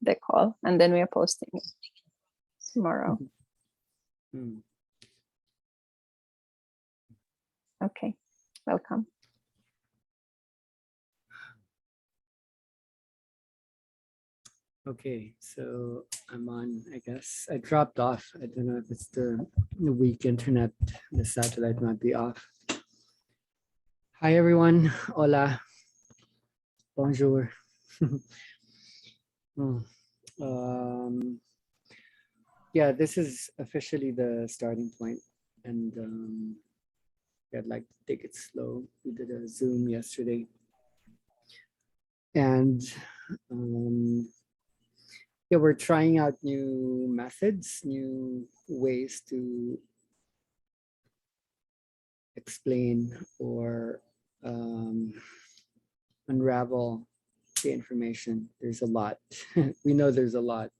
the call, and then we are posting it tomorrow. Mm. Okay, welcome. Okay, so I'm on, I guess. I dropped off. I don't know if it's the weak internet. The satellite might be off. Hi, everyone. Hola. Bonjour. Hmm. Yeah, this is officially the starting point, and I'd like to take it slow. We did a Zoom yesterday, and yeah, we're trying out new methods, new ways to explain or unravel the information. There's a lot. We know there's a lot.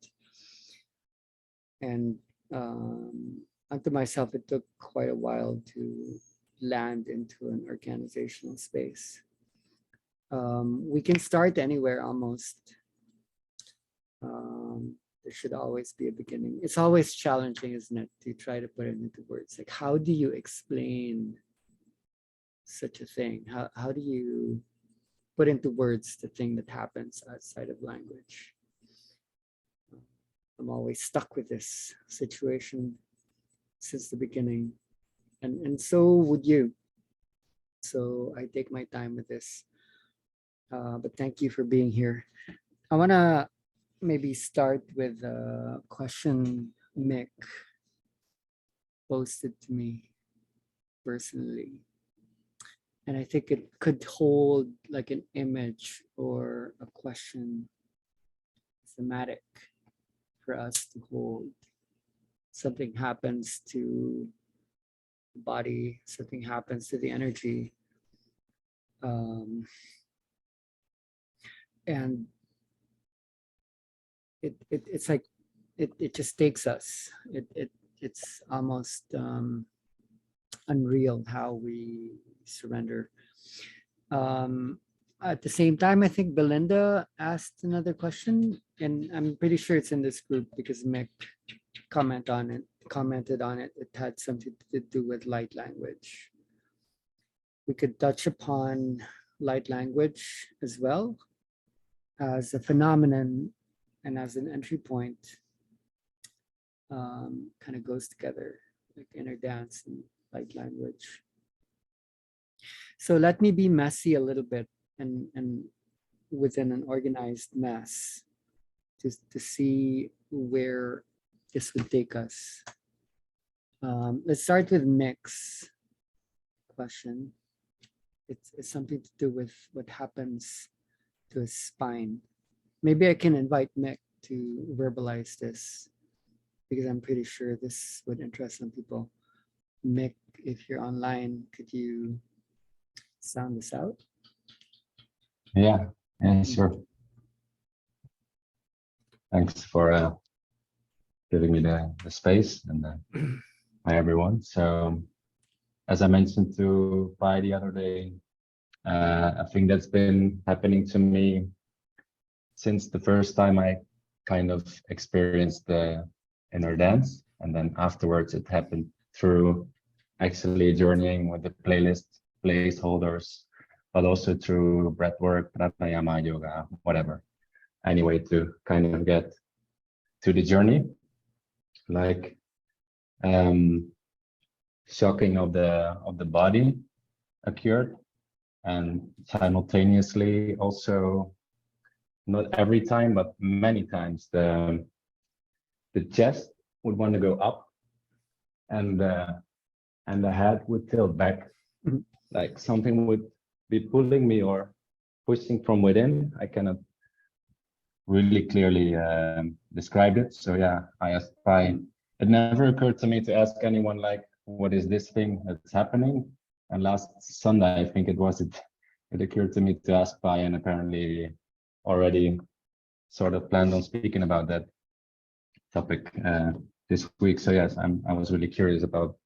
And unto myself, it took quite a while to land into an organizational space. We can start anywhere almost. There should always be a beginning. It's always challenging, isn't it, to try to put it into words. Like, how do you explain such a thing? How do you put into words the thing that happens outside of language? I'm always stuck with this situation since the beginning, and so would you. So I take my time with this, but thank you for being here. I want to maybe start with a question Mick posted to me personally, and I think it could hold like an image or a question thematic for us to hold. Something happens to the body, something happens to the energy, and it's like it just takes us. It's almost unreal how we surrender. At the same time, I think Belinda asked another question, and I'm pretty sure it's in this group because Mick commented on it. It had something to do with light language. We could touch upon light language as well as a phenomenon and as an entry point. Kind of goes together, like inner dance and light language. So let me be messy a little bit and within an organized mess to see where this would take us. Let's start with Mick's question. It's something to do with what happens to his spine. Maybe I can invite Mick to verbalize this because I'm pretty sure this would interest some people. Mick, if you're online, could you sound this out? Yeah, sure. Thanks for giving me the space, and hi everyone. So as I mentioned to Pai the other day, I think that's been happening to me since the first time I kind of experienced the inner dance, and then afterwards it happened through actually journeying with the placeholders, but also through breath work, pranayama, yoga, whatever. Anyway, to kind of get to the journey, like shocking of the body occurred, and simultaneously also, not every time but many times, the chest would want to go up, and the head would tilt back, like something would be pulling me or pushing from within. I cannot really clearly describe it. So yeah, I asked Pai. It never occurred to me to ask anyone like, what is this thing that's happening? And last Sunday, I think it occurred to me to ask Pai, and apparently already sort of planned on speaking about that topic this week. So yes, I was really curious about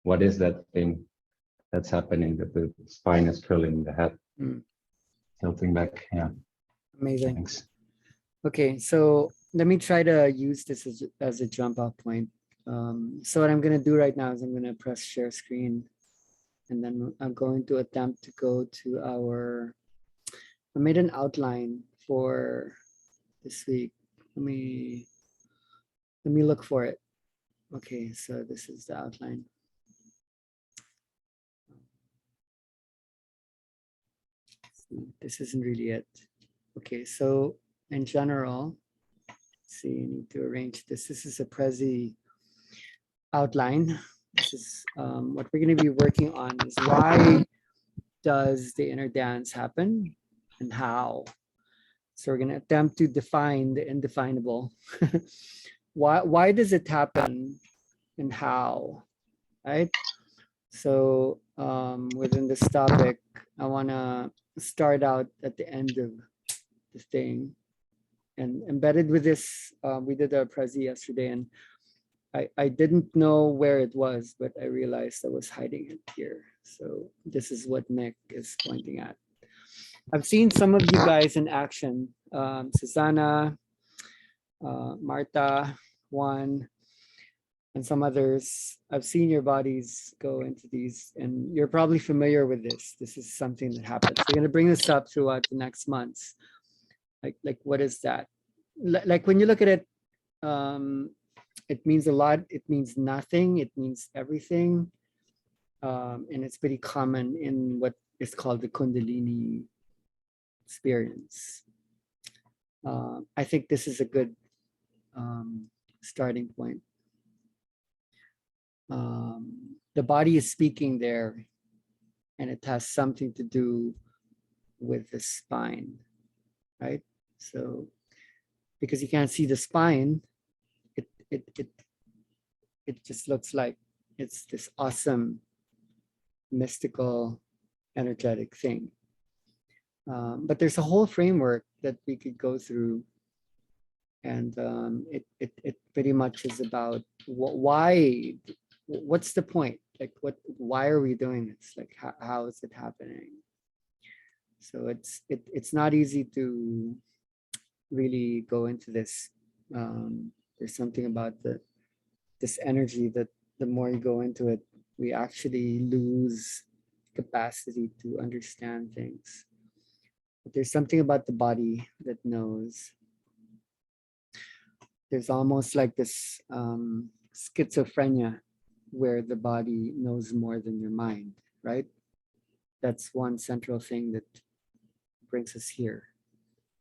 what is that thing that's happening, that the spine is curling, the head tilting back. Yeah. Amazing. Thanks. Okay, so let me try to use this as a jump off point. So what I'm going to do right now is I'm going to press share screen, and then I'm going to attempt to go to I made an outline for this week. Let me look for it. Okay, so this is the outline. This isn't really it. Okay, so in general, see, I need to arrange this. This is a Prezi outline. This is what we're going to be working on is why does the inner dance happen and how? So we're going to attempt to define the indefinable. Why does it happen and how, right? So within this topic, I want to start out at the end of the thing. And embedded with this, we did a Prezi yesterday, and I didn't know where it was, but I realized I was hiding it here. So this is what Nick is pointing at. I've seen some of you guys in action, Susanna, Marta, Juan, and some others. I've seen your bodies go into these, and you're probably familiar with this. This is something that happens. We're going to bring this up throughout the next months. Like what is that? Like when you look at it, it means a lot. It means nothing. It means everything. And it's pretty common in what is called the Kundalini experience. I think this is a good starting point. The body is speaking there, and it has something to do with the spine, right? So because you can't see the spine, it just looks like it's this awesome, mystical, energetic thing. But there's a whole framework that we could go through, and it pretty much is about what's the point? Like why are we doing this? Like how is it happening? So it's not easy to really go into this. There's something about this energy that the more you go into it, we actually lose capacity to understand things. But there's something about the body that knows. There's almost like this schizophrenia where the body knows more than your mind, right? That's one central thing that brings us here.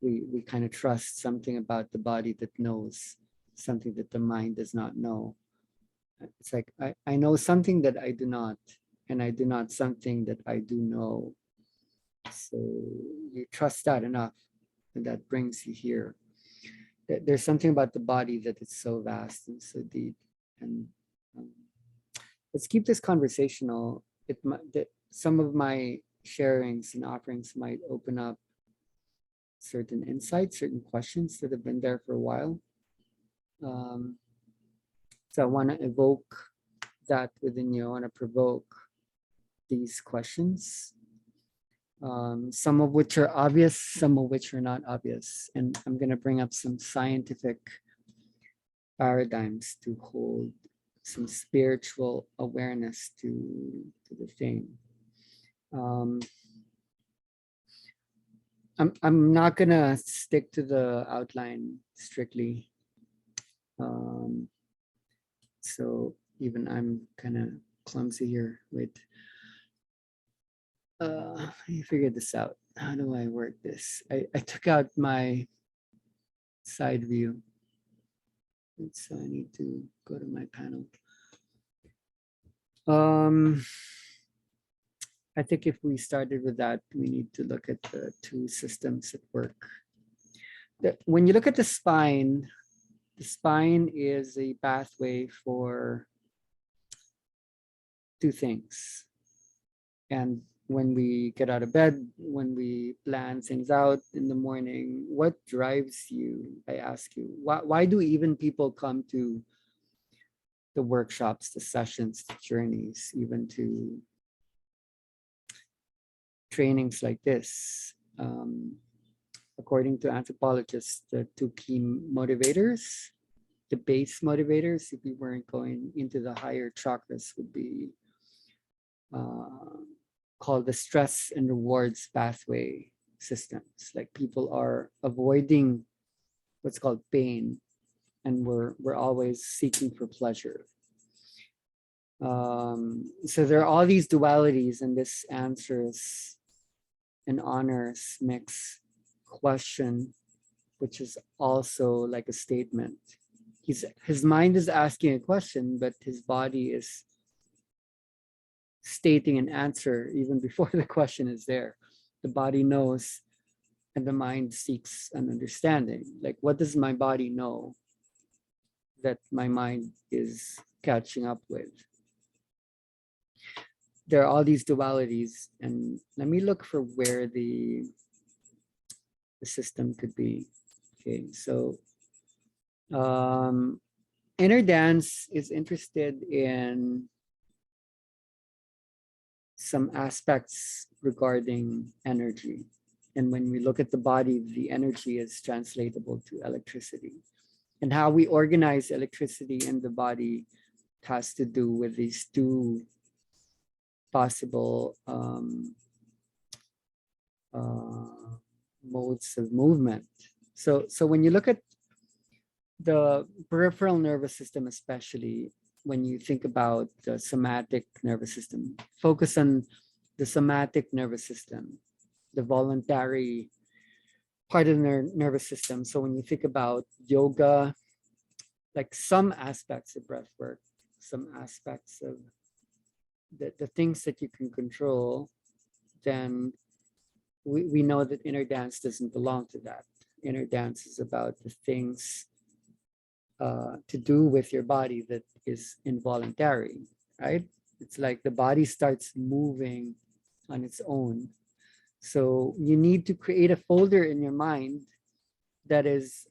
We kind of trust something about the body that knows something that the mind does not know. It's like I know something that I do not, and I do not something that I do know. So you trust that enough, and that brings you here. There's something about the body that is so vast and so deep. And let's keep this conversational. Some of my sharings and offerings might open up certain insights, certain questions that have been there for a while. So I want to evoke that within you. I want to provoke these questions, some of which are obvious, some of which are not obvious. And I'm going to bring up some scientific paradigms to hold some spiritual awareness to the thing. I'm not going to stick to the outline strictly. So even I'm kind of clumsy here. Wait. Let me figure this out. How do I work this? I took out my side view. And so I need to go to my panel. I think if we started with that, we need to look at the two systems at work. When you look at the spine is a pathway for two things. And when we get out of bed, when we plan things out in the morning, what drives you? I ask you, why do even people come to the workshops, the sessions, the journeys, even to trainings like this? according to anthropologists, the two key motivators, the base motivators, if we weren't going into the higher chakras, would be called the stress and rewards pathway systems. Like people are avoiding what's called pain, and we're always seeking for pleasure. So there are all these dualities, and this answers an honors mix question, which is also like a statement. His mind is asking a question, but his body is stating an answer even before the question is there. The body knows, and the mind seeks an understanding. Like, what does my body know that my mind is catching up with? There are all these dualities, and let me look for where the system could be. Okay, so inner dance is interested in some aspects regarding energy. And when we look at the body, the energy is translatable to electricity. And how we organize electricity in the body has to do with these two possible modes of movement. So when you look at the peripheral nervous system, especially when you think about the somatic nervous system, focus on the somatic nervous system, the voluntary part of the nervous system. So when you think about yoga, like some aspects of breath work, some aspects of the things that you can control, then we know that inner dance doesn't belong to that. Inner dance is about the things to do with your body that is involuntary, right? It's like the body starts moving on its own. So you need to create a folder in your mind that is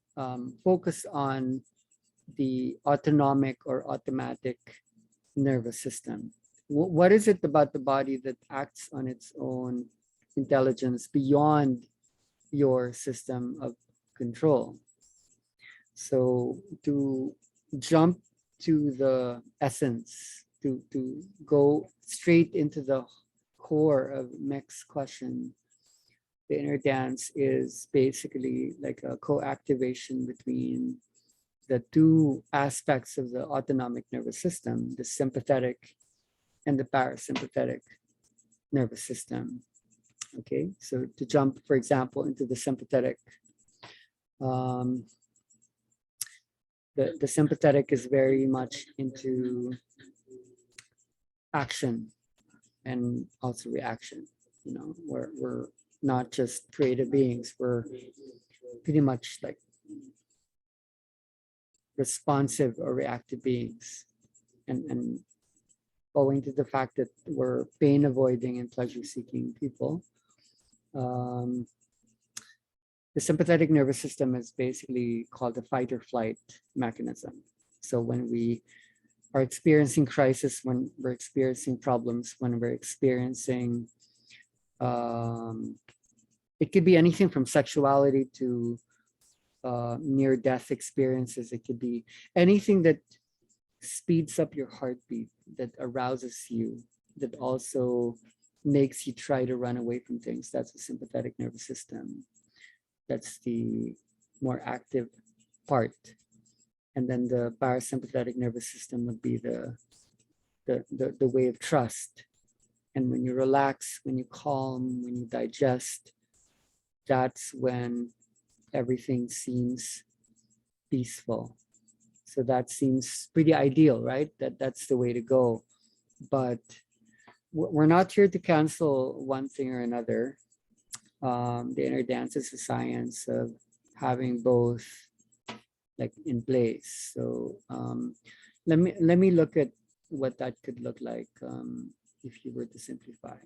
focused on the autonomic or automatic nervous system. What is it about the body that acts on its own intelligence beyond your system of control? So to jump to the essence, to go straight into the core of Mick's question, the inner dance is basically like a co-activation between the two aspects of the autonomic nervous system, the sympathetic and the parasympathetic nervous system. Okay, so to jump, for example, into the sympathetic, the sympathetic is very much into action and also reaction. You know, we're not just creative beings, we're pretty much like responsive or reactive beings. And owing to the fact that we're pain avoiding and pleasure seeking people, the sympathetic nervous system is basically called the fight or flight mechanism. So when we are experiencing crisis, when we're experiencing problems, when we're experiencing, it could be anything from sexuality to near-death experiences. It could be anything that speeds up your heartbeat, that arouses you, that also makes you try to run away from things. That's the sympathetic nervous system. That's the more active part. And then the parasympathetic nervous system would be the way of trust. And when you relax, when you calm, when you digest, that's when everything seems peaceful. So that seems pretty ideal, right? That's the way to go. But we're not here to cancel one thing or another. The inner dance is a science of having both like in place. So let me look at what that could look like if you were to simplify.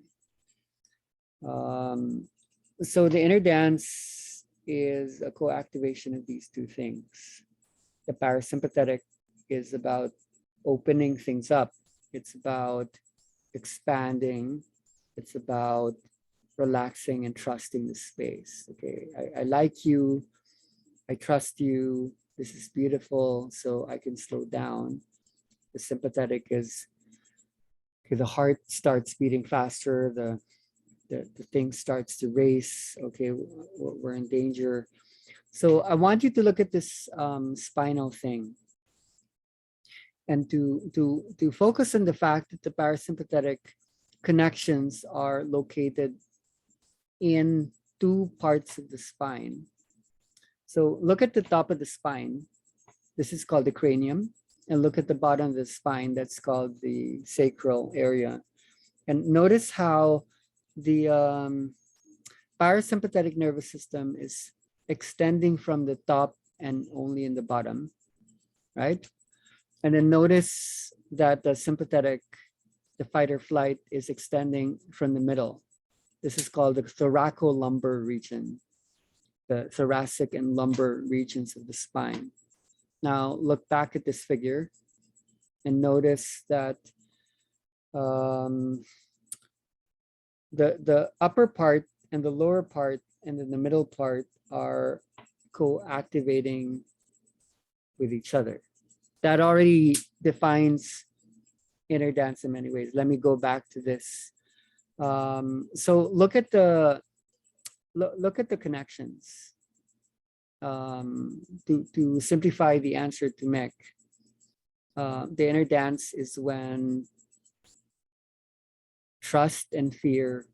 So the inner dance is a co-activation of these two things. The parasympathetic is about opening things up. It's about expanding. It's about relaxing and trusting the space. Okay, I like you, I trust you, this is beautiful, so I can slow down. The sympathetic is, okay, the heart starts beating faster, the thing starts to race. Okay, we're in danger. So I want you to look at this spinal thing, and to focus on the fact that the parasympathetic connections are located in two parts of the spine. So look at the top of the spine. This is called the cranium. And look at the bottom of the spine. That's called the sacral area. And notice how the parasympathetic nervous system is extending from the top and only in the bottom, right? And then notice that the sympathetic, the fight or flight, is extending from the middle. This is called the thoracolumbar region, the thoracic and lumbar regions of the spine. Now look back at this figure and notice that the upper part and the lower part and then the middle part are co-activating with each other. That already defines inner dance in many ways. Let me go back to this. So look at the connections. To simplify the answer to Mick, the inner dance is when trust and fear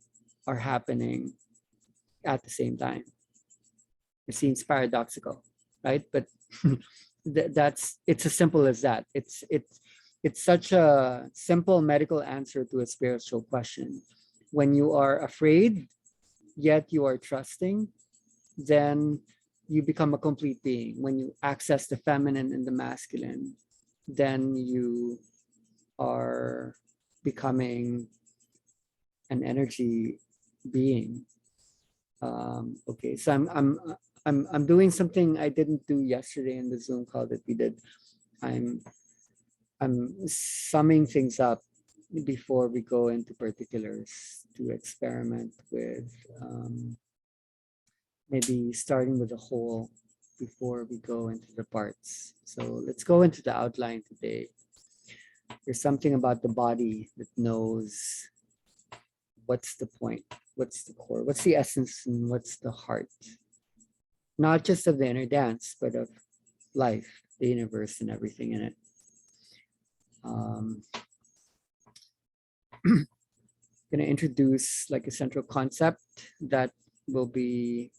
are happening at the same time. It seems paradoxical, right? But it's as simple as that. It's such a simple medical answer to a spiritual question. When you are afraid, yet you are trusting, then you become a complete being. When you access the feminine and the masculine, then you are becoming an energy being. Okay, so I'm doing something I didn't do yesterday in the Zoom call that we did. I'm summing things up before we go into particulars to experiment with maybe starting with the whole before we go into the parts. So let's go into the outline today. There's something about the body that knows what's the point, what's the core, what's the essence, and what's the heart. Not just of the inner dance, but of life, the universe, and everything in it. Going to introduce like a central concept that will be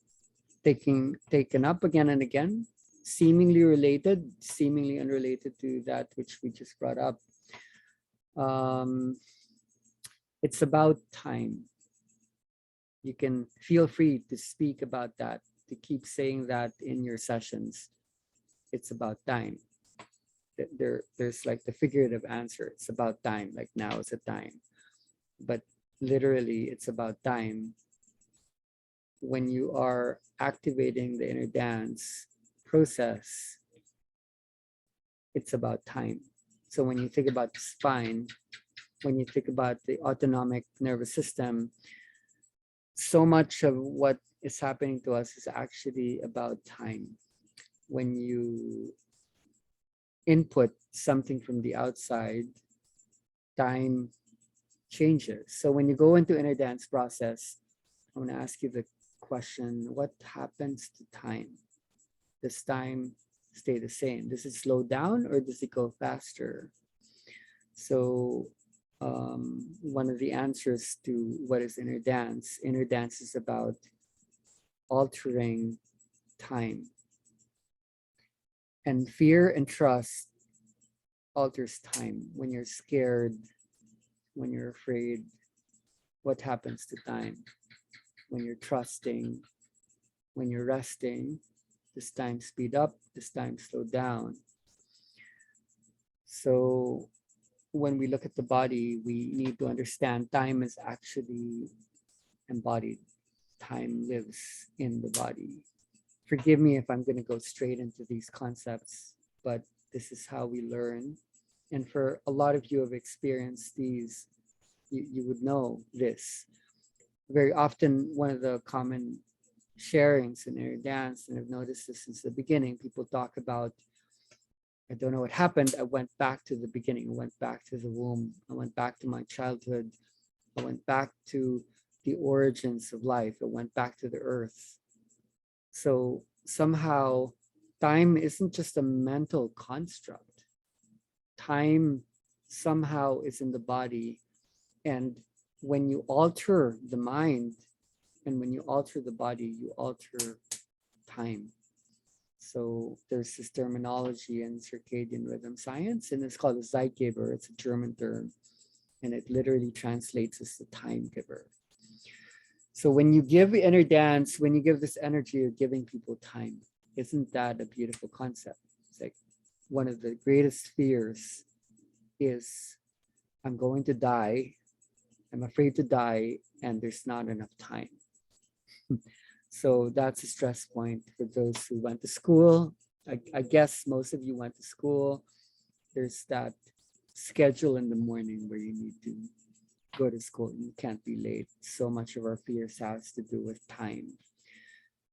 taken up again and again, seemingly related, seemingly unrelated to that which we just brought up. It's about time. You can feel free to speak about that, to keep saying that in your sessions. It's about time. There's like the figurative answer. It's about time, like now is the time. But literally, it's about time. When you are activating the inner dance process, it's about time. So when you think about the spine, when you think about the autonomic nervous system, so much of what is happening to us is actually about time. When you input something from the outside, time changes. So when you go into inner dance process, I want to ask you the question, what happens to time? Does time stay the same? Does it slow down or does it go faster? So one of the answers to what is inner dance is about altering time. And fear and trust alters time. When you're scared, when you're afraid, what happens to time? When you're trusting, when you're resting, does time speed up? Does time slow down? So when we look at the body, we need to understand time is actually embodied. Time lives in the body. Forgive me if I'm going to go straight into these concepts, but this is how we learn. And for a lot of you who have experienced these, you would know this. very often one of the common sharings in air dance, and I've noticed this since the beginning, people talk about, I don't know what happened. I went back to the beginning. I went back to the womb. I went back to my childhood. I went back to the origins of life. I went back to the earth. So somehow time isn't just a mental construct. Time somehow is in the body. And when you alter the mind and when you alter the body, you alter time. So there's this terminology in circadian rhythm science, and it's called a Zeitgeber. It's a German term, and it literally translates as the time giver. So when you give inner dance, when you give this energy, you're giving people time. Isn't that a beautiful concept? It's like one of the greatest fears is I'm going to die. I'm afraid to die, and there's not enough time. So that's a stress point for those who went to school. I guess most of you went to school. There's that schedule in the morning where you need to go to school. You can't be late. So much of our fears has to do with time.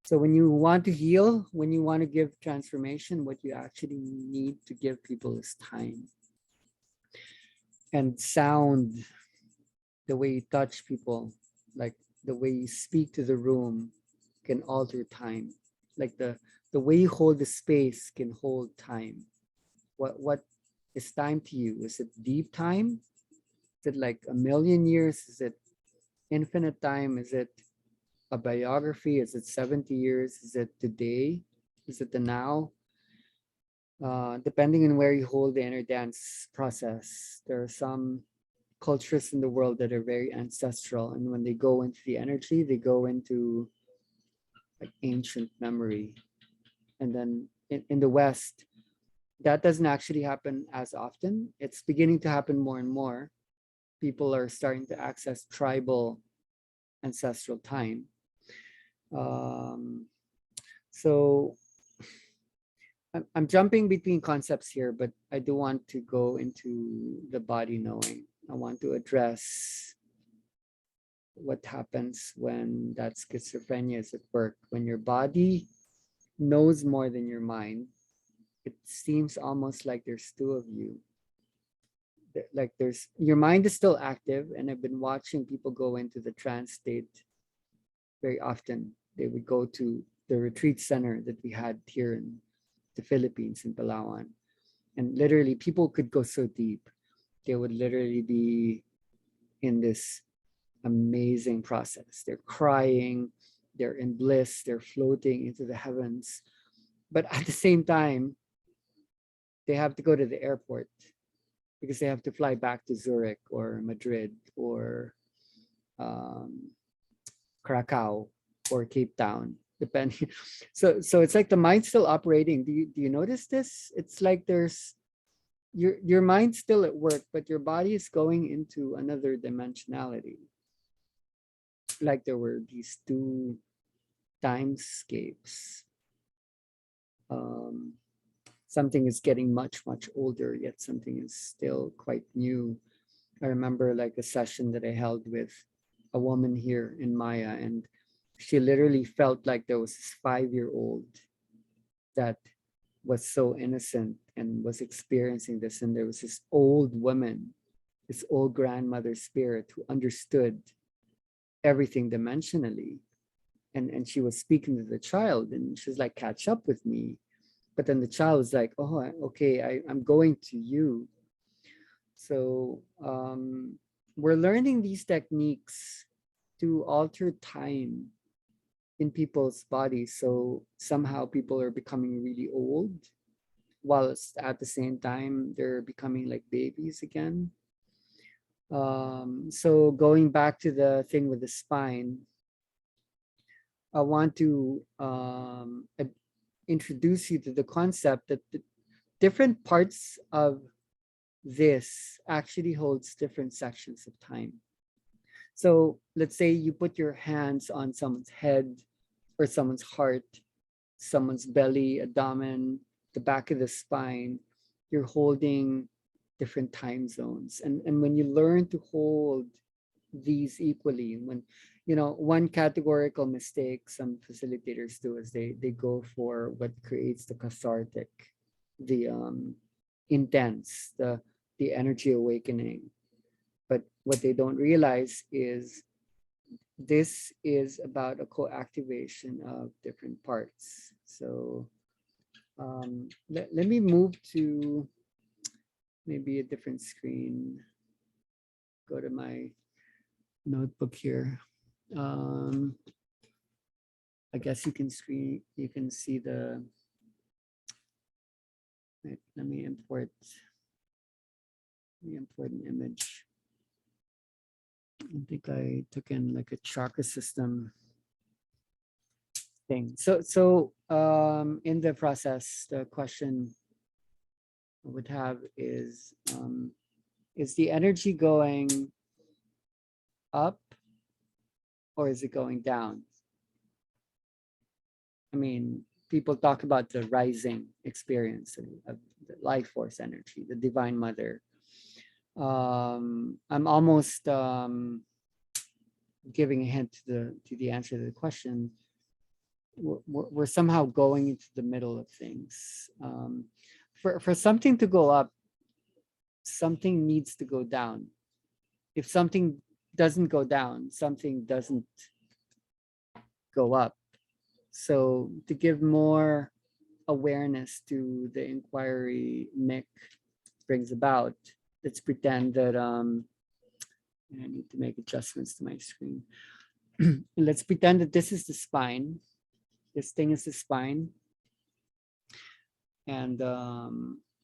So when you want to heal, when you want to give transformation, what you actually need to give people is time. And sound, the way you touch people, like the way you speak to the room, can alter time. Like the way you hold the space can hold time. What is time to you? Is it deep time? Is it like a million years? Is it infinite time? Is it a biography? Is it 70 years? Is it today? Is it the now? Depending on where you hold the inner dance process, there are some cultures in the world that are very ancestral, and when they go into the energy, they go into like ancient memory. And then in the West, that doesn't actually happen as often. It's beginning to happen more and more. People are starting to access tribal ancestral time. So I'm jumping between concepts here, but I do want to go into the body knowing. I want to address what happens when that schizophrenia is at work. When your body knows more than your mind, it seems almost like there's two of you. Like your mind is still active, and I've been watching people go into the trance state very often. They would go to the retreat center that we had here in the Philippines, in Palawan, and literally people could go so deep. They would literally be in this amazing process. They're crying, they're in bliss, they're floating into the heavens. But at the same time, they have to go to the airport because they have to fly back to Zurich or Madrid or Krakow or Cape Town, depending. So it's like the mind's still operating. Do you notice this? It's like there's your mind's still at work, but your body is going into another dimensionality. Like there were these two timescapes. Something is getting much older, yet something is still quite new. I remember like a session that I held with a woman here in Maya, and she literally felt like there was this 5-year-old that was so innocent and was experiencing this, and there was this old woman, this old grandmother spirit who understood everything dimensionally, and she was speaking to the child, and she's like, catch up with me. But then the child was like, oh, okay, I'm going to you. So we're learning these techniques to alter time in people's bodies. So somehow people are becoming really old, whilst at the same time they're becoming like babies again. So going back to the thing with the spine, I want to introduce you to the concept that the different parts of this actually holds different sections of time. So let's say you put your hands on someone's head or someone's heart, someone's belly, abdomen, the back of the spine. You're holding different time zones. And when you learn to hold these equally, when one categorical mistake some facilitators do is they go for what creates the cathartic, the intense, the energy awakening. But what they don't realize is this is about a co-activation of different parts. So let me move to maybe a different screen. Go to my notebook here. I guess you can see the, wait, let me import an image. I think I took in like a chakra system thing. So in the process, the question I would have is the energy going up or is it going down? I mean, people talk about the rising experience of the life force energy, the divine mother. I'm almost giving a hint to the answer to the question. We're somehow going into the middle of things. For something to go up, something needs to go down. If something doesn't go down, something doesn't go up. So to give more awareness to the inquiry Mick brings about, let's pretend that I need to make adjustments to my screen. Let's pretend that this is the spine. This thing is the spine. And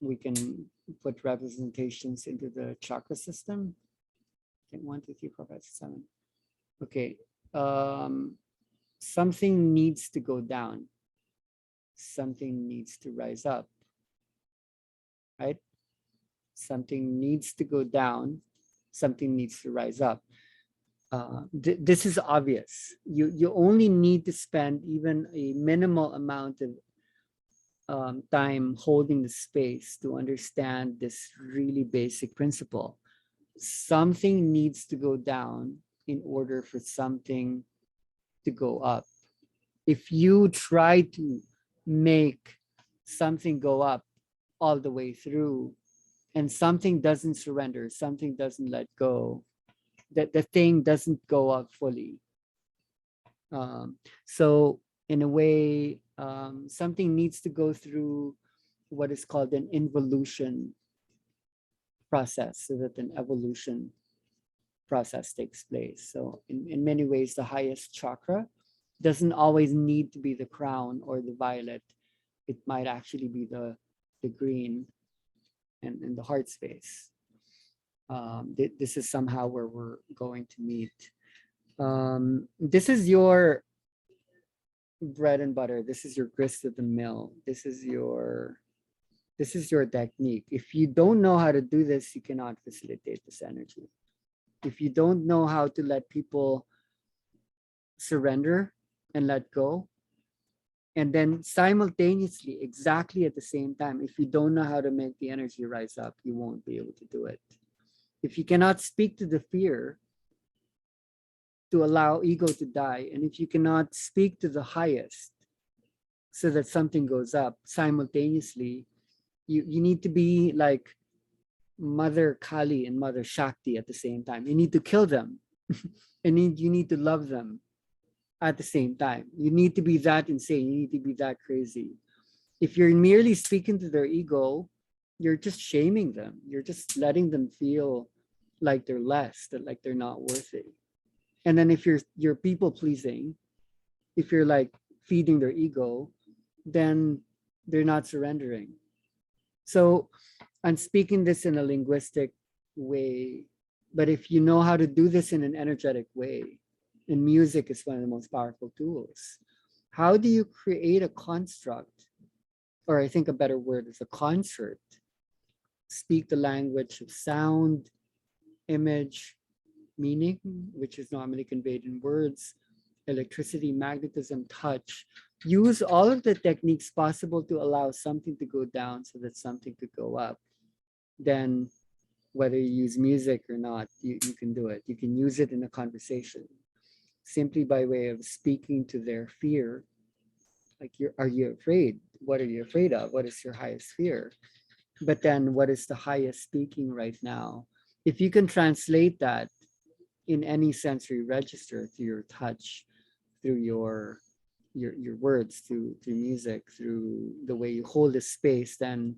we can put representations into the chakra system. Okay, 1, 2, 3, 4, 5, 6, 7. Okay. Something needs to go down. Something needs to rise up. Right? Something needs to go down. Something needs to rise up. This is obvious. You only need to spend even a minimal amount of time holding the space to understand this really basic principle. Something needs to go down in order for something to go up. If you try to make something go up all the way through and something doesn't surrender, something doesn't let go, that the thing doesn't go up fully. So in a way, something needs to go through what is called an involution process so that an evolution process takes place. So in many ways, the highest chakra doesn't always need to be the crown or the violet. It might actually be the green and the heart space. This is somehow where we're going to meet. This is your bread and butter. This is your grist of the mill. This is your technique. If you don't know how to do this, you cannot facilitate this energy. If you don't know how to let people surrender and let go, and then simultaneously, exactly at the same time, if you don't know how to make the energy rise up, you won't be able to do it. If you cannot speak to the fear to allow ego to die, and if you cannot speak to the highest so that something goes up simultaneously, you need to be like Mother Kali and Mother Shakti at the same time. You need to kill them and you need to love them at the same time. You need to be that insane. You need to be that crazy. If you're merely speaking to their ego, you're just shaming them. You're just letting them feel like they're less, that like they're not worthy. And then if you're people pleasing, if you're like feeding their ego, then they're not surrendering. So I'm speaking this in a linguistic way, but if you know how to do this in an energetic way, and music is one of the most powerful tools, how do you create a construct, or I think a better word is a concert, speak the language of sound, image, meaning, which is normally conveyed in words, electricity, magnetism, touch. Use all of the techniques possible to allow something to go down so that something could go up. Then whether you use music or not, you can do it. You can use it in a conversation. simply by way of speaking to their fear. Like, are you afraid? What are you afraid of? What is your highest fear? But then what is the highest speaking right now? If you can translate that in any sensory register, through your touch, through your words, through music, through the way you hold a space, then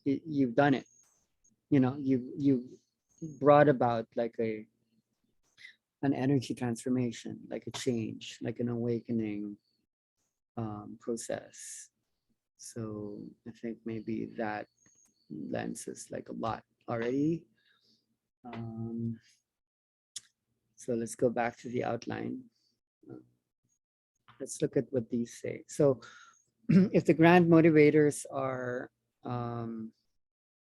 you've done it. You know, you've brought about like an energy transformation, like a change, like an awakening process. So I think maybe that lens is like a lot already. So let's go back to the outline. Let's look at what these say. So if the grand motivators are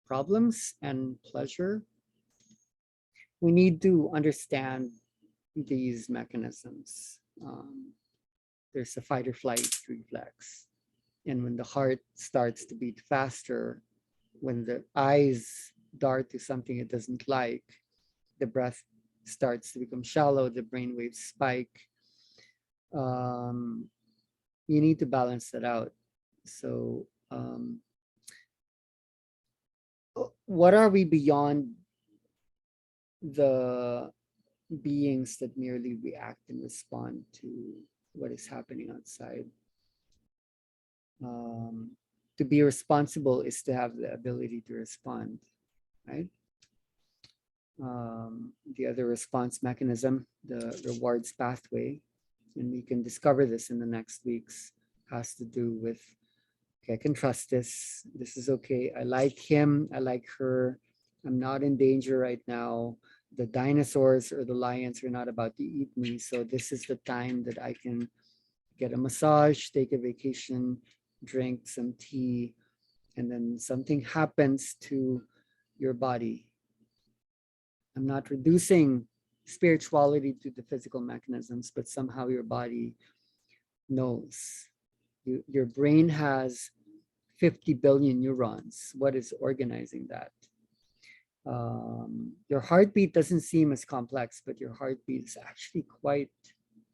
problems and pleasure, we need to understand these mechanisms. There's a fight or flight reflex. And when the heart starts to beat faster, when the eyes dart to something it doesn't like, the breath starts to become shallow, the brain waves spike. You need to balance that out. So what are we beyond the beings that merely react and respond to what is happening outside? To be responsible is to have the ability to respond, right? The other response mechanism, the rewards pathway, and we can discover this in the next weeks, has to do with, okay, I can trust this. This is okay. I like him. I like her. I'm not in danger right now. The dinosaurs or the lions are not about to eat me. So this is the time that I can get a massage, take a vacation, drink some tea, and then something happens to your body. I'm not reducing spirituality to the physical mechanisms, but somehow your body knows. Your brain has 50 billion neurons. What is organizing that? Your heartbeat doesn't seem as complex, but your heartbeat is actually quite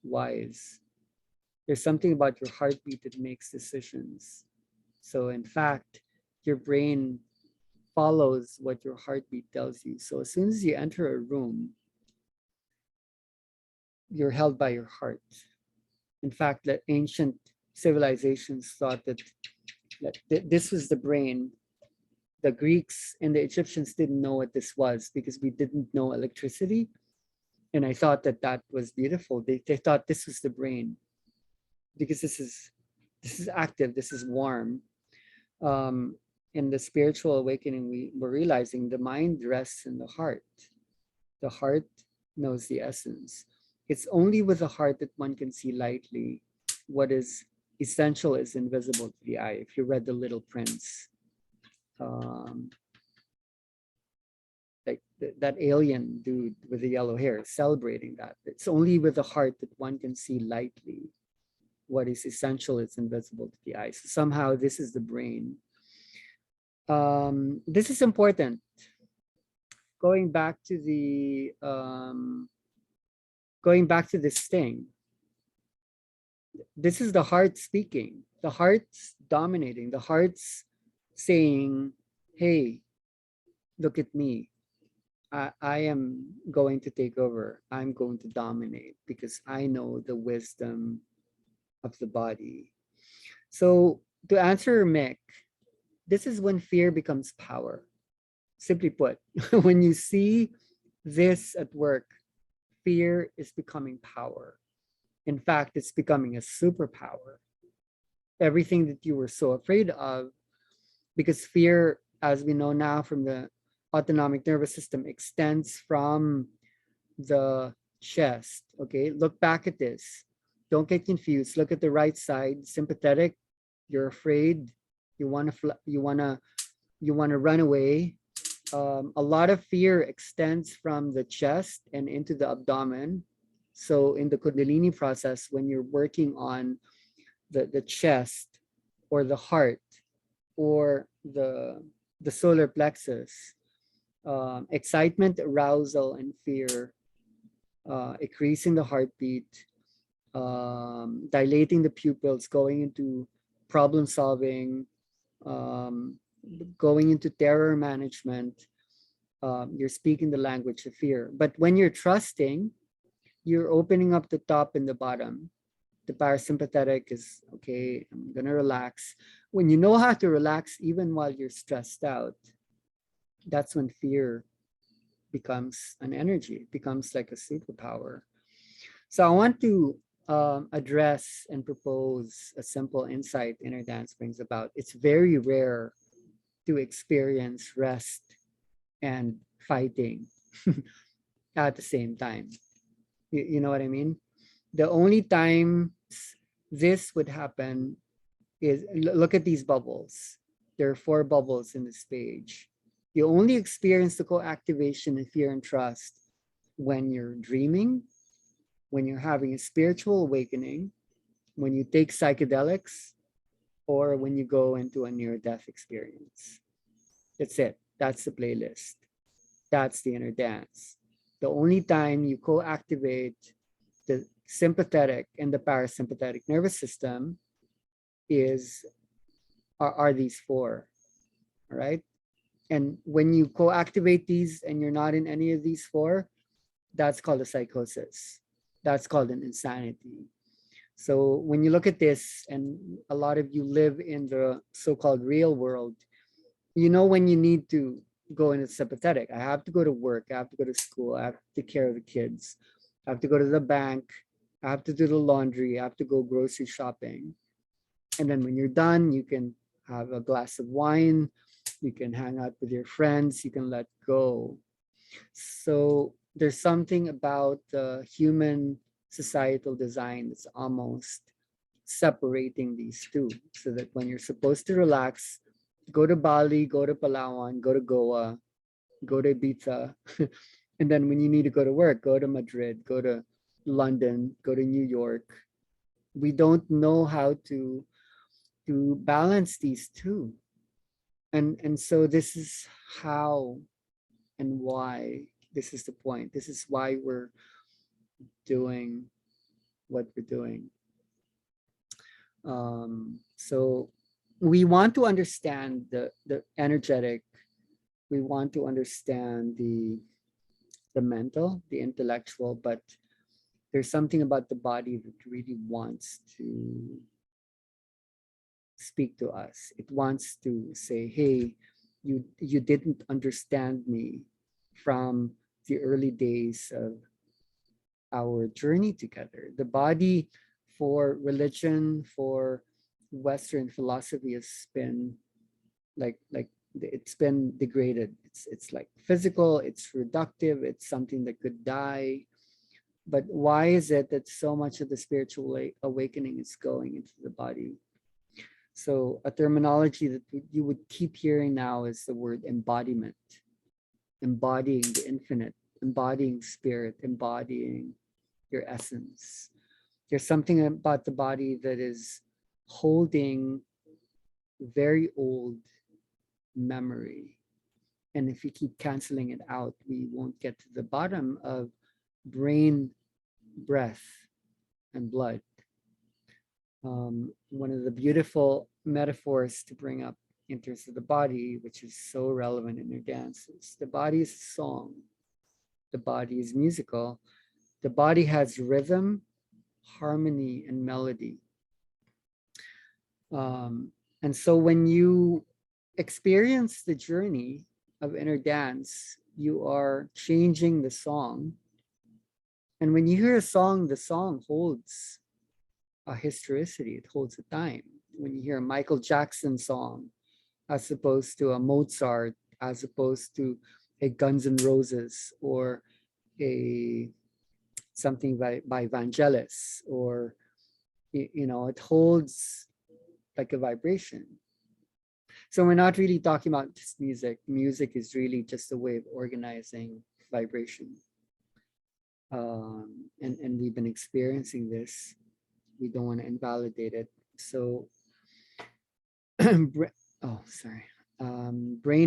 wise. There's something about your heartbeat that makes decisions. So in fact, your brain follows what your heartbeat tells you. So as soon as you enter a room, you're held by your heart. In fact, the ancient civilizations thought that this was the brain. The Greeks and the Egyptians didn't know what this was because we didn't know electricity. And I thought that that was beautiful. They thought this was the brain because this is active, this is warm. In the spiritual awakening, we were realizing the mind rests in the heart. The heart knows the essence. It's only with the heart that one can see lightly what is essential is invisible to the eye. If you read The Little Prince, like that alien dude with the yellow hair celebrating that. It's only with the heart that one can see lightly what is essential is invisible to the eye. So somehow this is the brain. This is important. Going back to this thing. This is the heart speaking. The heart's dominating. The heart's saying, hey, look at me. I am going to take over. I'm going to dominate because I know the wisdom of the body. So to answer Mick, this is when fear becomes power. Simply put, when you see this at work, fear is becoming power. In fact, it's becoming a superpower. Everything that you were so afraid of, because fear, as we know now from the autonomic nervous system, extends from the chest. Okay, look back at this. Don't get confused. Look at the right side. Sympathetic. You're afraid. You want to run away. A lot of fear extends from the chest and into the abdomen. So in the Kundalini process, when you're working on the chest or the heart or the solar plexus, excitement, arousal, and fear increasing the heartbeat, dilating the pupils, going into problem solving, um, going into terror management. You're speaking the language of fear. But when you're trusting, you're opening up the top and the bottom. The parasympathetic is, okay, I'm gonna relax. When you know how to relax, even while you're stressed out, that's when fear becomes an energy, it becomes like a superpower. So I want to address and propose a simple insight inner dance brings about. It's very rare to experience rest and fighting at the same time. You know what I mean? The only time this would happen is, look at these bubbles. There are 4 bubbles in this page. You only experience the co-activation of fear and trust when you're dreaming, when you're having a spiritual awakening, when you take psychedelics, or when you go into a near-death experience. That's it. That's the playlist. That's the inner dance. The only time you co-activate the sympathetic and the parasympathetic nervous system are these 4, all right? And when you co-activate these and you're not in any of these 4, that's called a psychosis. That's called an insanity. So when you look at this, and a lot of you live in the so-called real world, you know when you need to go into sympathetic. I have to go to work, I have to go to school, I have to take care of the kids, I have to go to the bank, I have to do the laundry, I have to go grocery shopping. And then when you're done, you can have a glass of wine, you can hang out with your friends, you can let go. So there's something about the human societal design that's almost separating these 2, so that when you're supposed to relax, go to Bali, go to Palawan, go to Goa, go to Ibiza. And then when you need to go to work, go to Madrid, go to London, go to New York. We don't know how to balance these 2. And so this is how and why, this is the point. This is why we're doing what we're doing. So we want to understand the energetic, we want to understand the mental, the intellectual, but there's something about the body that really wants to speak to us. It wants to say, hey, you didn't understand me from the early days of our journey together. The body, for religion, for Western philosophy, has been like it's been degraded. It's like physical, it's reductive, it's something that could die. But why is it that so much of the spiritual awakening is going into the body? So a terminology that you would keep hearing now is the word embodiment. Embodying the infinite, embodying spirit, embodying your essence. There's something about the body that is holding very old memory. And if you keep canceling it out, we won't get to the bottom of brain, breath, and blood. One of the beautiful metaphors to bring up in terms of the body, which is so relevant in your dances, the body is a song, the body is musical, the body has rhythm, harmony, and melody. And so when you experience the journey of inner dance, you are changing the song. And when you hear a song, the song holds a historicity, it holds a time. When you hear a Michael Jackson song, as opposed to a Mozart, as opposed to a Guns N' Roses, or a something by Vangelis, or it holds like a vibration. So we're not really talking about just music. Music is really just a way of organizing vibration. And we've been experiencing this. We don't want to invalidate it. So, brain,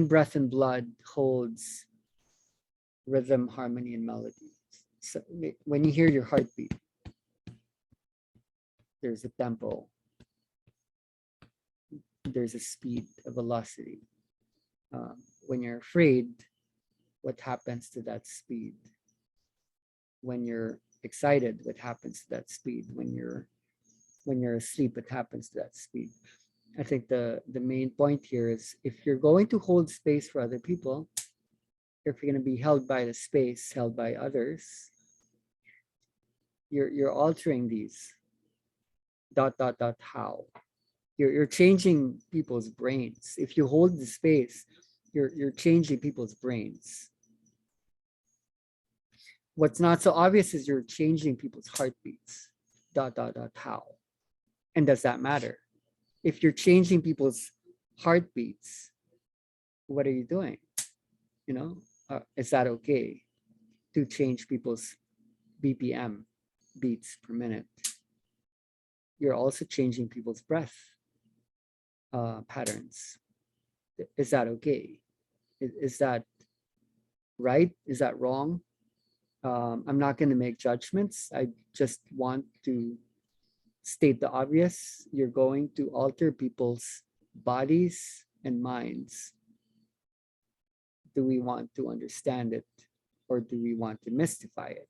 breath, and blood holds rhythm, harmony, and melody. So when you hear your heartbeat, there's a tempo, there's a speed, a velocity. When you're afraid, what happens to that speed? When you're excited, what happens to that speed? When you're asleep, what happens to that speed? I think the main point here is, if you're going to hold space for other people, if you're going to be held by the space held by others, you're altering these. How? You're changing people's brains. If you hold the space, you're changing people's brains. What's not so obvious is you're changing people's heartbeats. How? And does that matter? If you're changing people's heartbeats, what are you doing? You know, is that okay to change people's BPM, beats per minute? You're also changing people's breath patterns. Is that okay? Is that right? Is that wrong? I'm not going to make judgments. I just want to state the obvious. You're going to alter people's bodies and minds. Do we want to understand it, or do we want to mystify it?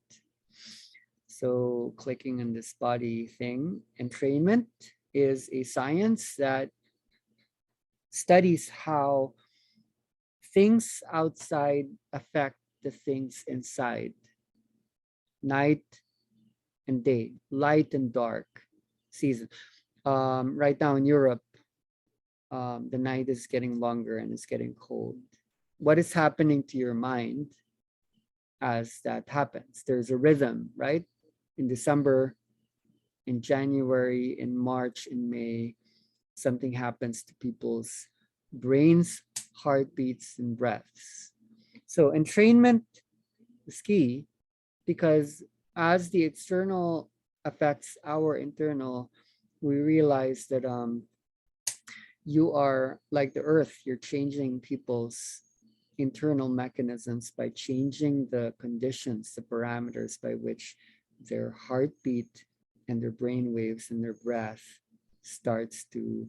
So clicking on this body thing, entrainment is a science that studies how things outside affect the things inside. Night and day, light and dark season. Right now in Europe, the night is getting longer and it's getting cold. What is happening to your mind as that happens? There's a rhythm, right? In December, in January, in March, in May, something happens to people's brains, heartbeats, and breaths. So entrainment is key, because as the external affects our internal, we realize that you are like the earth. You're changing people's internal mechanisms by changing the conditions, the parameters by which their heartbeat and their brain waves and their breath starts to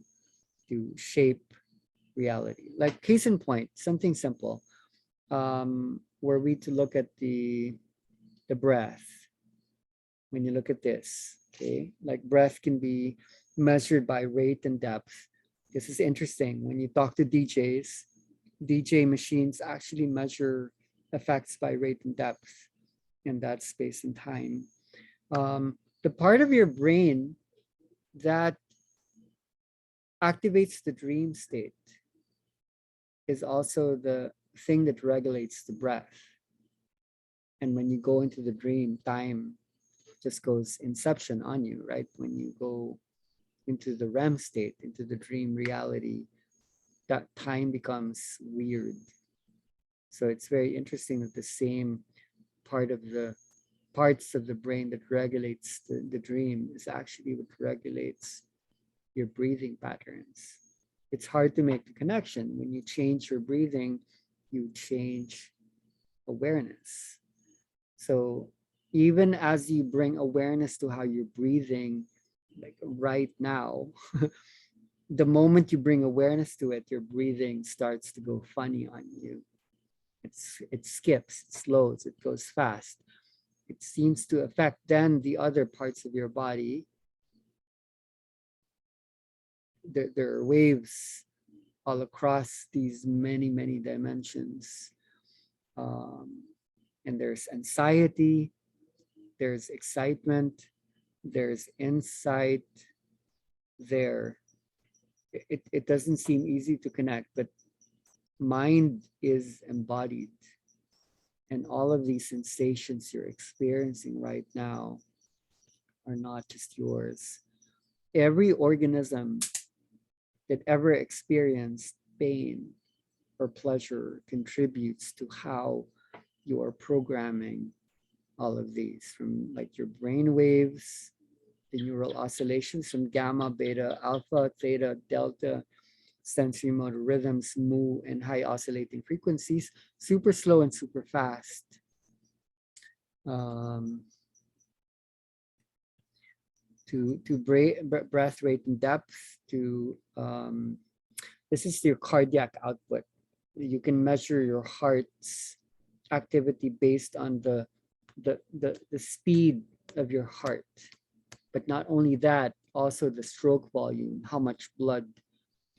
shape reality. Like case in point, something simple. Were we to look at the breath, when you look at this, okay, like breath can be measured by rate and depth. This is interesting. When you talk to DJs, DJ machines actually measure effects by rate and depth in that space and time. The part of your brain that activates the dream state is also the thing that regulates the breath. And when you go into the dream, time just goes inception on you, right? When you go into the REM state, into the dream reality, that time becomes weird. So it's very interesting that the same part of the parts of the brain that regulates the dream is actually what regulates your breathing patterns. It's hard to make the connection. When you change your breathing, you change awareness. So even as you bring awareness to how you're breathing, like right now, the moment you bring awareness to it, your breathing starts to go funny on you. It skips, it slows, it goes fast. It seems to affect then the other parts of your body. There are waves all across these many, many dimensions. And there's anxiety, there's excitement, there's insight there. It doesn't seem easy to connect, but mind is embodied. And all of these sensations you're experiencing right now are not just yours. Every organism that ever experienced pain or pleasure contributes to how you are programming all of these, from like your brain waves, the neural oscillations from gamma, beta, alpha, theta, delta, sensory motor rhythms, mu, and high oscillating frequencies, super slow and super fast. um, to breath rate and depth, to this is your cardiac output. You can measure your heart's activity based on the speed of your heart. But not only that, also the stroke volume, how much blood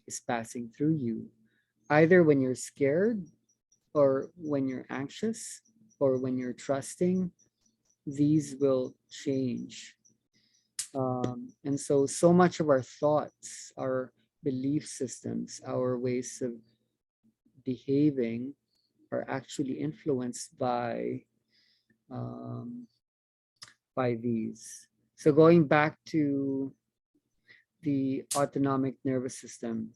is passing through you, either when you're scared or when you're anxious or when you're trusting. These will change. And so much of our thoughts, our belief systems, our ways of behaving are actually influenced by these. So going back to the autonomic nervous system,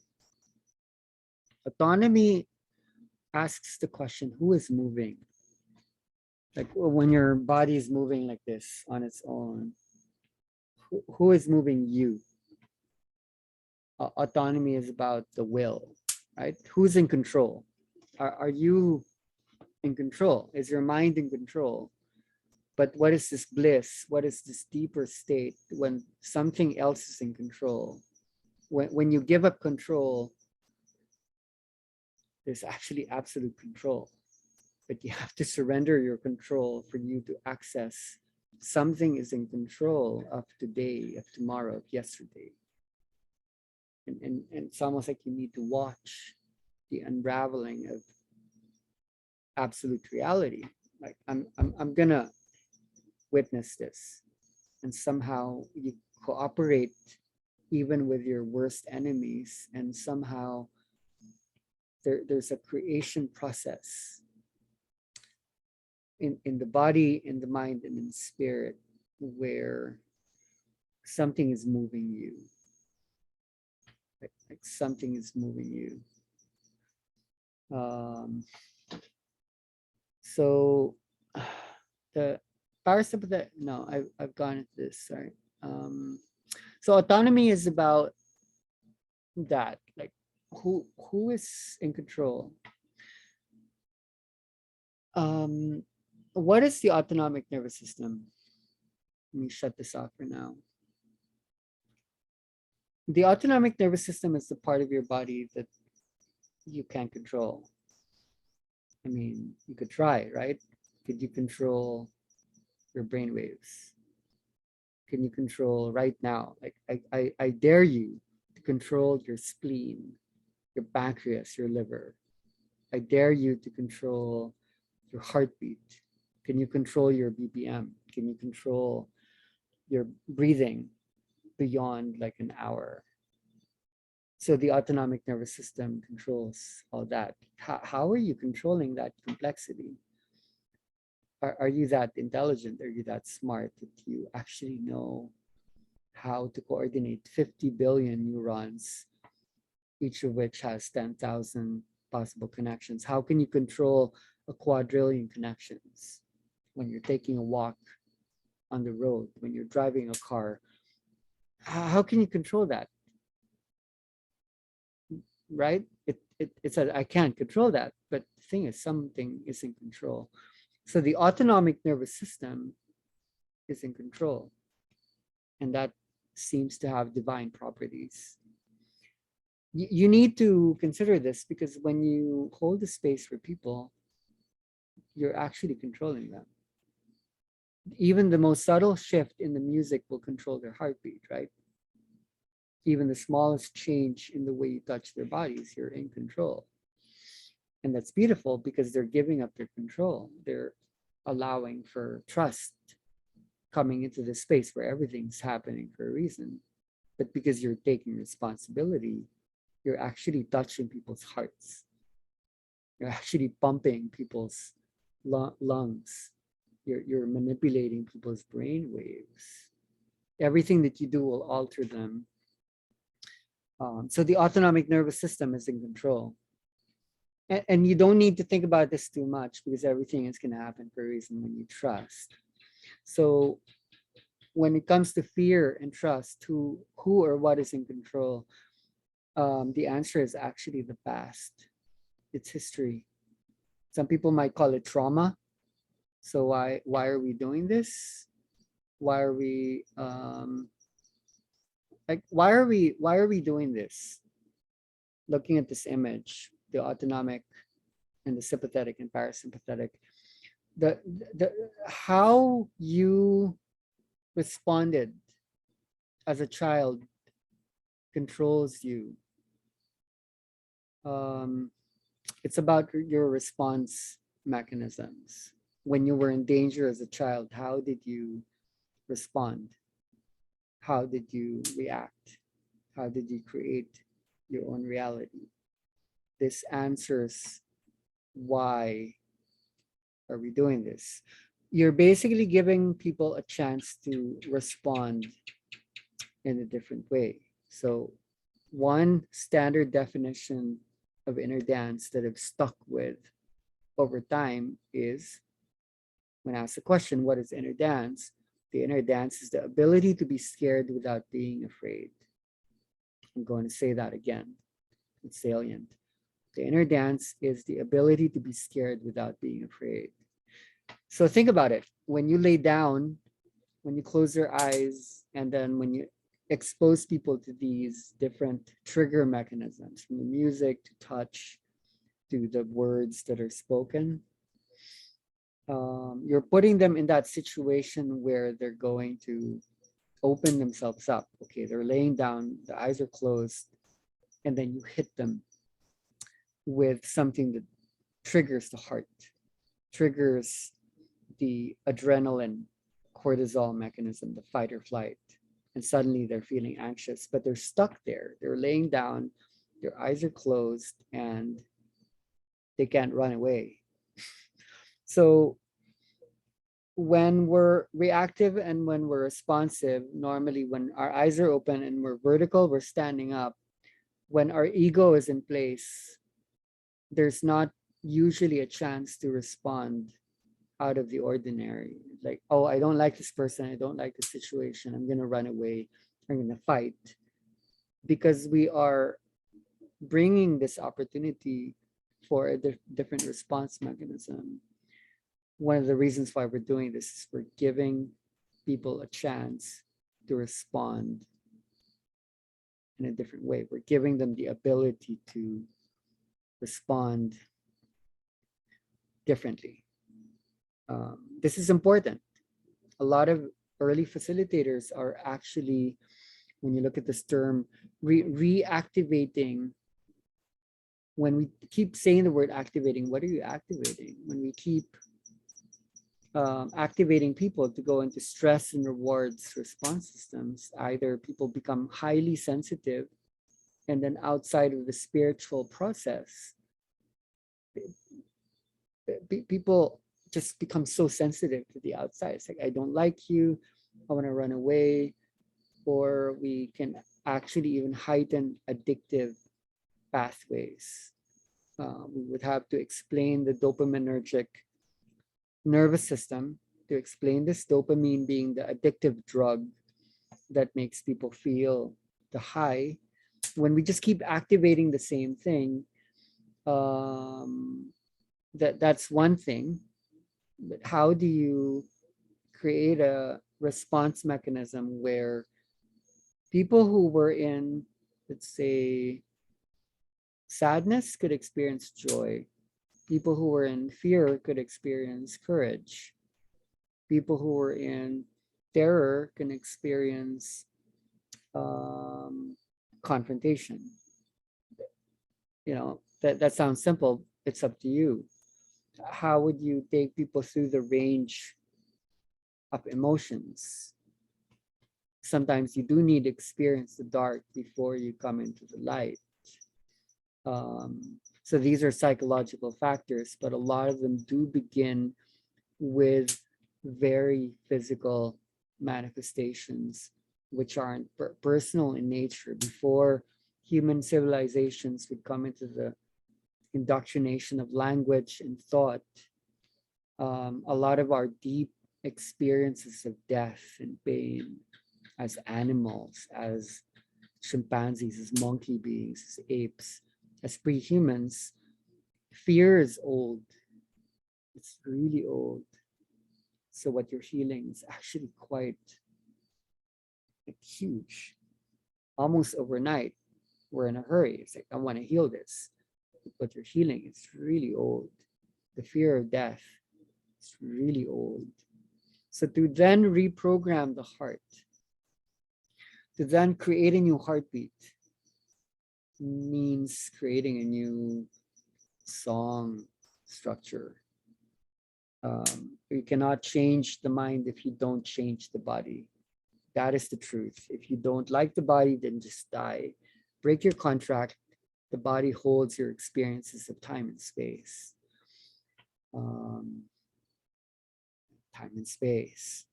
autonomy asks the question, who is moving? Like when your body is moving like this on its own, who is moving you? Autonomy is about the will, right? Who's in control? Are you in control? Is your mind in control? But what is this bliss? What is this deeper state when something else is in control? When you give up control, there's actually absolute control. But you have to surrender your control for you to access something is in control of today, of tomorrow, of yesterday. And it's almost like you need to watch the unraveling of absolute reality. Like I'm gonna witness this, and somehow you cooperate even with your worst enemies, and somehow there's a creation process in the body, in the mind, and in the spirit, where something is moving you. Like something is moving you. So the parasympathetic, no, I've gone into this, sorry. So autonomy is about that, like who is in control? What is the autonomic nervous system? Let me shut this off for now. The autonomic nervous system is the part of your body that you can't control. I mean, you could try, right? Could you control your brain waves? Can you control right now? Like I dare you to control your spleen, your pancreas, your liver. I dare you to control your heartbeat. Can you control your BPM? Can you control your breathing beyond like an hour? So the autonomic nervous system controls all that. How are you controlling that complexity? Are you that intelligent? Are you that smart that you actually know how to coordinate 50 billion neurons, each of which has 10,000 possible connections? How can you control a quadrillion connections when you're taking a walk on the road, when you're driving a car? How can you control that? Right? It's that I can't control that, but the thing is, something is in control. So the autonomic nervous system is in control, and that seems to have divine properties. You need to consider this, because when you hold a space for people, you're actually controlling them. Even the most subtle shift in the music will control their heartbeat, right? Even the smallest change in the way you touch their bodies, you're in control. And that's beautiful, because they're giving up their control. They're allowing for trust coming into the space where everything's happening for a reason. But because you're taking responsibility, you're actually touching people's hearts. You're actually pumping people's lungs. You're manipulating people's brain waves. Everything that you do will alter them. So the autonomic nervous system is in control. And you don't need to think about this too much, because everything is going to happen for a reason when you trust. So when it comes to fear and trust, who or what is in control, the answer is actually the past. It's history. Some people might call it trauma. So why are we doing this? Why are we why are we doing this? Looking at this image, the autonomic and the sympathetic and parasympathetic, the how you responded as a child controls you. It's about your response mechanisms. When you were in danger as a child, how did you respond? How did you react? How did you create your own reality? This answers why are we doing this. You're basically giving people a chance to respond in a different way. So one standard definition of inner dance that I've stuck with over time is, when asked the question, what is inner dance? The inner dance is the ability to be scared without being afraid. I'm going to say that again. It's salient. The inner dance is the ability to be scared without being afraid. So think about it. When you lay down, when you close your eyes, and then when you expose people to these different trigger mechanisms, from the music to touch to the words that are spoken, you're putting them in that situation where they're going to open themselves up. Okay, they're laying down, the eyes are closed, and then you hit them with something that triggers the heart, triggers the adrenaline, cortisol mechanism, the fight or flight. And suddenly they're feeling anxious, but they're stuck there. They're laying down, their eyes are closed, and they can't run away. So when we're reactive and when we're responsive, normally when our eyes are open and we're vertical, we're standing up. When our ego is in place, there's not usually a chance to respond out of the ordinary. Like, oh, I don't like this person, I don't like the situation, I'm gonna run away, I'm gonna fight. Because we are bringing this opportunity for a different response mechanism. One of the reasons why we're doing this is we're giving people a chance to respond in a different way. We're giving them the ability to respond differently. This is important. A lot of early facilitators are actually, when you look at this term, reactivating. When we keep saying the word activating, what are you activating? When we keep activating people to go into stress and rewards response systems, either people become highly sensitive, and then outside of the spiritual process, people just become so sensitive to the outside. It's like, I don't like you, I want to run away. Or we can actually even heighten addictive pathways. We would have to explain the dopaminergic nervous system, to explain this dopamine being the addictive drug that makes people feel the high. When we just keep activating the same thing, that's one thing. But how do you create a response mechanism where people who were in, let's say, sadness could experience joy. People who were in fear could experience courage. People who were in terror can experience confrontation. You know, that sounds simple. It's up to you. How would you take people through the range of emotions? Sometimes you do need to experience the dark before you come into the light. So these are psychological factors, but a lot of them do begin with very physical manifestations, which aren't personal in nature. Before human civilizations would come into the indoctrination of language and thought, a lot of our deep experiences of death and pain as animals, as chimpanzees, as monkey beings, as apes, as pre-humans, fear is old. It's really old. So what you're healing is actually quite huge, almost overnight. We're in a hurry. It's like, I want to heal this. But what you're healing is really old. The fear of death is really old. So to then reprogram the heart, to then create a new heartbeat, means creating a new song structure. You cannot change the mind if you don't change the body. That is the truth. If you don't like the body, then just die. Break your contract. The body holds your experiences of time and space. Time and space.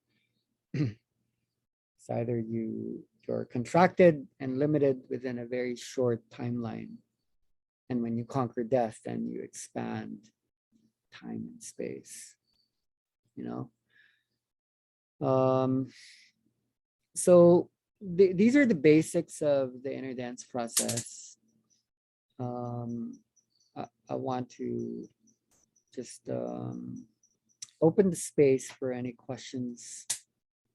It's either you're contracted and limited within a very short timeline. And when you conquer death, then you expand time and space, you know? So these are the basics of the inner dance process. I want to just open the space for any questions,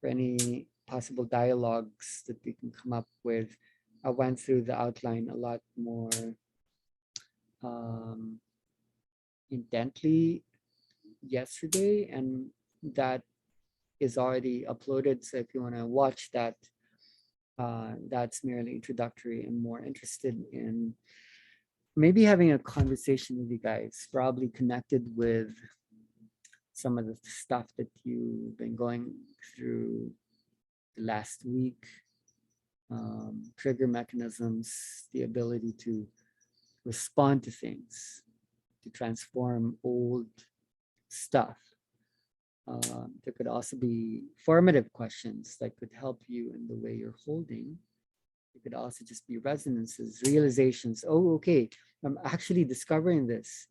for any possible dialogues that we can come up with. I went through the outline a lot more intently yesterday, and that is already uploaded. So if you want to watch that, that's merely introductory. I'm more interested in maybe having a conversation with you guys, probably connected with some of the stuff that you've been going through the last week, trigger mechanisms, the ability to respond to things, to transform old stuff. There could also be formative questions that could help you in the way you're holding. It could also just be resonances, realizations. Oh, okay, I'm actually discovering this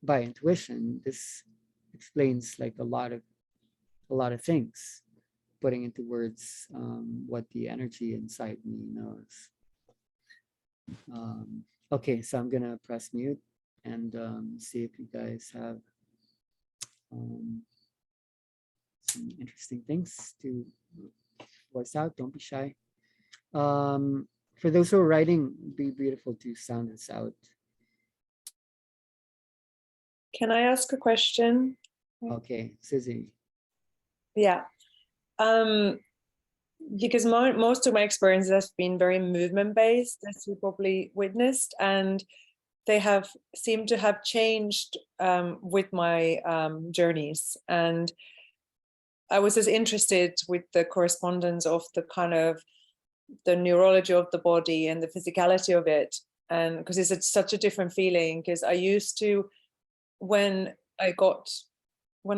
by intuition. This explains like a lot of things, putting into words what the energy inside me knows. Okay, so I'm gonna press mute and see if you guys have some interesting things to voice out. Don't be shy. For those who are writing, be beautiful to sound this out. Can I ask a question? Okay, Susie. Yeah. Because most of my experiences have been very movement based, as you probably witnessed, and they have seemed to have changed with my journeys. And I was just interested with the correspondence of the kind of the neurology of the body and the physicality of it. And because it's such a different feeling, because I used to, when I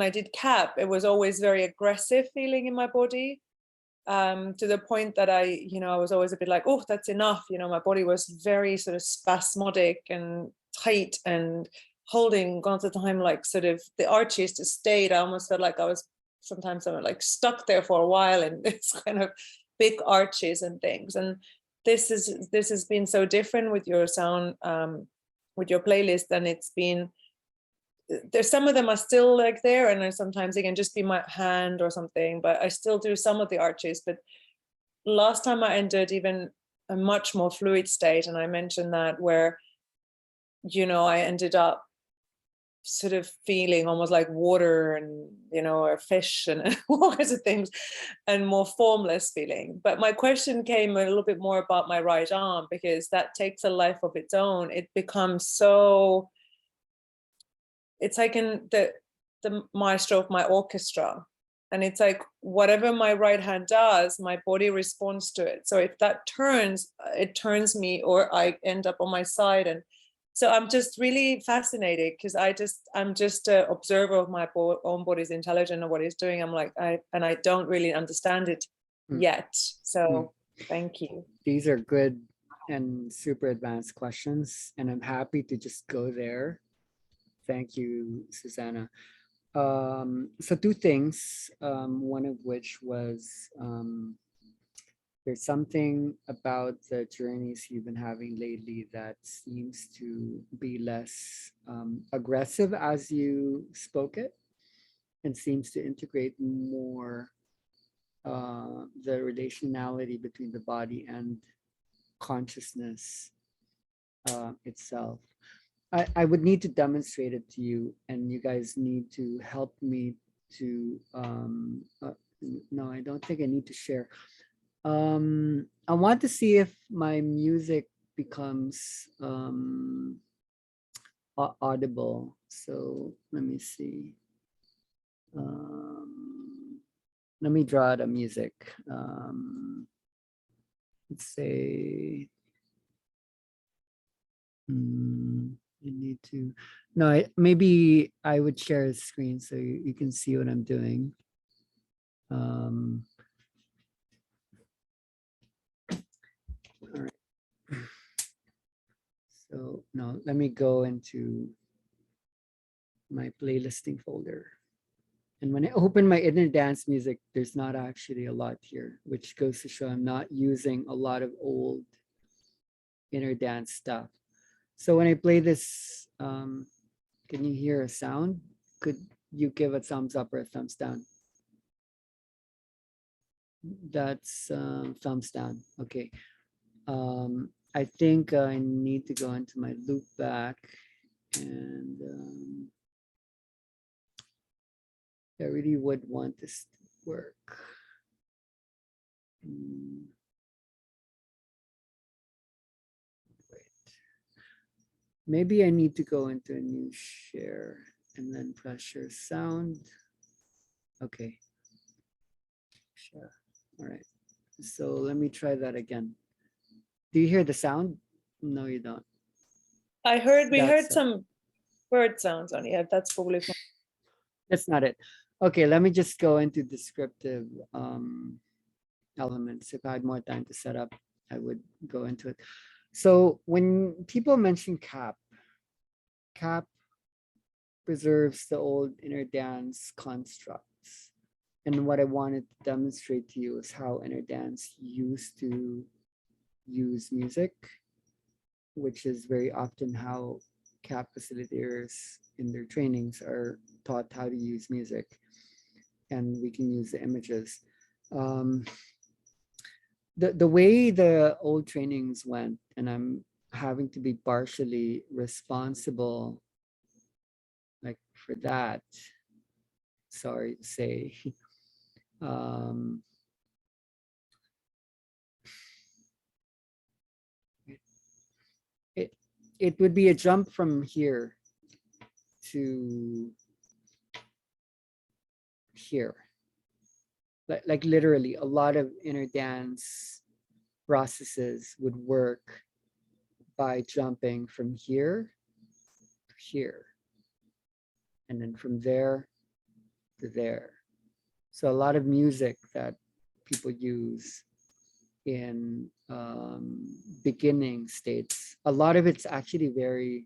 did CAP, it was always very aggressive feeling in my body, to the point that I was always a bit like, oh, that's enough. My body was very sort of spasmodic and tight and holding all the time, like sort of the arches just stayed. I almost felt like I was sometimes like stuck there for a while in this kind of big arches and things. And this has been so different with your sound, with your playlist, and it's been, there's some of them are still like there, and sometimes it can just be my hand or something, but I still do some of the arches. But last time I entered even a much more fluid state, and I mentioned that, where I ended up sort of feeling almost like water and or fish and all kinds of things, and more formless feeling. But my question came a little bit more about my right arm, because that takes a life of its own. It becomes so, it's like in the maestro of my orchestra, and it's like whatever my right hand does, my body responds to it. So if that turns, it turns me, or I end up on my side. And so I'm just really fascinated, because I'm just an observer of my own body's intelligence and what it's doing. I'm like, I don't really understand it yet. So thank you. These are good and super advanced questions, and I'm happy to just go there. Thank you, Susanna. So two things, one of which was there's something about the journeys you've been having lately that seems to be less aggressive as you spoke it. and seems to integrate more the relationality between the body and consciousness itself. I would need to demonstrate it to you, and you guys need to help me to no, I don't think I need to share. I want to see if my music becomes audible. So let me see. Let me draw the music. Let's say you need to, no, maybe I would share a screen so you can see what I'm doing. All right. So no, let me go into my playlisting folder. And when I open my inner dance music, there's not actually a lot here, which goes to show I'm not using a lot of old inner dance stuff. So when I play this, can you hear a sound? Could you give a thumbs up or a thumbs down? That's thumbs down. Okay. I think I need to go into my loop back, and I really would want this to work. Wait. Maybe I need to go into a new share and then press share sound. Okay. Share. All right. So let me try that again. Do you hear the sound? No, you don't. We heard That's some bird sounds on it. That's probably from That's not it. Okay, let me just go into descriptive elements. If I had more time to set up, I would go into it. So when people mention cap preserves the old inner dance constructs. And what I wanted to demonstrate to you is how inner dance used to use music, which is very often how CAP facilitators in their trainings are taught how to use music, and we can use the images. The way the old trainings went, and I'm having to be partially responsible like for that, sorry to say. It would be a jump from here to here. Like literally a lot of inner dance processes would work by jumping from here to here, and then from there to there. So a lot of music that people use in beginning states, a lot of it's actually very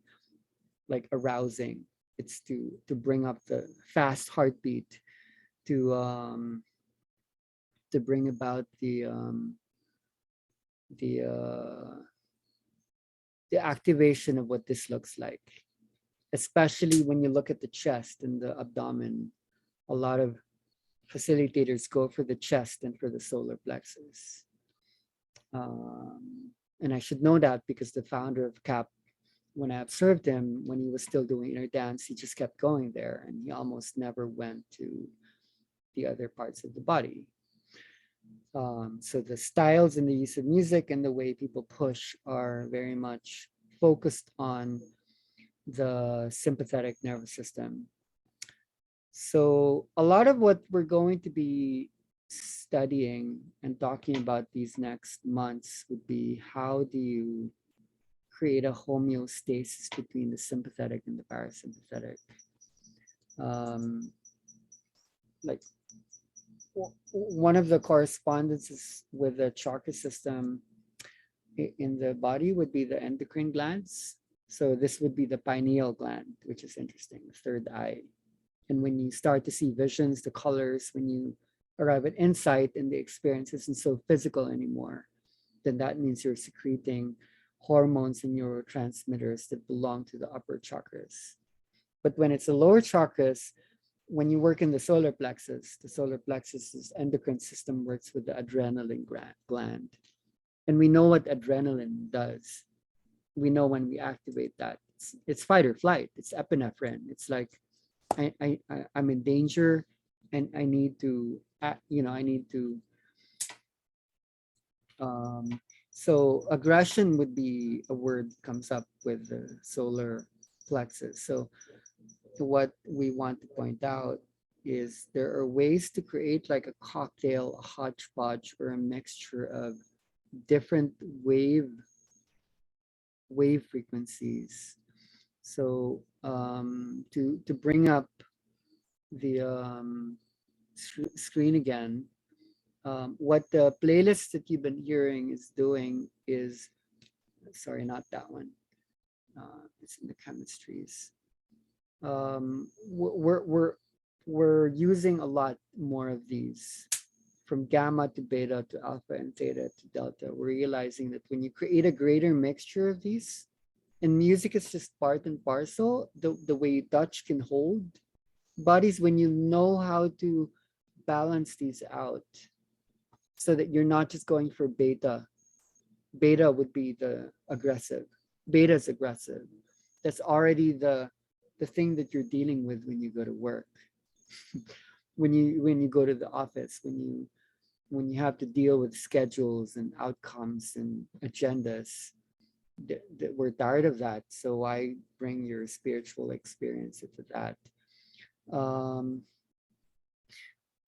like arousing. It's to bring up the fast heartbeat, to bring about the activation of what this looks like, especially when you look at the chest and the abdomen. A lot of facilitators go for the chest and for the solar plexus. And I should know that because the founder of CAP, when I observed him, when he was still doing inner dance, he just kept going there and he almost never went to the other parts of the body. So the styles and the use of music and the way people push are very much focused on the sympathetic nervous system. So a lot of what we're going to be studying and talking about these next months would be how do you create a homeostasis between the sympathetic and the parasympathetic. Like one of the correspondences with the chakra system in the body would be the endocrine glands. So this would be the pineal gland, which is interesting, the third eye. And when you start to see visions, the colors, when you arrive at insight and the experience isn't so physical anymore, then that means you're secreting hormones and neurotransmitters that belong to the upper chakras. But when it's the lower chakras, when you work in the solar plexus's endocrine system works with the adrenaline gland. And we know what adrenaline does. We know when we activate that, it's fight or flight, it's epinephrine. It's like, I'm in danger and I need to, I need to, so aggression would be a word comes up with the solar plexus. So what we want to point out is there are ways to create like a cocktail, a hodgepodge, or a mixture of different wave frequencies. So to bring up the screen again, what the playlist that you've been hearing is doing is, sorry, not that one. It's in the chemistries. We're using a lot more of these, from gamma to beta to alpha and theta to delta. We're realizing that when you create a greater mixture of these, and music is just part and parcel, the way Dutch can hold bodies, when you know how to balance these out so that you're not just going for beta. Beta would be the aggressive. Beta is aggressive. That's already the thing that you're dealing with when you go to work. when you go to the office, when you have to deal with schedules and outcomes and agendas, we're tired of that. So why bring your spiritual experience into that?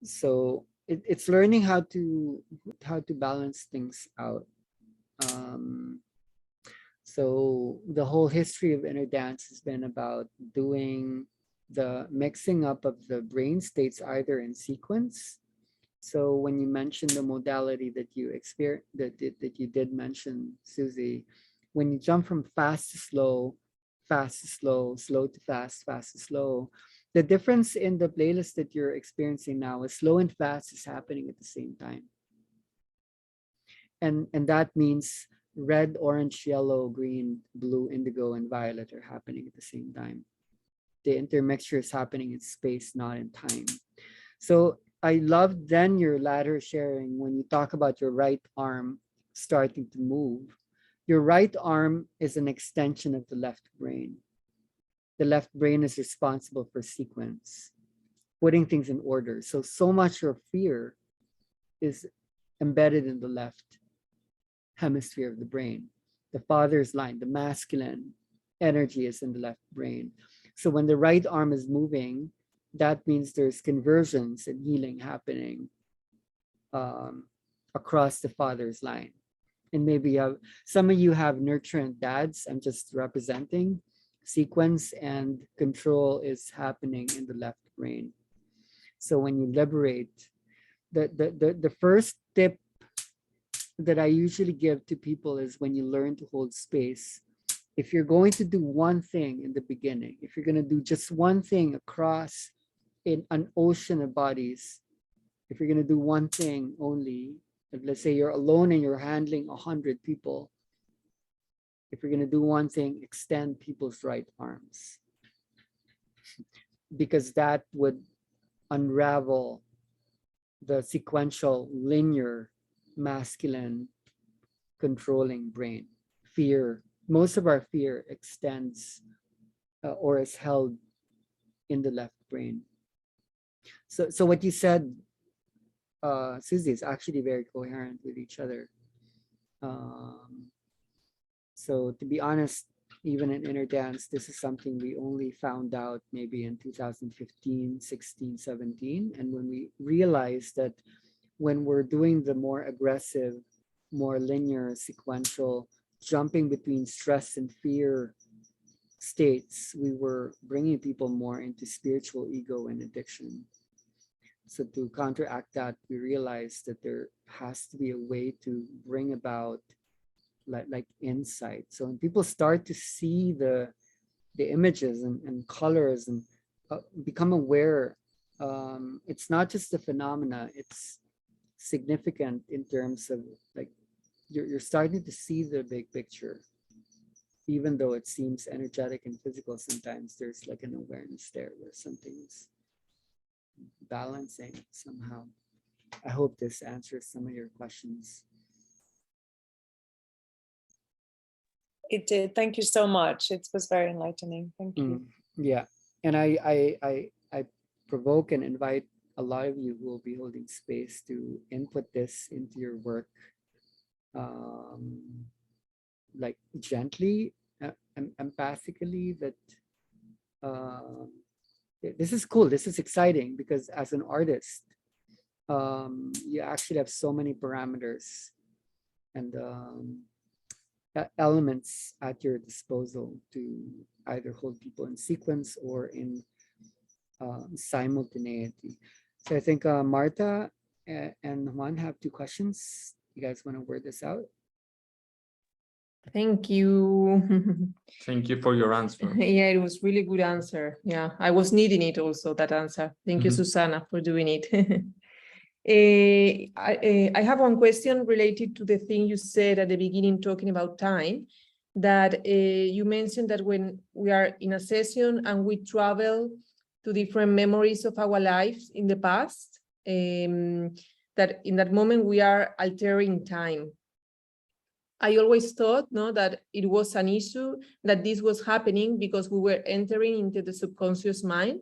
So it's learning how to balance things out. So the whole history of inner dance has been about doing the mixing up of the brain states either in sequence. So when you mentioned the modality that you experienced, that you did mention, Susie, when you jump from fast to slow, slow to fast, fast to slow, the difference in the playlist that you're experiencing now is slow and fast is happening at the same time. And that means red, orange, yellow, green, blue, indigo, and violet are happening at the same time. The intermixture is happening in space, not in time. So I love then your latter sharing when you talk about your right arm starting to move. Your right arm is an extension of the left brain. The left brain is responsible for sequence, putting things in order. So much of fear is embedded in the left hemisphere of the brain. The father's line, the masculine energy is in the left brain. So when the right arm is moving, that means there's conversions and healing happening across the father's line. And maybe some of you have nurturant dads. I'm just representing. Sequence and control is happening in the left brain. So when you liberate, the first tip that I usually give to people is when you learn to hold space. If you're going to do one thing in the beginning, if you're going to do just one thing across in an ocean of bodies, if you're going to do one thing only, let's say you're alone and you're handling 100 people, if you're going to do one thing, extend people's right arms, because that would unravel the sequential, linear, masculine, controlling brain. Fear, most of our fear extends or is held in the left brain. So what you said, Susie, is actually very coherent with each other. So to be honest, even in inner dance, this is something we only found out maybe in 2015, 16, 17. And when we realized that when we're doing the more aggressive, more linear, sequential, jumping between stress and fear states, we were bringing people more into spiritual ego and addiction. So to counteract that, we realized that there has to be a way to bring about like insight. So when people start to see the images and colors and become aware, it's not just the phenomena, it's significant in terms of like you're starting to see the big picture. Even though it seems energetic and physical, sometimes there's like an awareness there where something's balancing somehow. I hope this answers some of your questions. It did. Thank you so much. It was very enlightening. Thank you. Yeah, and I provoke and invite a lot of you who will be holding space to input this into your work, like gently, empathically. That this is cool. This is exciting because as an artist, you actually have so many parameters and elements at your disposal to either hold people in sequence or in simultaneity. So I think Marta and Juan have 2 questions. You guys want to word this out? Thank you. Thank you for your answer. Yeah, it was really good answer. Yeah, I was needing it also, that answer. Thank you, Susana, for doing it. I have one question related to the thing you said at the beginning, talking about time, that you mentioned that when we are in a session and we travel to different memories of our lives in the past, that in that moment we are altering time. I always thought that it was an issue, that this was happening because we were entering into the subconscious mind,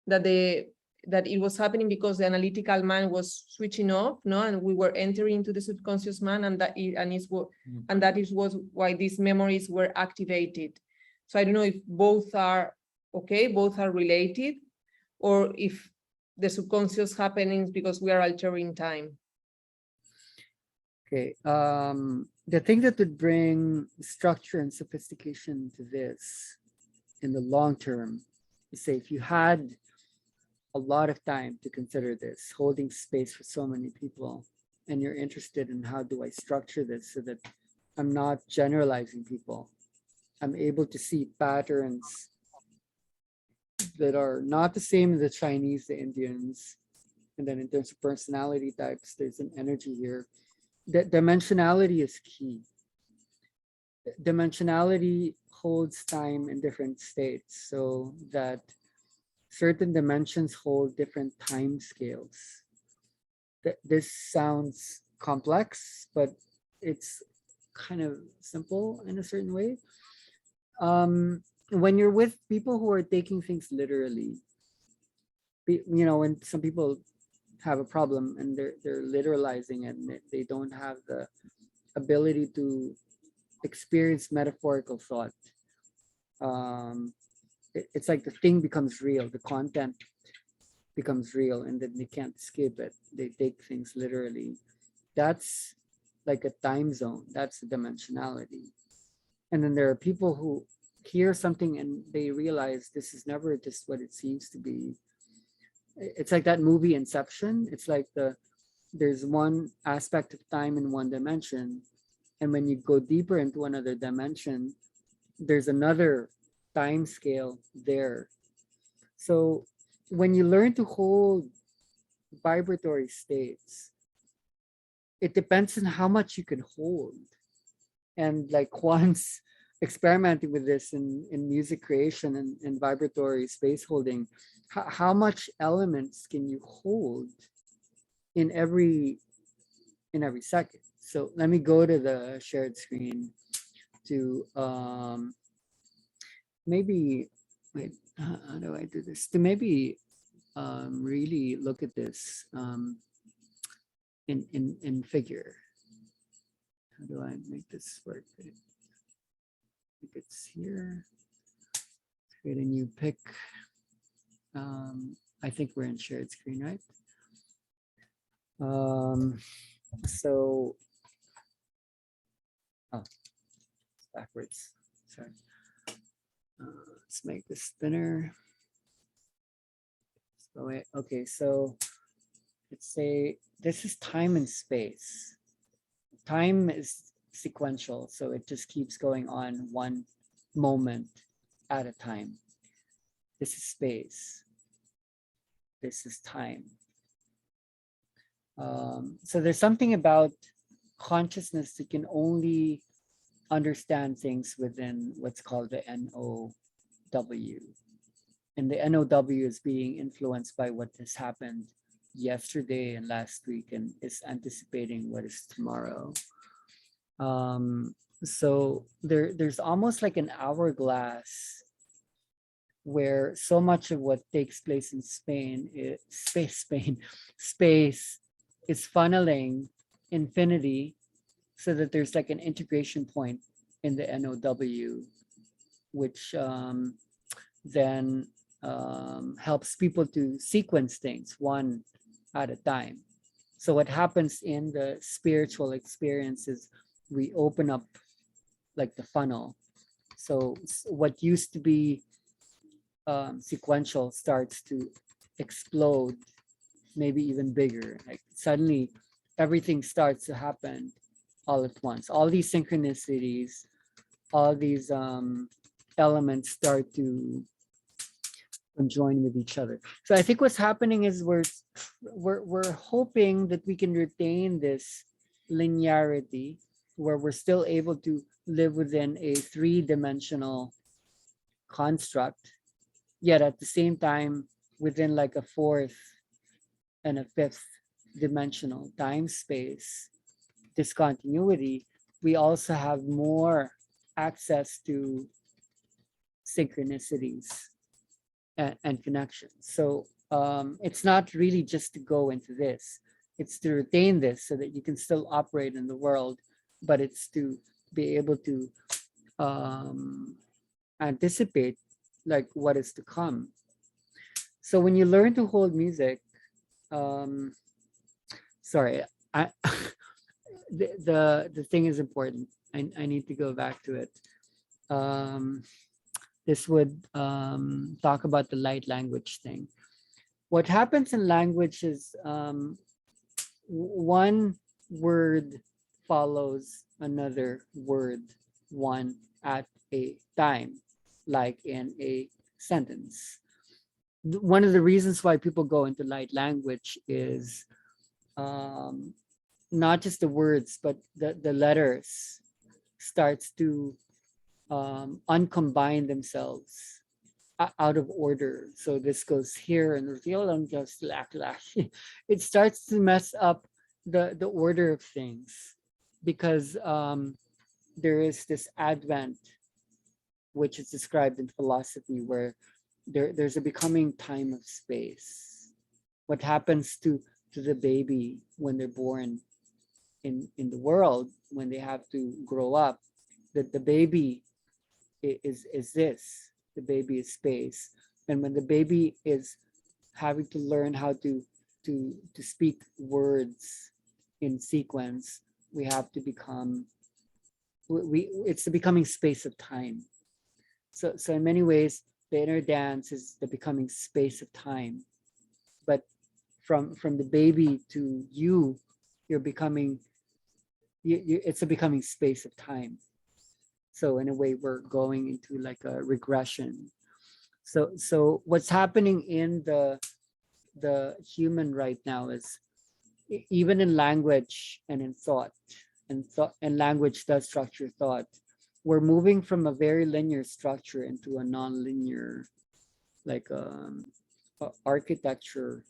that it was happening because the analytical mind was switching off, and we were entering into the subconscious mind, and that is why these memories were activated. So I don't know if both are okay, both are related, or if the subconscious happenings because we are altering time. Okay. The thing that would bring structure and sophistication to this in the long term is, say, if you had a lot of time to consider this, holding space for so many people, and you're interested in how do I structure this so that I'm not generalizing people. I'm able to see patterns that are not the same as the Chinese, the Indians. And then in terms of personality types, there's an energy here. That dimensionality is key. Dimensionality holds time in different states so that certain dimensions hold different time scales. This sounds complex, but it's kind of simple in a certain way. When you're with people who are taking things literally, when some people have a problem and they're literalizing it and they don't have the ability to experience metaphorical thought. It's like the thing becomes real, the content becomes real, and then they can't escape it. They take things literally. That's like a time zone. That's the dimensionality. And then there are people who hear something and they realize this is never just what it seems to be. It's like that movie Inception. It's like there's one aspect of time in one dimension, and when you go deeper into another dimension, there's another time scale there. So when you learn to hold vibratory states, it depends on how much you can hold. And like once experimenting with this in music creation and vibratory space holding, how much elements can you hold in every second? So let me go to the shared screen to maybe, wait, how do I do this? To maybe really look at this in figure. How do I make this work? I think it's here. Create a new pic. I think we're in shared screen, right? So, it's backwards. Sorry. Let's make this thinner. So, okay, so let's say this is time and space. Time is sequential, so it just keeps going on one moment at a time. This is space. This is time. So there's something about consciousness that can only understand things within what's called the NOW. And the NOW is being influenced by what has happened yesterday and last week and is anticipating what is tomorrow. So there's almost like an hourglass where so much of what takes place in Spain is space is funneling infinity, so that there's like an integration point in the NOW, which then helps people to sequence things one at a time. So what happens in the spiritual experience is we open up like the funnel. So what used to be sequential starts to explode, maybe even bigger. Like suddenly everything starts to happen all at once. All these synchronicities, all these elements start to conjoin with each other. So I think what's happening is we're hoping that we can retain this linearity where we're still able to live within a three-dimensional construct, yet at the same time within like a fourth and a fifth dimensional time space discontinuity, we also have more access to synchronicities and connections. So it's not really just to go into this, it's to retain this so that you can still operate in the world, but it's to be able to anticipate like what is to come. So when you learn to hold music, sorry, the thing is important. I need to go back to it. This would talk about the light language thing. What happens in language is one word follows another word, one at a time, like in a sentence. One of the reasons why people go into light language is not just the words, but the letters starts to uncombine themselves out of order. So this goes here and just it starts to mess up the order of things, because there is this advent, which is described in philosophy, where there's a becoming time of space. What happens to the baby when they're born in the world, when they have to grow up, that the baby is this, the baby is space. And when the baby is having to learn how to speak words in sequence, we have to become, it's the becoming space of time. So in many ways, the inner dance is the becoming space of time. But from the baby to you're becoming, it's a becoming space of time. So in a way, we're going into like a regression. So what's happening in the human right now is, even in language and in thought, and language does structure thought, we're moving from a very linear structure into a non-linear, like architecture.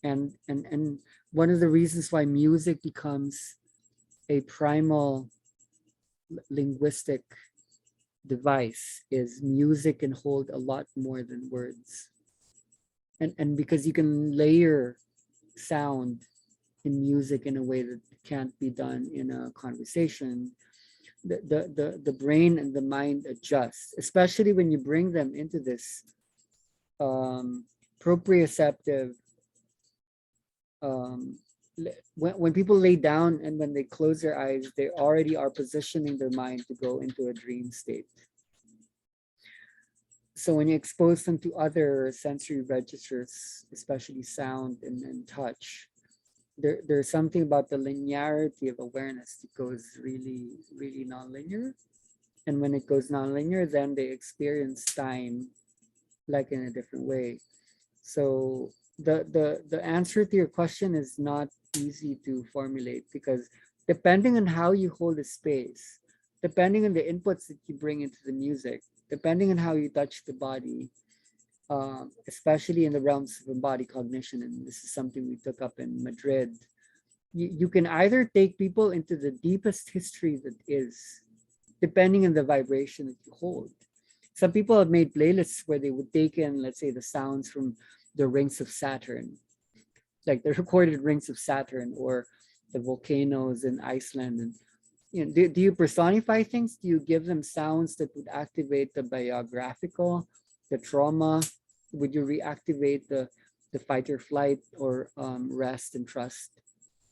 And one of the reasons why music becomes a primal linguistic device is music can hold a lot more than words. And because you can layer sound in music in a way that can't be done in a conversation, the brain and the mind adjust, especially when you bring them into this proprioceptive, when people lay down and when they close their eyes, they already are positioning their mind to go into a dream state. So when you expose them to other sensory registers, especially sound and touch, there's something about the linearity of awareness that goes really, really nonlinear. And when it goes nonlinear, then they experience time like in a different way. So the answer to your question is not easy to formulate, because depending on how you hold a space, depending on the inputs that you bring into the music, depending on how you touch the body, especially in the realms of embodied cognition, and this is something we took up in Madrid. You can either take people into the deepest history that is, depending on the vibration that you hold. Some people have made playlists where they would take in, let's say, the sounds from the rings of Saturn, like the recorded rings of Saturn, or the volcanoes in Iceland. And do you personify things? Do you give them sounds that would activate the biographical, the trauma? Would you reactivate the fight or flight, or rest and trust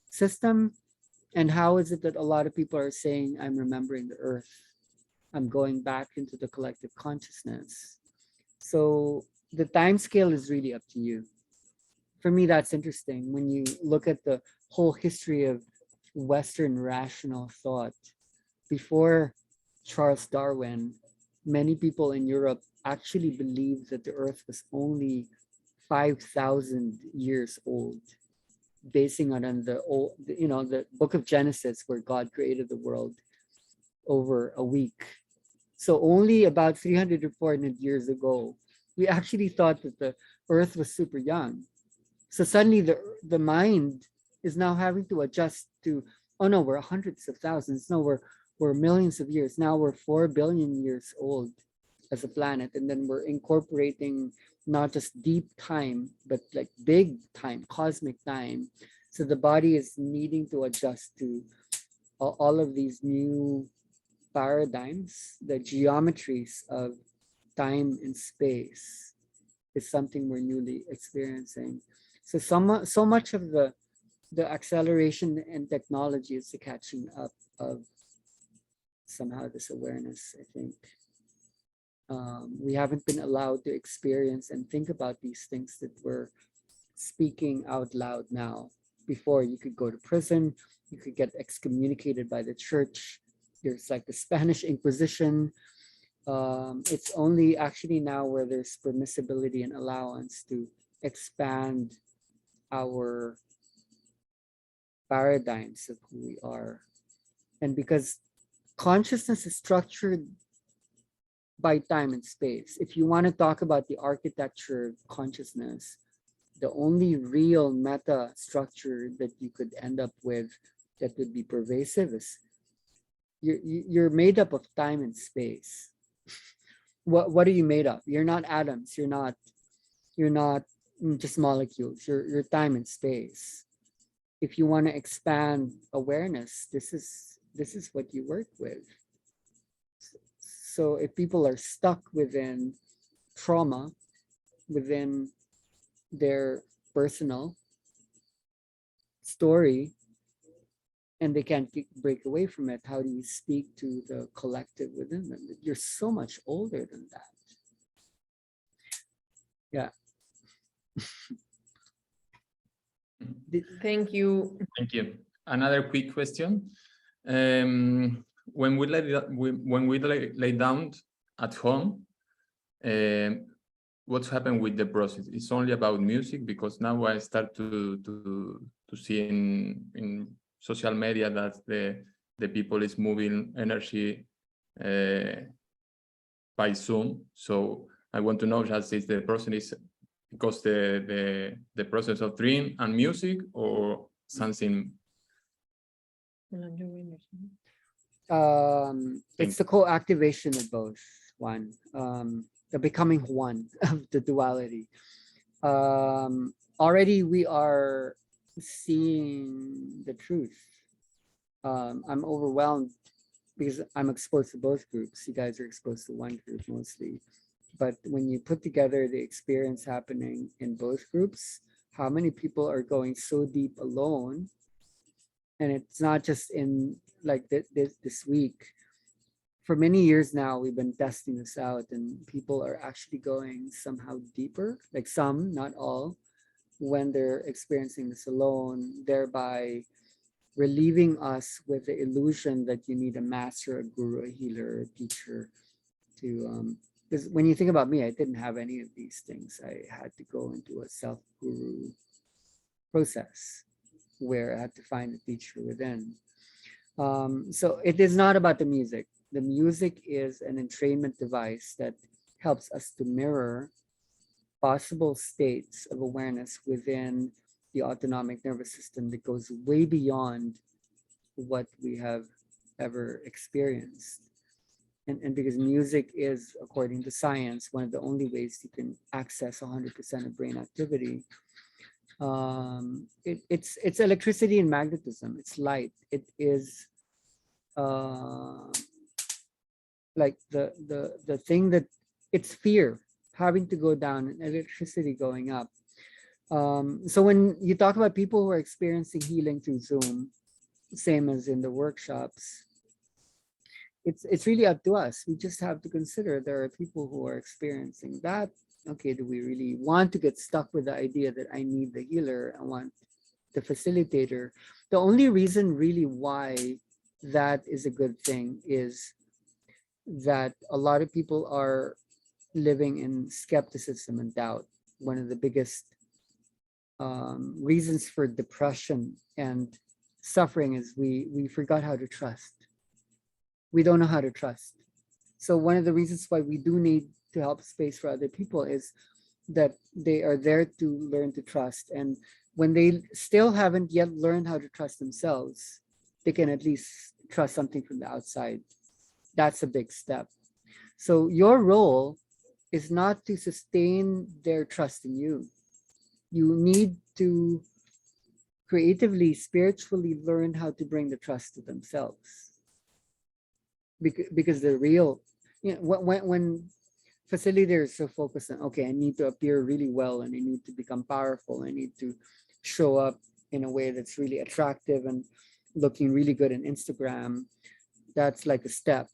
system? And how is it that a lot of people are saying, I'm remembering the earth, I'm going back into the collective consciousness? So the time scale is really up to you. For me, that's interesting. When you look at the whole history of Western rational thought, before Charles Darwin, many people in Europe actually believed that the earth was only 5,000 years old, basing it on the book of Genesis, where God created the world over a week. So only about 300 or 400 years ago, we actually thought that the earth was super young. So suddenly the mind is now having to adjust to, oh no, we're hundreds of thousands. No, we're millions of years. Now we're 4 billion years old as a planet. And then we're incorporating not just deep time, but like big time, cosmic time. So the body is needing to adjust to all of these new paradigms. The geometries of time and space is something we're newly experiencing. So so much of the acceleration and technology is the catching up of somehow this awareness, I think. We haven't been allowed to experience and think about these things that we're speaking out loud now. Before, you could go to prison, you could get excommunicated by the church. There's like the Spanish Inquisition. It's only actually now where there's permissibility and allowance to expand our paradigms of who we are. And because consciousness is structured by time and space, if you want to talk about the architecture of consciousness, the only real meta structure that you could end up with that would be pervasive is you're made up of time and space. What are you made of? You're not atoms. You're not just molecules. You're time and space. If you want to expand awareness, this is what you work with. So if people are stuck within trauma, within their personal story, and they can't break away from it, how do you speak to the collective within them? You're so much older than that. Yeah. Thank you. Thank you. Another quick question. When we lay down at home, what's happened with the process? It's only about music, because now I start to see in social media that the people is moving energy by Zoom. So I want to know, just is the process is because the process of dream and music, or something? It's the co-activation of both. One, the becoming one of the duality. Already we are seeing the truth. I'm overwhelmed because I'm exposed to both groups. You guys are exposed to one group mostly. But when you put together the experience happening in both groups, how many people are going so deep alone? And it's not just in like this week. For many years now, we've been testing this out, and people are actually going somehow deeper, like some, not all, when they're experiencing this alone, thereby relieving us with the illusion that you need a master, a guru, a healer, a teacher to, because when you think about me, I didn't have any of these things. I had to go into a self-guru process where I had to find a teacher within. So it is not about the music. The music is an entrainment device that helps us to mirror possible states of awareness within the autonomic nervous system that goes way beyond what we have ever experienced. And because music is, according to science, one of the only ways you can access 100% of brain activity. It's electricity and magnetism. It's light. It is like the thing that it's fear having to go down and electricity going up. So when you talk about people who are experiencing healing through Zoom, same as in the workshops, it's really up to us. We just have to consider there are people who are experiencing that. Okay, do we really want to get stuck with the idea that I need the healer, I want the facilitator? The only reason really why that is a good thing is that a lot of people are living in skepticism and doubt. One of the biggest reasons for depression and suffering is we forgot how to trust. We don't know how to trust. So one of the reasons why we do need to help space for other people is that they are there to learn to trust. And when they still haven't yet learned how to trust themselves, they can at least trust something from the outside. That's a big step. So your role is not to sustain their trust in you. You need to creatively, spiritually learn how to bring the trust to themselves. Because the real, you know, when facilitators are so focused on, okay, I need to appear really well and I need to become powerful, I need to show up in a way that's really attractive and looking really good on Instagram, that's like a step.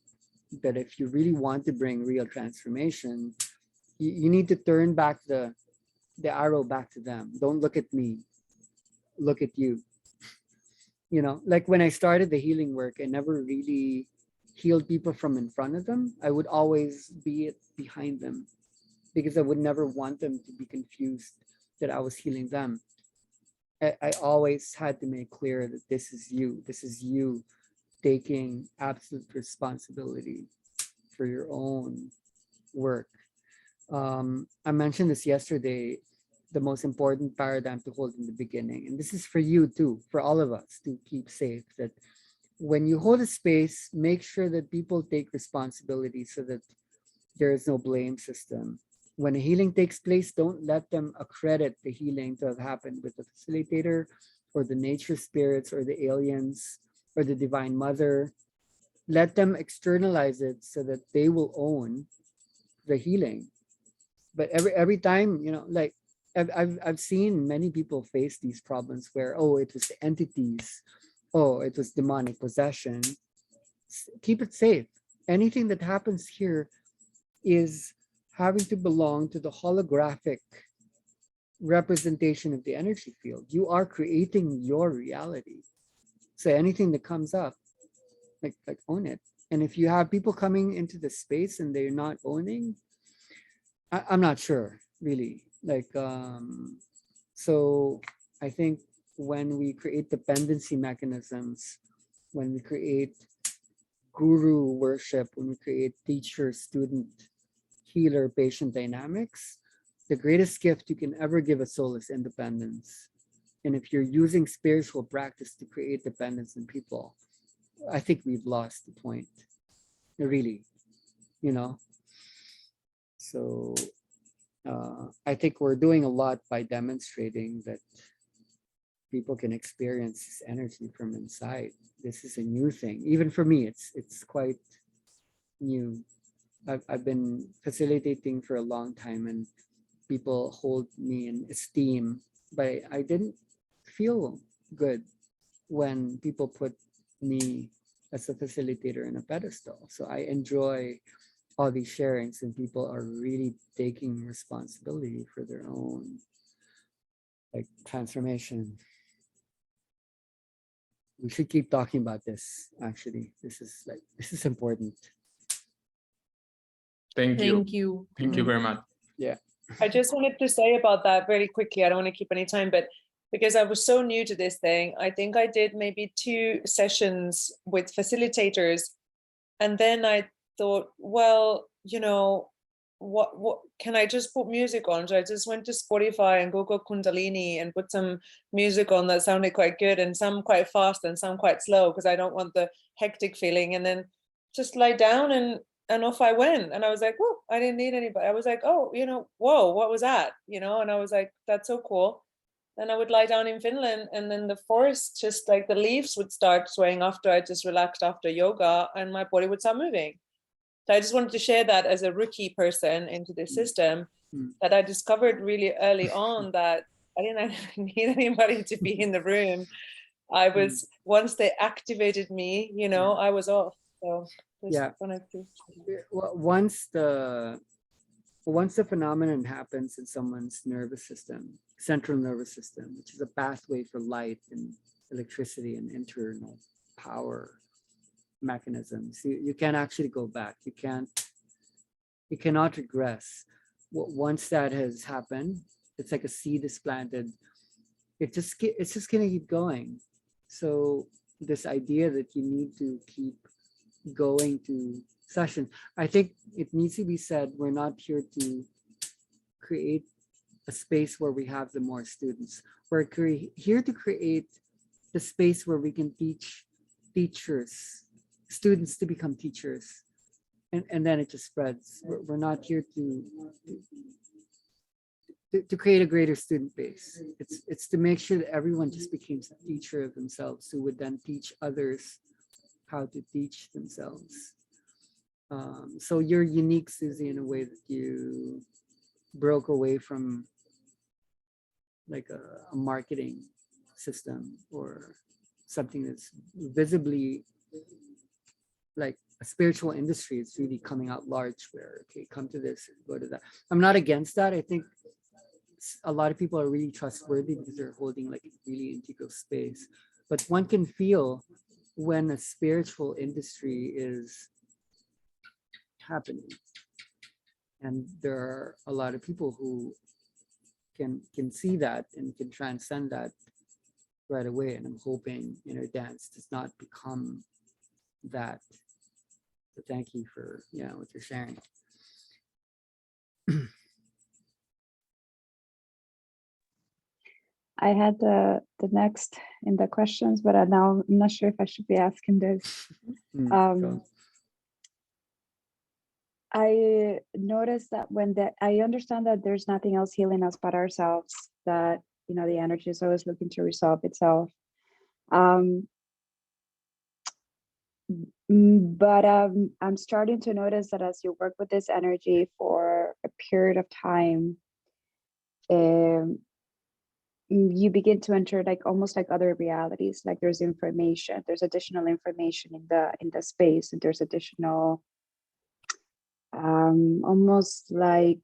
But if you really want to bring real transformation, you need to turn back the arrow back to them. Don't look at me, look at you. You know, like when I started the healing work, I never really healed people from in front of them. I would always be behind them because I would never want them to be confused that I was healing them. I always had to make clear that this is you taking absolute responsibility for your own work. I mentioned this yesterday, the most important paradigm to hold in the beginning, and this is for you too, for all of us to keep safe, that when you hold a space, make sure that people take responsibility so that there is no blame system. When a healing takes place, don't let them accredit the healing to have happened with the facilitator or the nature spirits or the aliens or the divine mother. Let them externalize it so that they will own the healing. But every time, you know, like I've seen many people face these problems where, oh, it was the entities, oh, it was demonic possession. Keep it safe. Anything that happens here is having to belong to the holographic representation of the energy field. You are creating your reality. So anything that comes up, like own it. And if you have people coming into the space and they're not owning, I'm not sure, really. Like, so I think when we create dependency mechanisms, when we create guru worship, when we create teacher, student, healer, patient dynamics, the greatest gift you can ever give a soul is independence. And if you're using spiritual practice to create dependence in people, I think we've lost the point, really, you know? So I think we're doing a lot by demonstrating that people can experience this energy from inside. This is a new thing. Even for me, it's quite new. I've been facilitating for a long time and people hold me in esteem, but I didn't feel good when people put me as a facilitator in a pedestal. So I enjoy all these sharings and people are really taking responsibility for their own like transformation. We should keep talking about this. Actually, this is important. Thank you. Thank you. Thank you very much. Yeah. I just wanted to say about that very quickly. I don't want to keep any time, but because I was so new to this thing, I think I did maybe 2 sessions with facilitators. And then I thought, well, you know, what can I just put music on? So I just went to Spotify and Google Kundalini and put some music on that sounded quite good, and some quite fast and some quite slow, because I don't want the hectic feeling. And then just lie down and off I went. And I was like, oh, I didn't need anybody. I was like, oh, whoa, what was that? And I was like, that's so cool. Then I would lie down in Finland, and then the forest, just like the leaves would start swaying after I just relaxed after yoga, and my body would start moving. So I just wanted to share that as a rookie person into the system, that I discovered really early on that I didn't need anybody to be in the room. I was, once they activated me, I was off. So Yeah. Once the phenomenon happens in someone's nervous system, central nervous system, which is a pathway for light and electricity and internal power mechanisms, you can't actually go back. You cannot regress. Once that has happened, it's like a seed is planted. It's just gonna keep going. So this idea that you need to keep going to session, I think it needs to be said, we're not here to create a space where we have the more students. We're here to create the space where we can teach students to become teachers, and then it just spreads. We're not here to create a greater student base. It's to make sure that everyone just becomes a teacher of themselves, who would then teach others how to teach themselves. So you're unique, Susie, in a way that you broke away from like a marketing system or something that's visibly like a spiritual industry. It's really coming out large where, okay, come to this, go to that. I'm not against that. I think a lot of people are really trustworthy because they're holding like a really integral space. But one can feel when a spiritual industry is happening. And there are a lot of people who can see that and can transcend that right away. And I'm hoping Inner Dance does not become that. So thank you for what you're sharing. I had the next in the questions, but now I'm not sure if I should be asking this. I noticed that I understand that there's nothing else healing us but ourselves, that the energy is always looking to resolve itself. But I'm starting to notice that as you work with this energy for a period of time, you begin to enter like almost like other realities. Like there's additional information in the space, and there's additional almost like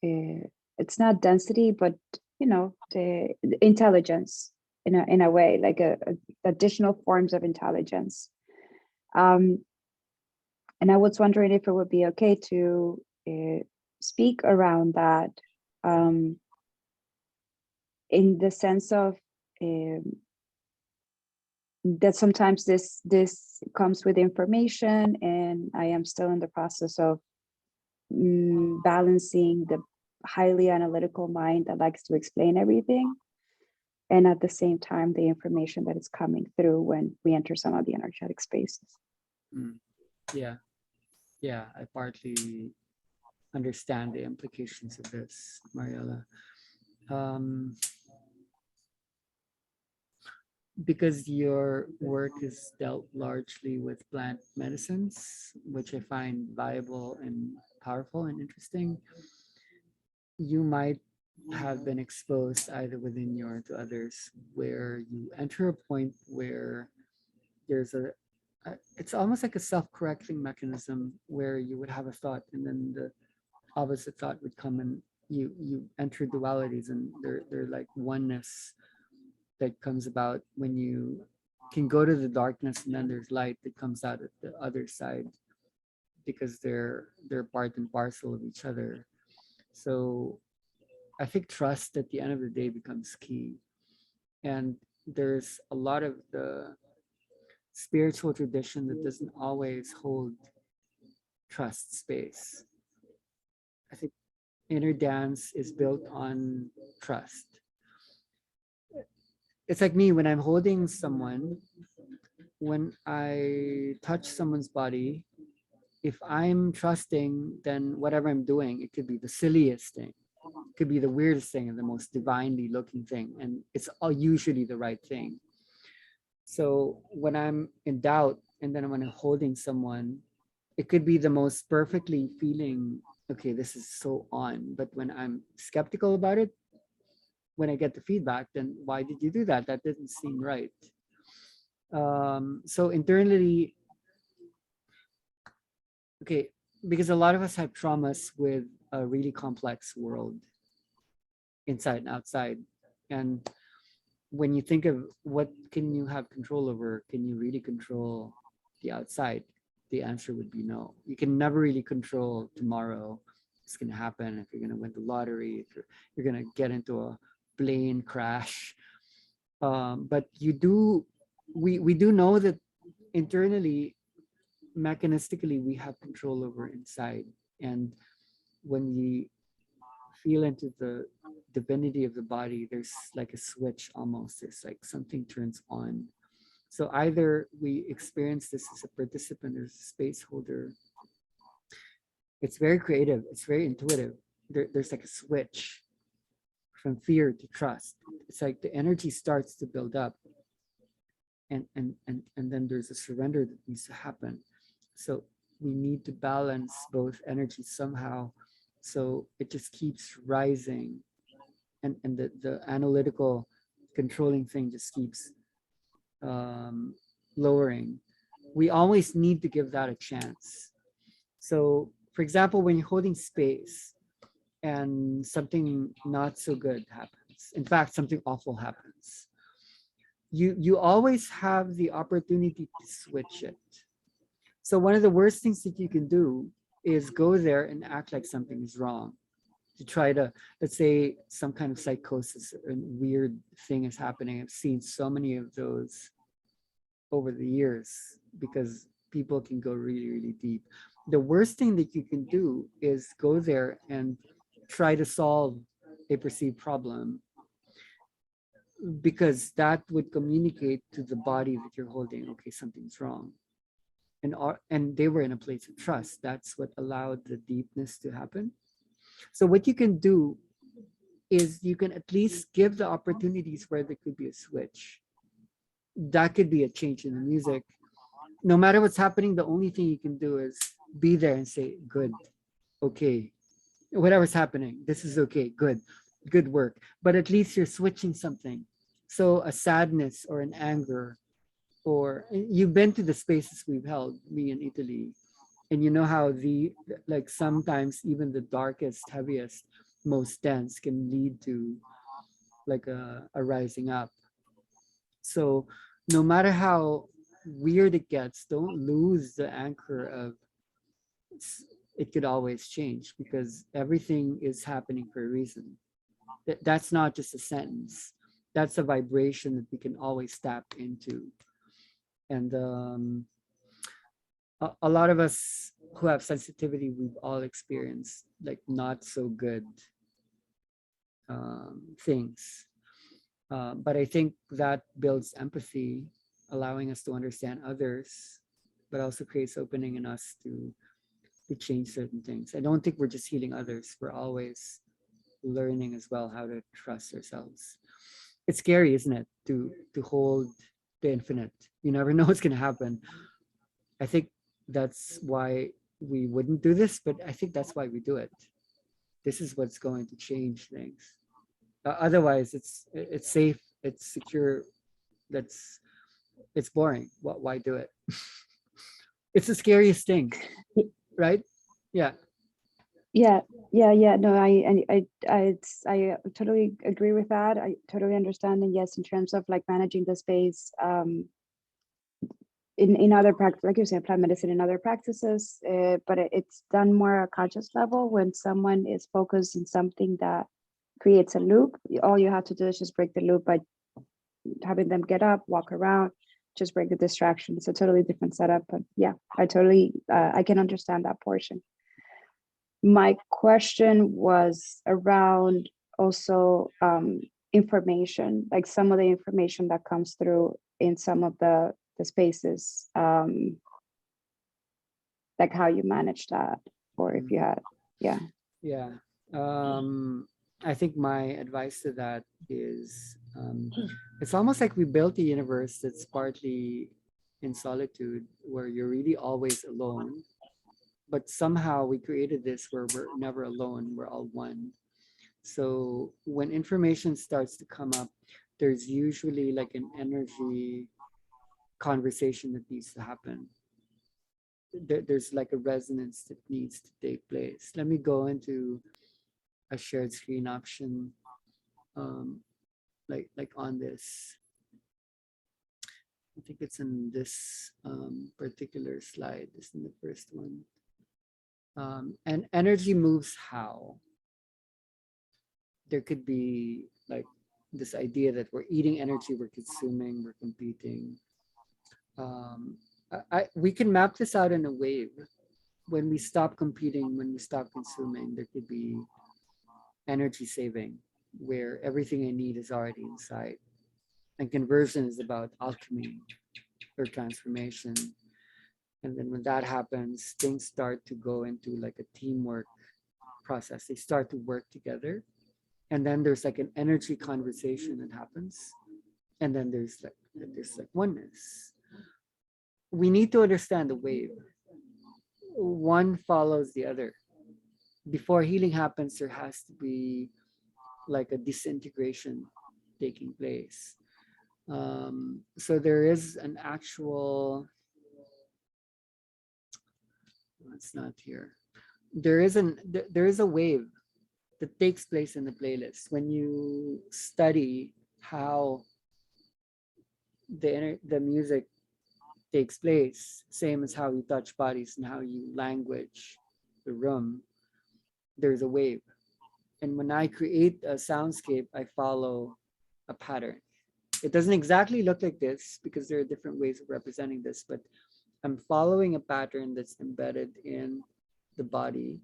it's not density, but the intelligence in a way, like additional forms of intelligence. And I was wondering if it would be okay to speak around that, in the sense of that sometimes this comes with information, and I am still in the process of balancing the highly analytical mind that likes to explain everything, and at the same time the information that is coming through when we enter some of the energetic spaces. Yeah, I partly understand the implications of this, Mariela. Because your work is dealt largely with plant medicines, which I find viable and powerful and interesting, you might have been exposed either within you or to others, where you enter a point where there's it's almost like a self-correcting mechanism, where you would have a thought and then the opposite thought would come, and you enter dualities, and they're like oneness that comes about when you can go to the darkness, and then there's light that comes out at the other side, because they're part and parcel of each other. So I think trust at the end of the day becomes key. And there's a lot of the spiritual tradition that doesn't always hold trust space. I think inner dance is built on trust. It's like me when I'm holding someone, when I touch someone's body, if I'm trusting, then whatever I'm doing, it could be the silliest thing, it could be the weirdest thing and the most divinely looking thing, and it's all usually the right thing. So when I'm in doubt, and then when I'm holding someone, it could be the most perfectly feeling, okay, this is so on. But when I'm skeptical about it, when I get the feedback, then why did you do that? That didn't seem right. So internally, okay, because a lot of us have traumas with a really complex world, inside and outside. And when you think of what can you have control over, can you really control the outside? The answer would be no. You can never really control tomorrow. It's going to happen, if you're going to win the lottery, if you're going to get into a plane crash. But you do, we do know that internally, mechanistically, we have control over inside. And when we feel into the divinity of the body, there's like a switch almost. It's like something turns on. So either we experience this as a participant or as a space holder. It's very creative. It's very intuitive. There's like a switch from fear to trust. It's like the energy starts to build up, and then there's a surrender that needs to happen. So we need to balance both energies somehow. So it just keeps rising, and the analytical controlling thing just keeps lowering. We always need to give that a chance. So for example, when you're holding space and something not so good happens, in fact, something awful happens, you always have the opportunity to switch it. So one of the worst things that you can do is go there and act like something is wrong, to try to, let's say some kind of psychosis and weird thing is happening. I've seen so many of those over the years because people can go really, really deep. The worst thing that you can do is go there and try to solve a perceived problem, because that would communicate to the body that you're holding, okay, something's wrong. And they were in a place of trust. That's what allowed the deepness to happen. So what you can do is you can at least give the opportunities where there could be a switch. That could be a change in the music. No matter what's happening, the only thing you can do is be there and say, good, okay, whatever's happening, this is okay, good work. But at least you're switching something. So a sadness or an anger, or you've been to the spaces we've held, me in Italy, and you know how like sometimes even the darkest, heaviest, most dense can lead to like a rising up. So no matter how weird it gets, don't lose the anchor of it could always change, because everything is happening for a reason. That's not just a sentence. That's a vibration that we can always tap into. And a lot of us who have sensitivity, we've all experienced like not so good things. But I think that builds empathy, allowing us to understand others, but also creates opening in us to change certain things. I don't think we're just healing others. We're always learning as well how to trust ourselves. It's scary, isn't it, to hold the infinite? You never know what's going to happen. I think that's why we wouldn't do this, but I think that's why we do it. This is what's going to change things. Otherwise, it's safe, it's secure. It's boring. Why do it? It's the scariest thing, right? Yeah. Yeah. No, I totally agree with that. I totally understand. And yes, in terms of like managing the space, in other practices, like you said, plant medicine and other practices, but it's done more at a conscious level. When someone is focused on something that creates a loop, all you have to do is just break the loop by having them get up, walk around, just break the distraction. It's a totally different setup. But yeah, I can understand that portion. my question was around also information, like some of the information that comes through in some of the spaces, like how you manage that, or if you had, yeah. Yeah. I think my advice to that is it's almost like we built a universe that's partly in solitude, where you're really always alone. But somehow we created this where we're never alone, we're all one. So when information starts to come up, there's usually like an energy conversation that needs to happen. There's like a resonance that needs to take place. Let me go into a shared screen option, like on this. I think it's in this particular slide. This is in the first one. And energy moves how? There could be like this idea that we're eating energy, we're consuming, we're competing. We can map this out in a wave. When we stop competing, when we stop consuming, there could be energy saving, where everything I need is already inside. And conversion is about alchemy or transformation. And then when that happens, things start to go into like a teamwork process. They start to work together. And then there's like an energy conversation that happens. And then there's like oneness. We need to understand the wave. One follows the other. Before healing happens, there has to be like a disintegration taking place. So there is an actual, it's not here. There is a wave that takes place in the playlist when you study how the music takes place, same as how you touch bodies and how you language the room. There's a wave. And when I create a soundscape, I follow a pattern. It doesn't exactly look like this because there are different ways of representing this, but I'm following a pattern that's embedded in the body,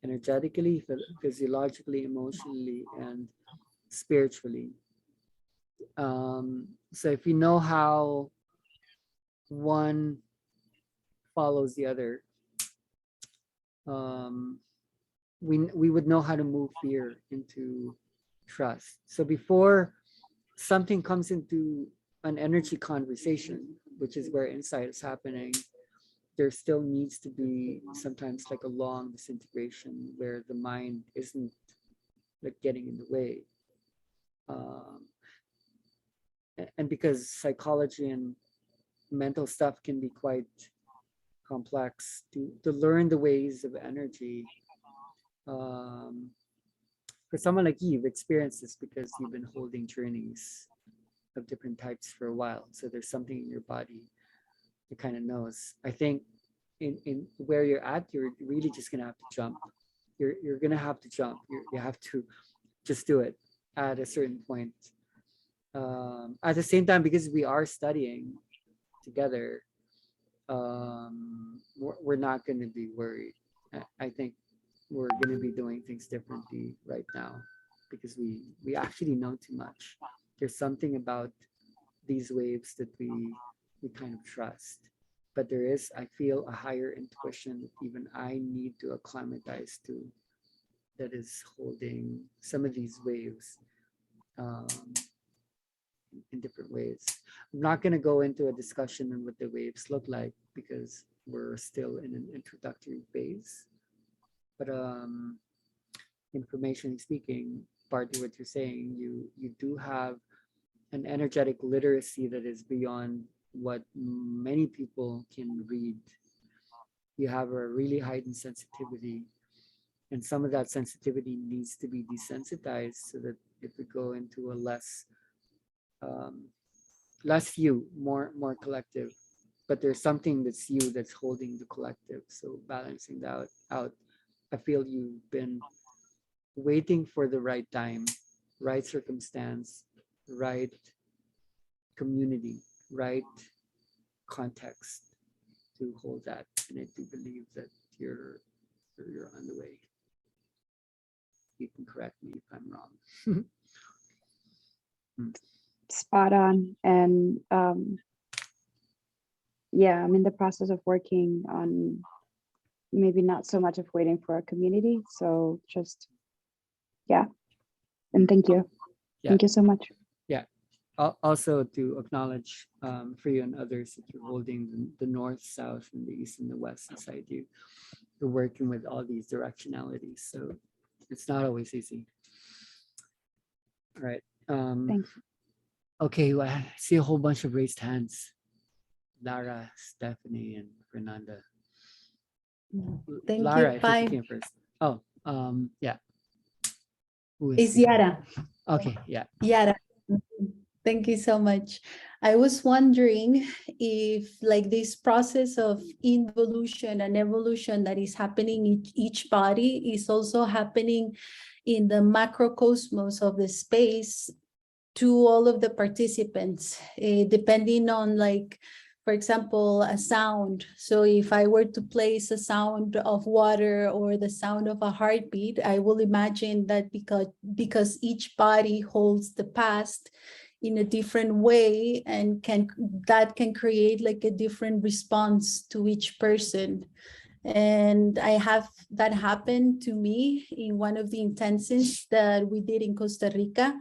energetically, physiologically, emotionally, and spiritually. So if you know how one follows the other, we would know how to move fear into trust. So before something comes into an energy conversation, which is where insight is happening, there still needs to be sometimes like a long disintegration where the mind isn't like getting in the way. And because psychology and mental stuff can be quite complex, to learn the ways of energy. For someone like you've experienced this because you've been holding journeys of different types for a while. So there's something in your body that kind of knows. I think in where you're at, you're really just gonna have to jump. You're gonna have to jump. You have to just do it at a certain point. At the same time, because we are studying together, we're not going to be worried. I think we're going to be doing things differently right now because we actually know too much. There's something about these waves that we kind of trust, but there is, I feel, a higher intuition that even I need to acclimatize to, that is holding some of these waves in different ways. I'm not going to go into a discussion on what the waves look like because we're still in an introductory phase. But information speaking, partly what you're saying, you do have an energetic literacy that is beyond what many people can read. You have a really heightened sensitivity, and some of that sensitivity needs to be desensitized so that if we go into a less few, more collective, but there's something that's you that's holding the collective. So balancing that out, I feel you've been waiting for the right time, right circumstance, right community, right context to hold that. And I do believe that you're on the way. You can correct me if I'm wrong. Spot on. And yeah, I'm in the process of working on maybe not so much of waiting for a community. So just, yeah. And thank you. Yeah. Thank you so much. Also to acknowledge for you and others that you're holding the north, south, and the east and the west inside you. You're working with all these directionalities, so it's not always easy. All right. Thanks. Okay, well, I see a whole bunch of raised hands. Lara, Stephanie, and Fernanda. Thank Lara, you. I think Bye. you came first. Oh, yeah. Who is It's speaking? Yara. Okay, yeah. Yara. Thank you so much. I was wondering if like this process of involution and evolution that is happening in each body is also happening in the macrocosmos of the space to all of the participants, depending on like, for example, a sound. So if I were to place a sound of water or the sound of a heartbeat, I will imagine that because each body holds the past in a different way and that can create like a different response to each person. And I have that happen to me in one of the intensives that we did in Costa Rica.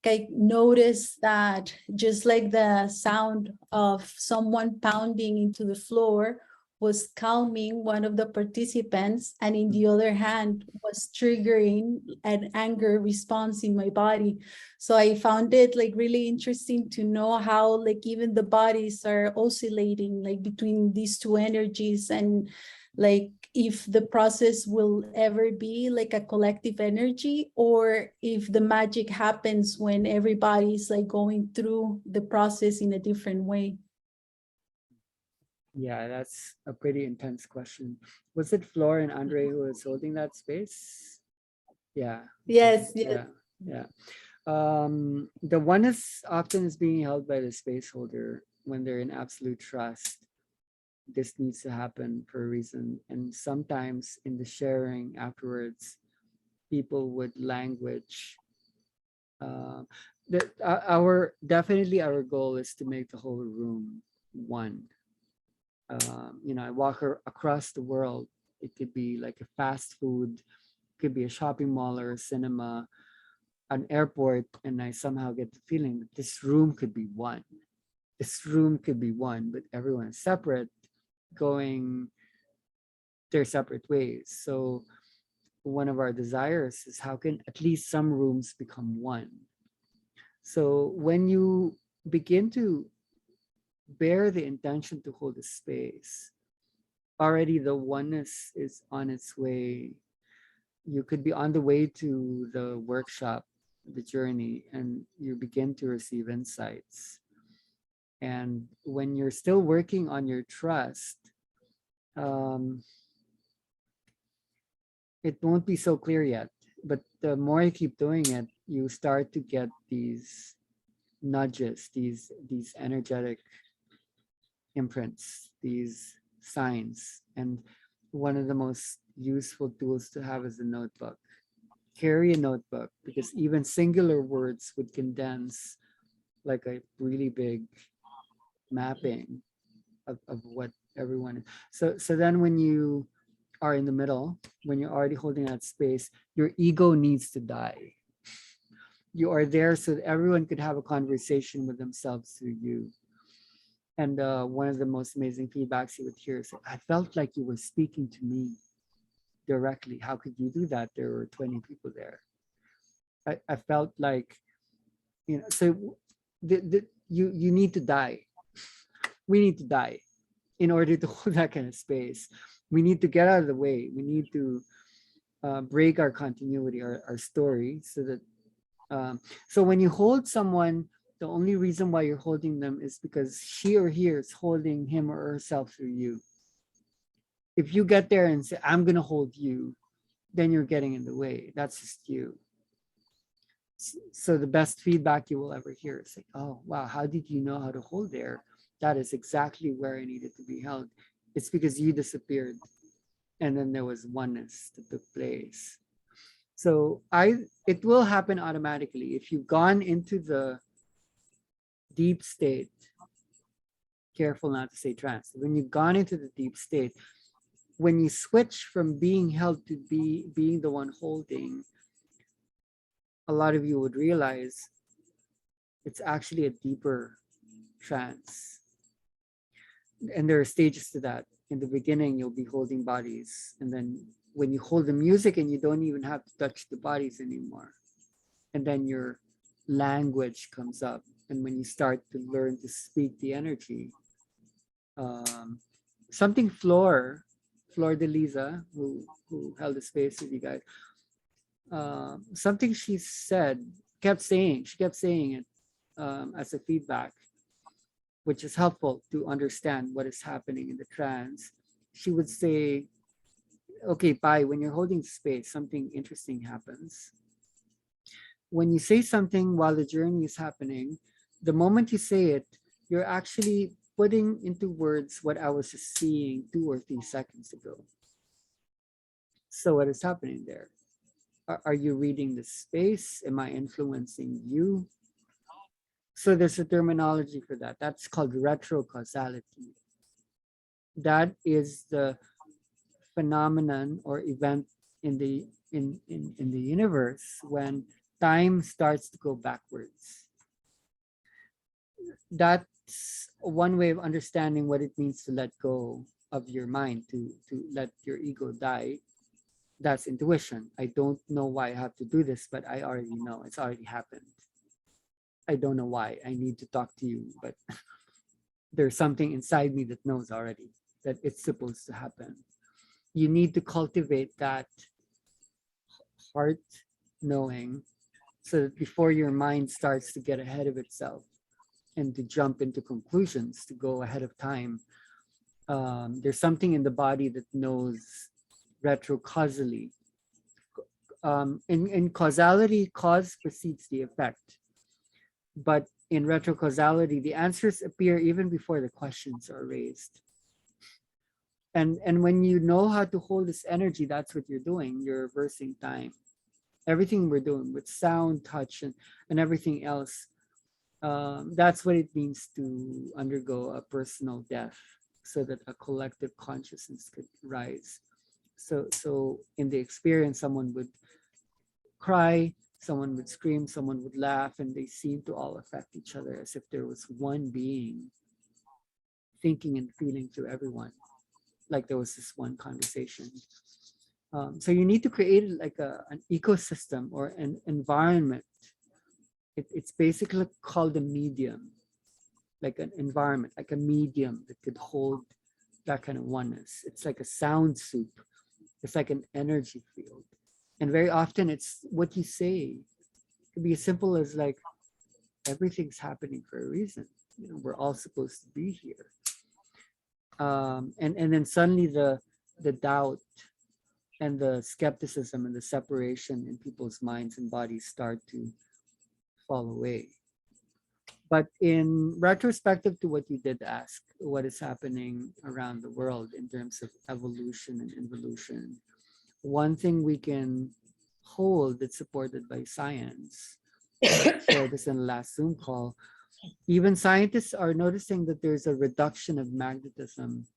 I noticed that just like the sound of someone pounding into the floor was calming one of the participants, and in the other hand was triggering an anger response in my body. So I found it like really interesting to know how like even the bodies are oscillating like between these two energies, and like if the process will ever be like a collective energy, or if the magic happens when everybody's like going through the process in a different way. Yeah, that's a pretty intense question. Was it Flor and Andre who was holding that space? Yeah. Yes, Yeah. Yeah. The oneness often is being held by the space holder when they're in absolute trust. This needs to happen for a reason. And sometimes in the sharing afterwards, people would language. Definitely our goal is to make the whole room one. I walk across the world. It could be like a fast food, could be a shopping mall or a cinema, an airport, and I somehow get the feeling that this room could be one. This room could be one, but everyone is separate, going their separate ways. So one of our desires is how can at least some rooms become one. So when you begin to bear the intention to hold a space, already the oneness is on its way. You could be on the way to the workshop, the journey, and you begin to receive insights. And when you're still working on your trust, it won't be so clear yet. But the more you keep doing it, you start to get these nudges, these energetic imprints, these signs. And one of the most useful tools to have is a notebook. Carry a notebook, because even singular words would condense like a really big mapping of what everyone is. So then when you are in the middle, when you're already holding that space, your ego needs to die. You are there so that everyone could have a conversation with themselves through you. And one of the most amazing feedbacks you would hear is, I felt like you were speaking to me directly. How could you do that? There were 20 people there. I felt like, so you need to die. We need to die in order to hold that kind of space. We need to get out of the way. We need to break our continuity, our story, so that so when you hold someone, the only reason why you're holding them is because she or he is holding him or herself through you. If you get there and say, I'm going to hold you, then you're getting in the way. That's just you. So the best feedback you will ever hear is like, oh, wow, how did you know how to hold there? That is exactly where I needed to be held. It's because you disappeared. And then there was oneness that took place. So it will happen automatically if you've gone into the deep state. Careful not to say trance. When you've gone into the deep state, when you switch from being held to being the one holding, a lot of you would realize it's actually a deeper trance. And there are stages to that. In the beginning, you'll be holding bodies. And then when you hold the music and you don't even have to touch the bodies anymore. And then your language comes up. And when you start to learn to speak the energy, something Flor de Liza, who held the space with you guys, something she said, she kept saying it as a feedback, which is helpful to understand what is happening in the trance. She would say, okay, Pai, when you're holding space, something interesting happens. When you say something while the journey is happening, the moment you say it, you're actually putting into words what I was just seeing 2 or 3 seconds ago. So what is happening there? Are you reading the space? Am I influencing you? So there's a terminology for that. That's called retrocausality. That is the phenomenon or event in the universe when time starts to go backwards. That's one way of understanding what it means to let go of your mind, to let your ego die. That's intuition. I don't know why I have to do this, but I already know. It's already happened. I don't know why I need to talk to you, but there's something inside me that knows already that it's supposed to happen. You need to cultivate that heart knowing so that before your mind starts to get ahead of itself and to jump into conclusions, to go ahead of time, there's something in the body that knows retrocausally. In causality, cause precedes the effect. But in retrocausality, the answers appear even before the questions are raised. And when you know how to hold this energy, that's what you're doing. You're reversing time. Everything we're doing with sound, touch, and everything else, that's what it means to undergo a personal death so that a collective consciousness could rise. So in the experience, someone would cry, someone would scream, someone would laugh, and they seem to all affect each other as if there was one being thinking and feeling through everyone, like there was this one conversation. So you need to create like an ecosystem or an environment. It's basically called a medium, like an environment, like a medium that could hold that kind of oneness. It's like a sound soup. It's like an energy field. And very often it's what you say. It could be as simple as like, everything's happening for a reason. You know, we're all supposed to be here. And then suddenly the doubt and the skepticism and the separation in people's minds and bodies start to fall away. But in retrospective to what you did ask, what is happening around the world in terms of evolution and involution, one thing we can hold that's supported by science, I shared this in the last Zoom call, even scientists are noticing that there's a reduction of magnetism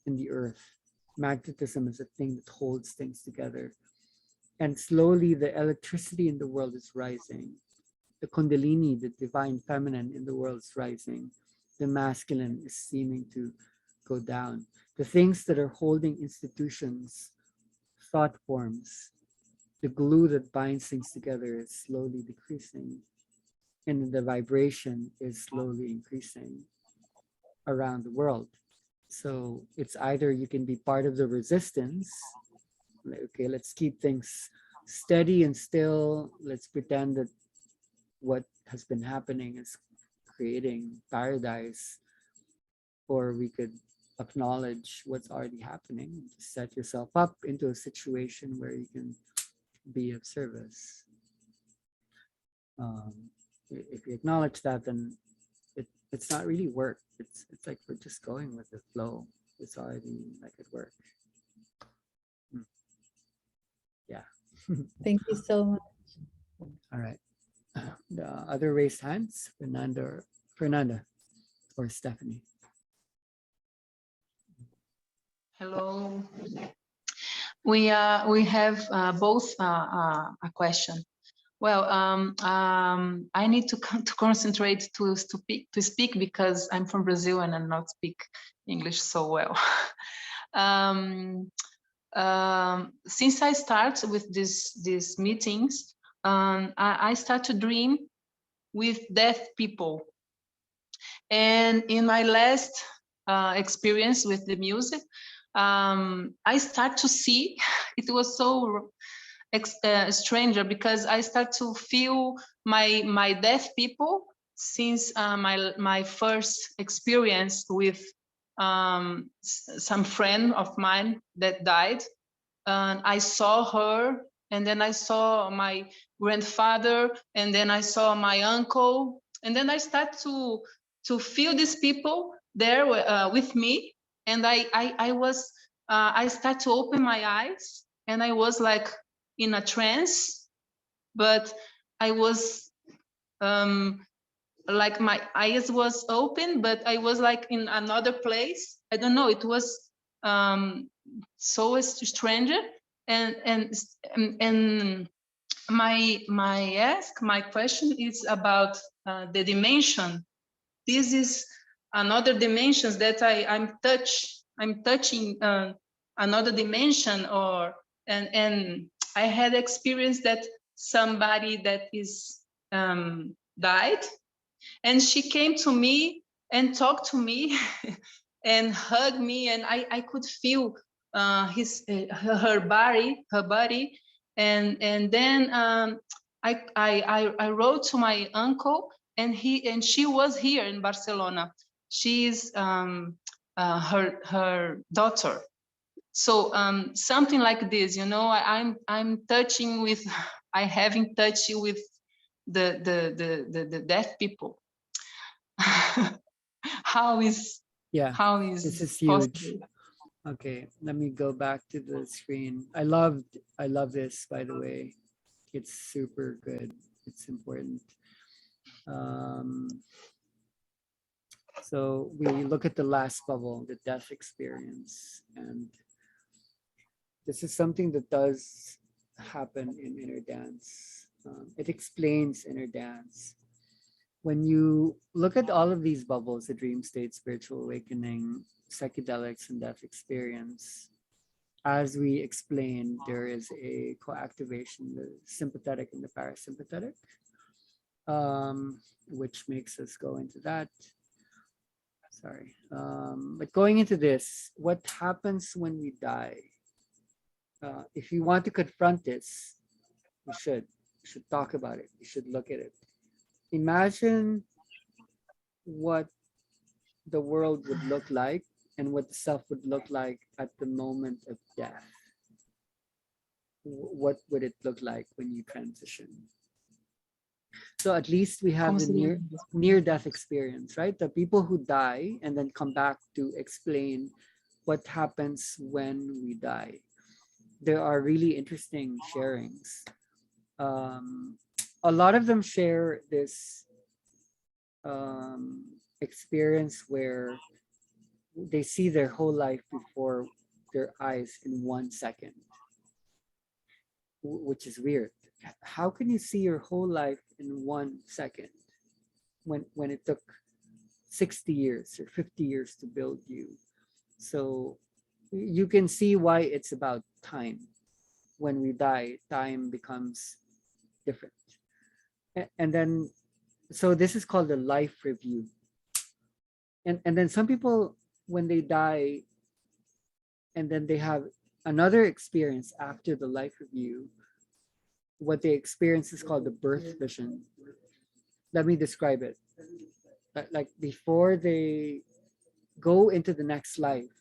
in the earth. Magnetism is a thing that holds things together. And slowly the electricity in the world is rising. The Kundalini, the divine feminine in the world is rising. The masculine is seeming to go down. The things that are holding institutions, thought forms, the glue that binds things together is slowly decreasing. And the vibration is slowly increasing around the world. So it's either you can be part of the resistance, like, okay, let's keep things steady and still, let's pretend that what has been happening is creating paradise, or we could acknowledge what's already happening, set yourself up into a situation where you can be of service. If you acknowledge that, then it's not really work. It's like we're just going with the flow. It's already like at work. Yeah. Thank you so much. All right. The other raised hands, Fernanda or Stephanie. Hello. We have both a question. Well, I need to concentrate to speak because I'm from Brazil and I not speak English so well. Since I start with these meetings, I start to dream with deaf people. And in my last experience with the music, I start to see, it was so stranger because I start to feel my deaf people since my first experience with some friend of mine that died. And I saw her, and then I saw my grandfather, and then I saw my uncle, and then I start to feel these people there with me, and I start to open my eyes, and I was like in a trance, but I was like my eyes was open, but I was like in another place. I don't know. It was so strange, and my question is about the dimension. This is another dimensions that I'm touching another dimension, and I had experience that somebody that is died, and she came to me and talked to me and hugged me, and I could feel her body, and then I wrote to my uncle, and she was here in Barcelona. She is her daughter. So something like this, you know, I'm touching with, I have in touch with the deaf people. How is this is huge. possible? Okay, let me go back to the screen. I love this, by the way. It's super good. It's important. So we look at the last bubble, the death experience, and this is something that does happen in inner dance. It explains inner dance. When you look at all of these bubbles, the dream state, spiritual awakening, psychedelics, and death experience, as we explained, there is a co-activation, the sympathetic and the parasympathetic, which makes us go into that. Sorry. But going into this, what happens when we die? If you want to confront this, we should talk about it. We should look at it. Imagine what the world would look like and what the self would look like at the moment of death. What would it look like when you transition? So at least we have the near-death experience, right? The people who die and then come back to explain what happens when we die. There are really interesting sharings. A lot of them share this experience where they see their whole life before their eyes in 1 second, which is weird. How can you see your whole life in 1 second when it took 60 years or 50 years to build you? So you can see why it's about time. When we die, time becomes different. And then, so this is called the life review. And then some people, when they die, and then they have another experience after the life review, what they experience is called the birth vision. Let me describe it. Like before they go into the next life,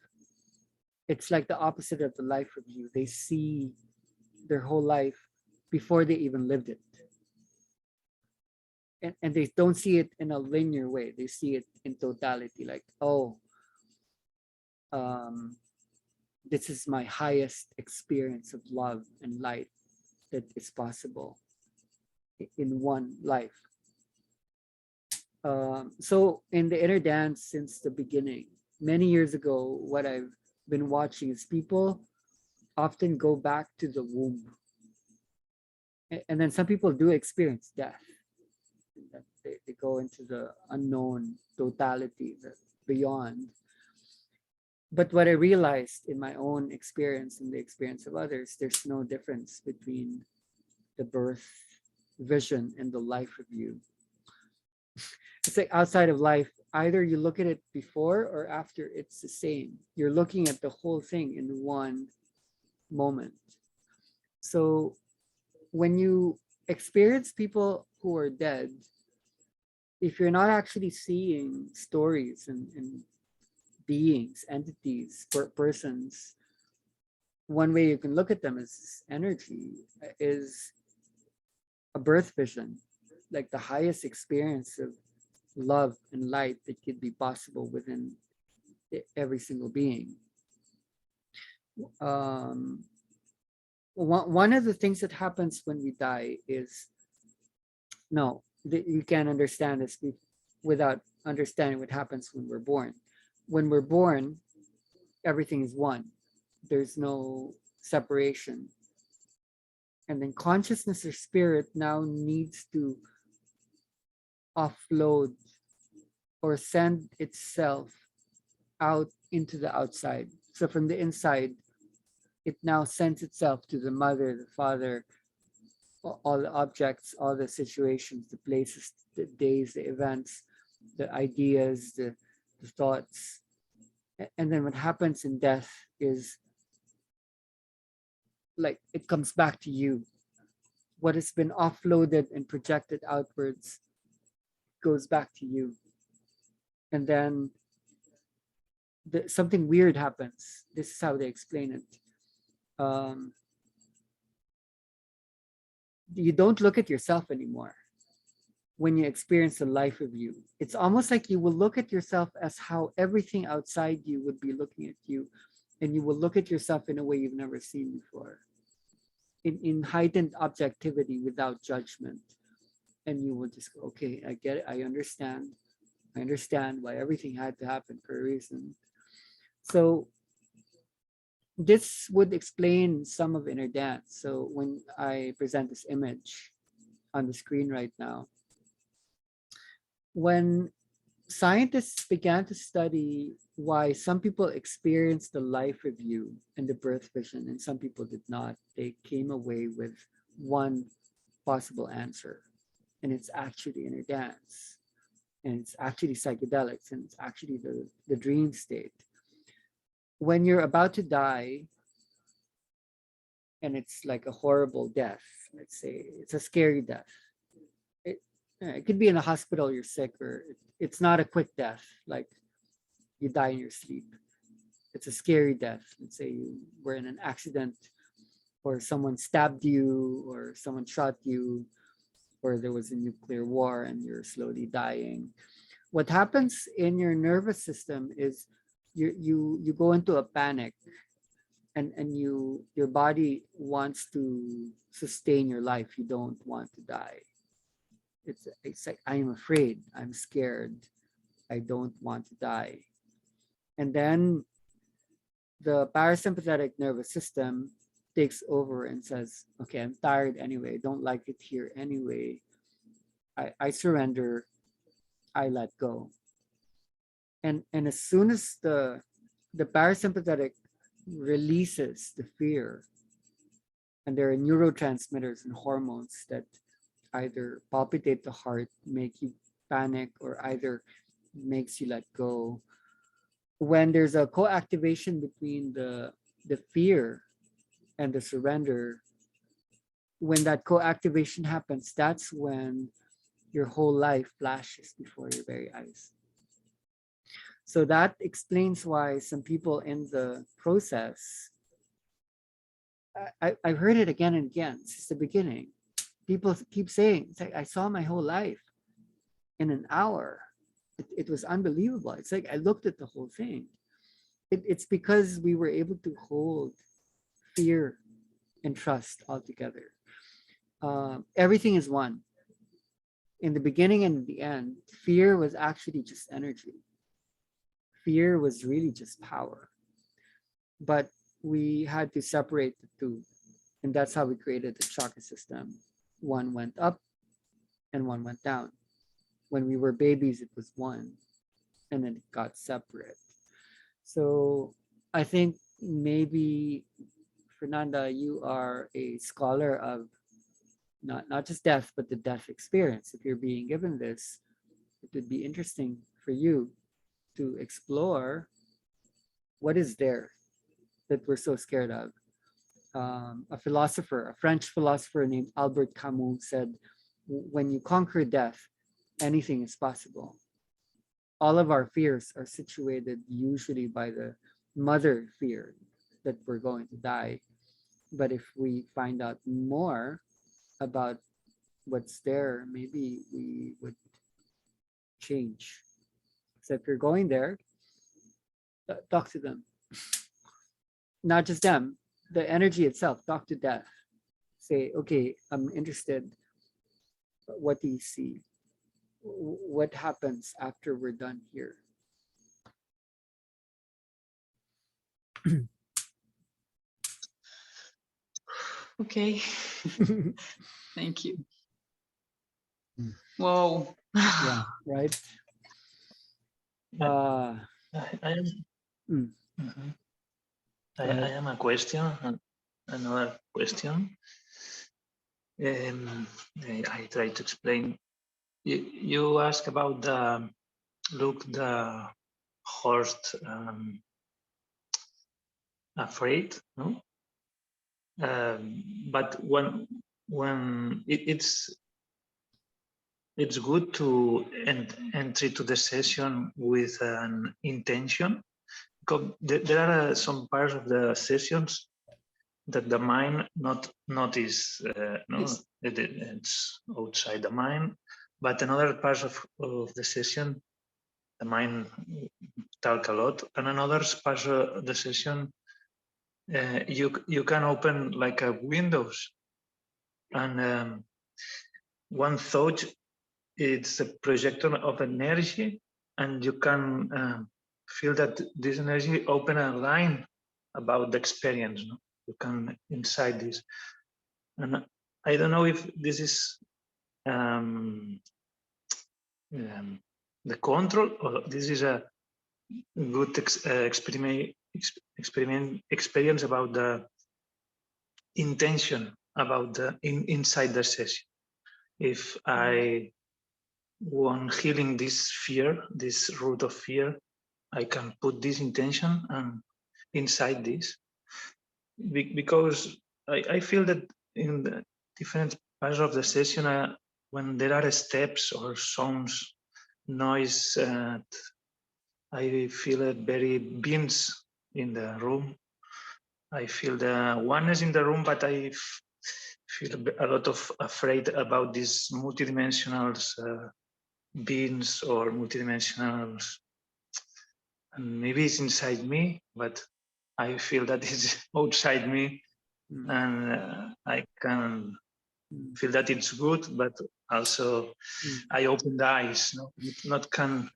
it's like the opposite of the life review. They see their whole life before they even lived it. And they don't see it in a linear way. They see it in totality, like, oh, this is my highest experience of love and light that is possible in one life. So in the inner dance since the beginning, many years ago, what I've been watching is people often go back to the womb. And then some people do experience death. They go into the unknown totality, the beyond. But what I realized in my own experience and the experience of others, there's no difference between the birth vision and the life of you. It's like outside of life, either you look at it before or after, it's the same. You're looking at the whole thing in one moment. So when you experience people who are dead, if you're not actually seeing stories and beings, entities, persons, one way you can look at them as energy is a birth vision, like the highest experience of love and light that could be possible within every single being. One of the things that happens when we die is, no, you can't understand this without understanding what happens when we're born. When we're born, everything is one. There's no separation. And then consciousness or spirit now needs to offload or send itself out into the outside. So from the inside, it now sends itself to the mother, the father, all the objects, all the situations, the places, the days, the events, the ideas, the thoughts. And then what happens in death is like it comes back to you. What has been offloaded and projected outwards goes back to you. And then something weird happens. This is how they explain it. You don't look at yourself anymore when you experience the life of you. It's almost like you will look at yourself as how everything outside you would be looking at you, and you will look at yourself in a way you've never seen before, in heightened objectivity without judgment. And you will just go, okay, I get it, I understand why everything had to happen for a reason. So this would explain some of inner dance. So when I present this image on the screen right now, when scientists began to study why some people experience the life of you and the birth vision and some people did not, they came away with one possible answer. And it's actually inner dance. And it's actually psychedelics, and it's actually the dream state. When you're about to die, and it's like a horrible death, let's say it's a scary death. It could be in a hospital, you're sick, or it's not a quick death, like you die in your sleep. It's a scary death. Let's say you were in an accident, or someone stabbed you, or someone shot you, or there was a nuclear war and you're slowly dying. What happens in your nervous system is you go into a panic, and your body wants to sustain your life. You don't want to die. It's like, I'm afraid, I'm scared, I don't want to die. And then the parasympathetic nervous system takes over and says, okay, I'm tired anyway, don't like it here anyway. I surrender, I let go. And as soon as the parasympathetic releases the fear, and there are neurotransmitters and hormones that either palpitate the heart, make you panic, or either makes you let go. When there's a co-activation between the fear and the surrender, when that co-activation happens, that's when your whole life flashes before your very eyes. So that explains why some people in the process, I've heard it again and again since the beginning. People keep saying, it's like, I saw my whole life in an hour. It was unbelievable. It's like I looked at the whole thing. It's because we were able to hold fear and trust all together. everything is one. In the beginning and the end, fear was actually just energy. Fear was really just power. But we had to separate the two. And that's how we created the chakra system. One went up and one went down. When we were babies, it was one, and then it got separate. So I think maybe, Fernanda, you are a scholar of not just death, but the death experience. If you're being given this, it would be interesting for you to explore what is there that we're so scared of. A French philosopher named Albert Camus said, when you conquer death, anything is possible. All of our fears are situated usually by the mother fear that we're going to die. But if we find out more about what's there, maybe we would change. So if you're going there, talk to them. Not just them, the energy itself, talk to death. Say, okay, I'm interested. What do you see? What happens after we're done here? Okay, thank you. Mm. Whoa. Yeah, right. I am. Mm. Mhm. Go I ahead. am a question, another question. I try to explain. You ask about the look the horse afraid, no? But when it's good to enter to the session with an intention, because there are some parts of the sessions that the mind not notice, no, it's outside the mind, but another parts of the session, the mind talk a lot, and another parts of the session, you can open like a windows, and one thought, it's a projection of energy, and you can feel that this energy open a line about the experience, no? You can inside this, and I don't know if this is the control, or this is a good experience about the intention about the inside the session. If I want healing this fear, this root of fear, I can put this intention and inside this, because I feel that in the different parts of the session, when there are steps or sounds, noise, I feel it very beings in the room. I feel the oneness in the room, but I feel a lot of afraid about these multidimensional beings or multidimensional, and maybe it's inside me, but I feel that it's outside me, and I can feel that it's good, but also I open the eyes, no? Not can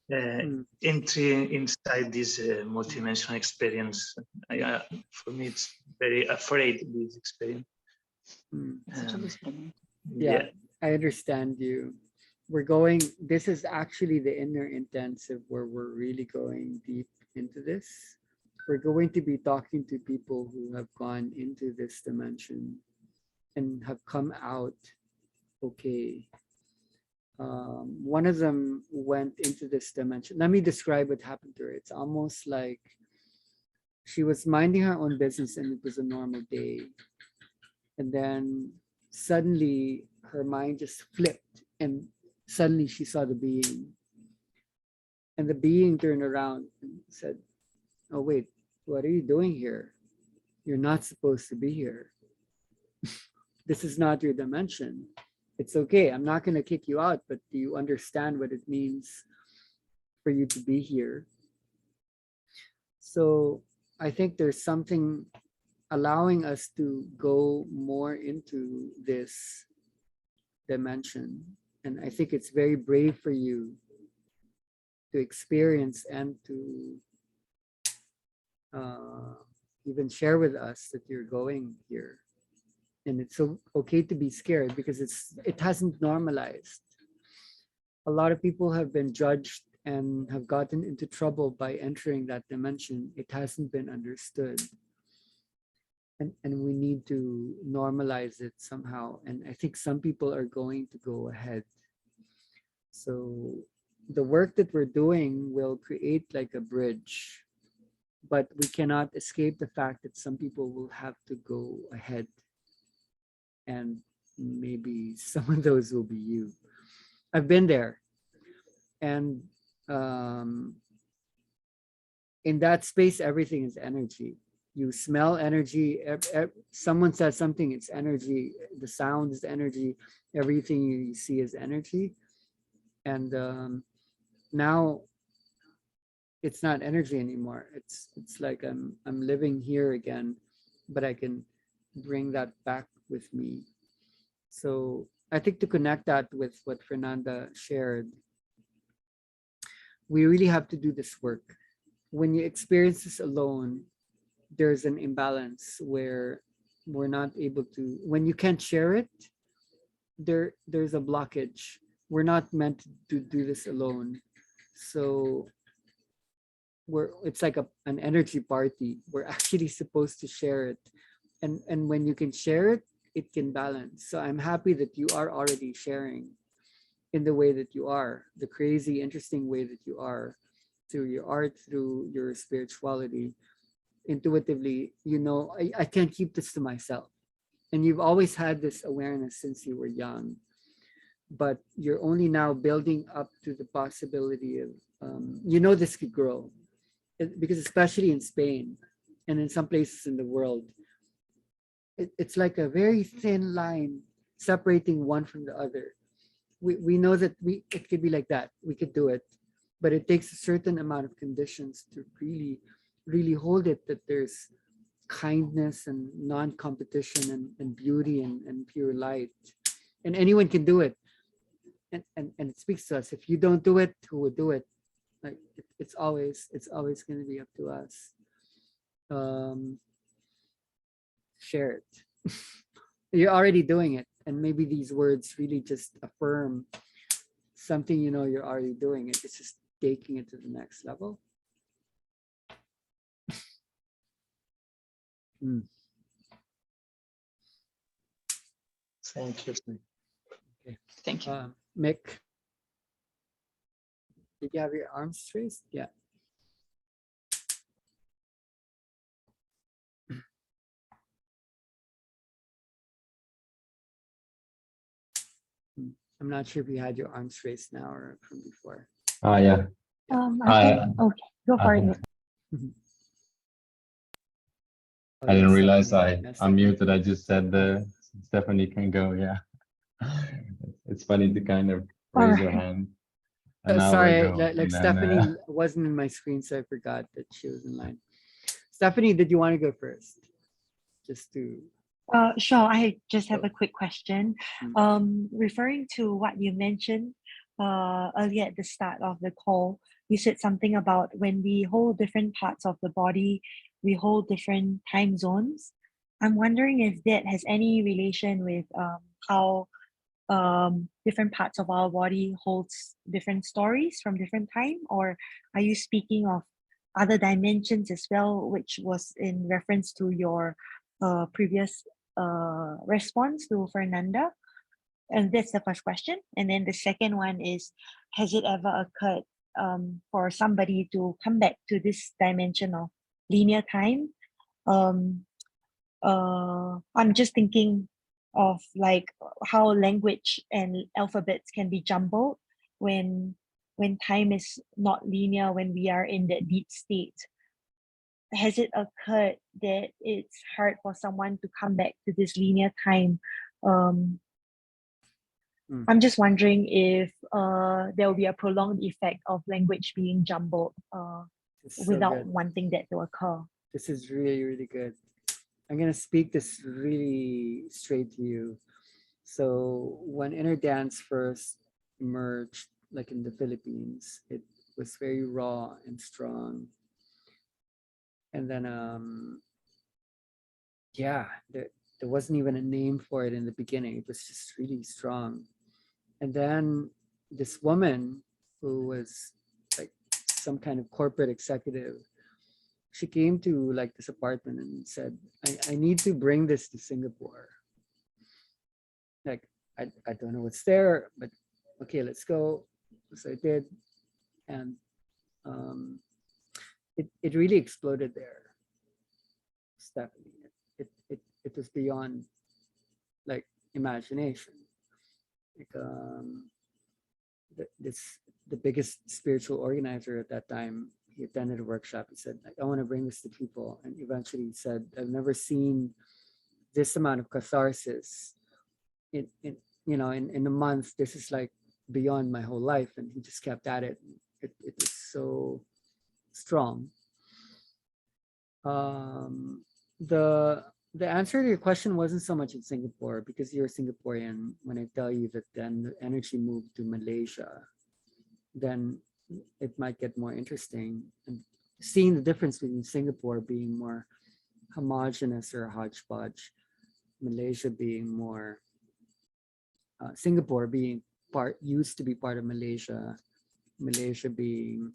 entry inside this multidimensional experience. For me, it's very afraid this experience. Yeah, I understand you. This is actually the inner intensive where we're really going deep into this. We're going to be talking to people who have gone into this dimension and have come out okay. One of them went into this dimension. Let me describe what happened to her. It's almost like she was minding her own business and it was a normal day. And then suddenly her mind just flipped and suddenly she saw the being. And the being turned around and said, oh, wait, what are you doing here? You're not supposed to be here. This is not your dimension. It's okay. I'm not going to kick you out, but do you understand what it means for you to be here? So I think there's something allowing us to go more into this dimension. And I think it's very brave for you to experience and to even share with us that you're going here. And it's so okay to be scared because it hasn't normalized. A lot of people have been judged and have gotten into trouble by entering that dimension. It hasn't been understood. And we need to normalize it somehow. And I think some people are going to go ahead. So the work that we're doing will create like a bridge, but we cannot escape the fact that some people will have to go ahead. And maybe some of those will be you. I've been there. And in that space, everything is energy. You smell energy. Someone says something, it's energy. The sound is energy. Everything you see is energy. And now it's not energy anymore. It's like I'm living here again, but I can bring that back with me. So I think to connect that with what Fernanda shared, we really have to do this work. When you experience this alone, there's an imbalance where we're not able to, when you can't share it, there's a blockage. We're not meant to do this alone. So it's like an energy party. We're actually supposed to share it. And when you can share it, it can balance. So I'm happy that you are already sharing in the way that you are, the crazy, interesting way that you are, through your art, through your spirituality. Intuitively, you know, I can't keep this to myself. And you've always had this awareness since you were young, but you're only now building up to the possibility of, you know, this could grow. Because especially in Spain and in some places in the world, it's like a very thin line separating one from the other. We know that it could be like that. We could do it, but it takes a certain amount of conditions to really hold it, that there's kindness and non-competition and beauty and pure light. And anyone can do it. And it speaks to us. If you don't do it, who would do it? Like it's always going to be up to us. Share it. You're already doing it, and maybe these words really just affirm something you know you're already doing it. It's just taking it to the next level. Thank you. Okay. Thank you. Mick, did you have your arms raised? Yeah. I'm not sure if you had your arms raised now or from before. Yeah. Okay, go for it. I didn't realize I Yes. unmuted. I just said Stephanie can go. Yeah. It's funny to kind of raise your hand. And now Sorry, I go. like And then, Stephanie wasn't in my screen, so I forgot that she was in line. Stephanie, did you want to go first? Just to. Sure, I just have a quick question. Mm. Referring to what you mentioned earlier at the start of the call, you said something about when we hold different parts of the body, we hold different time zones. I'm wondering if that has any relation with how different parts of our body holds different stories from different time, or are you speaking of other dimensions as well, which was in reference to your previous response to Fernanda? And that's the first question. And then the second one is, has it ever occurred for somebody to come back to this dimension of linear time? I'm just thinking of like how language and alphabets can be jumbled when time is not linear, when we are in that deep state. Has it occurred that it's hard for someone to come back to this linear time? I'm just wondering if there will be a prolonged effect of language being jumbled without wanting that to occur. This is really, really good. I'm gonna speak this really straight to you. So when inner dance first emerged, like in the Philippines, it was very raw and strong. And then yeah, there wasn't even a name for it in the beginning. It was just really strong. And then this woman who was like some kind of corporate executive, she came to like this apartment and said, I need to bring this to Singapore. Like, I don't know what's there, but okay, let's go. So I did. And it really exploded there, Stephanie. It was beyond like imagination. Like the biggest spiritual organizer at that time, he attended a workshop. He said, like, I want to bring this to people. And eventually he said, I've never seen this amount of catharsis in a month. This is like beyond my whole life. And he just kept at it. It was so strong. The answer to your question wasn't so much in Singapore, because you're Singaporean. When I tell you that then the energy moved to Malaysia, then it might get more interesting. And seeing the difference between Singapore being more homogenous or hodgepodge, Malaysia being more, Singapore being used to be part of Malaysia, Malaysia being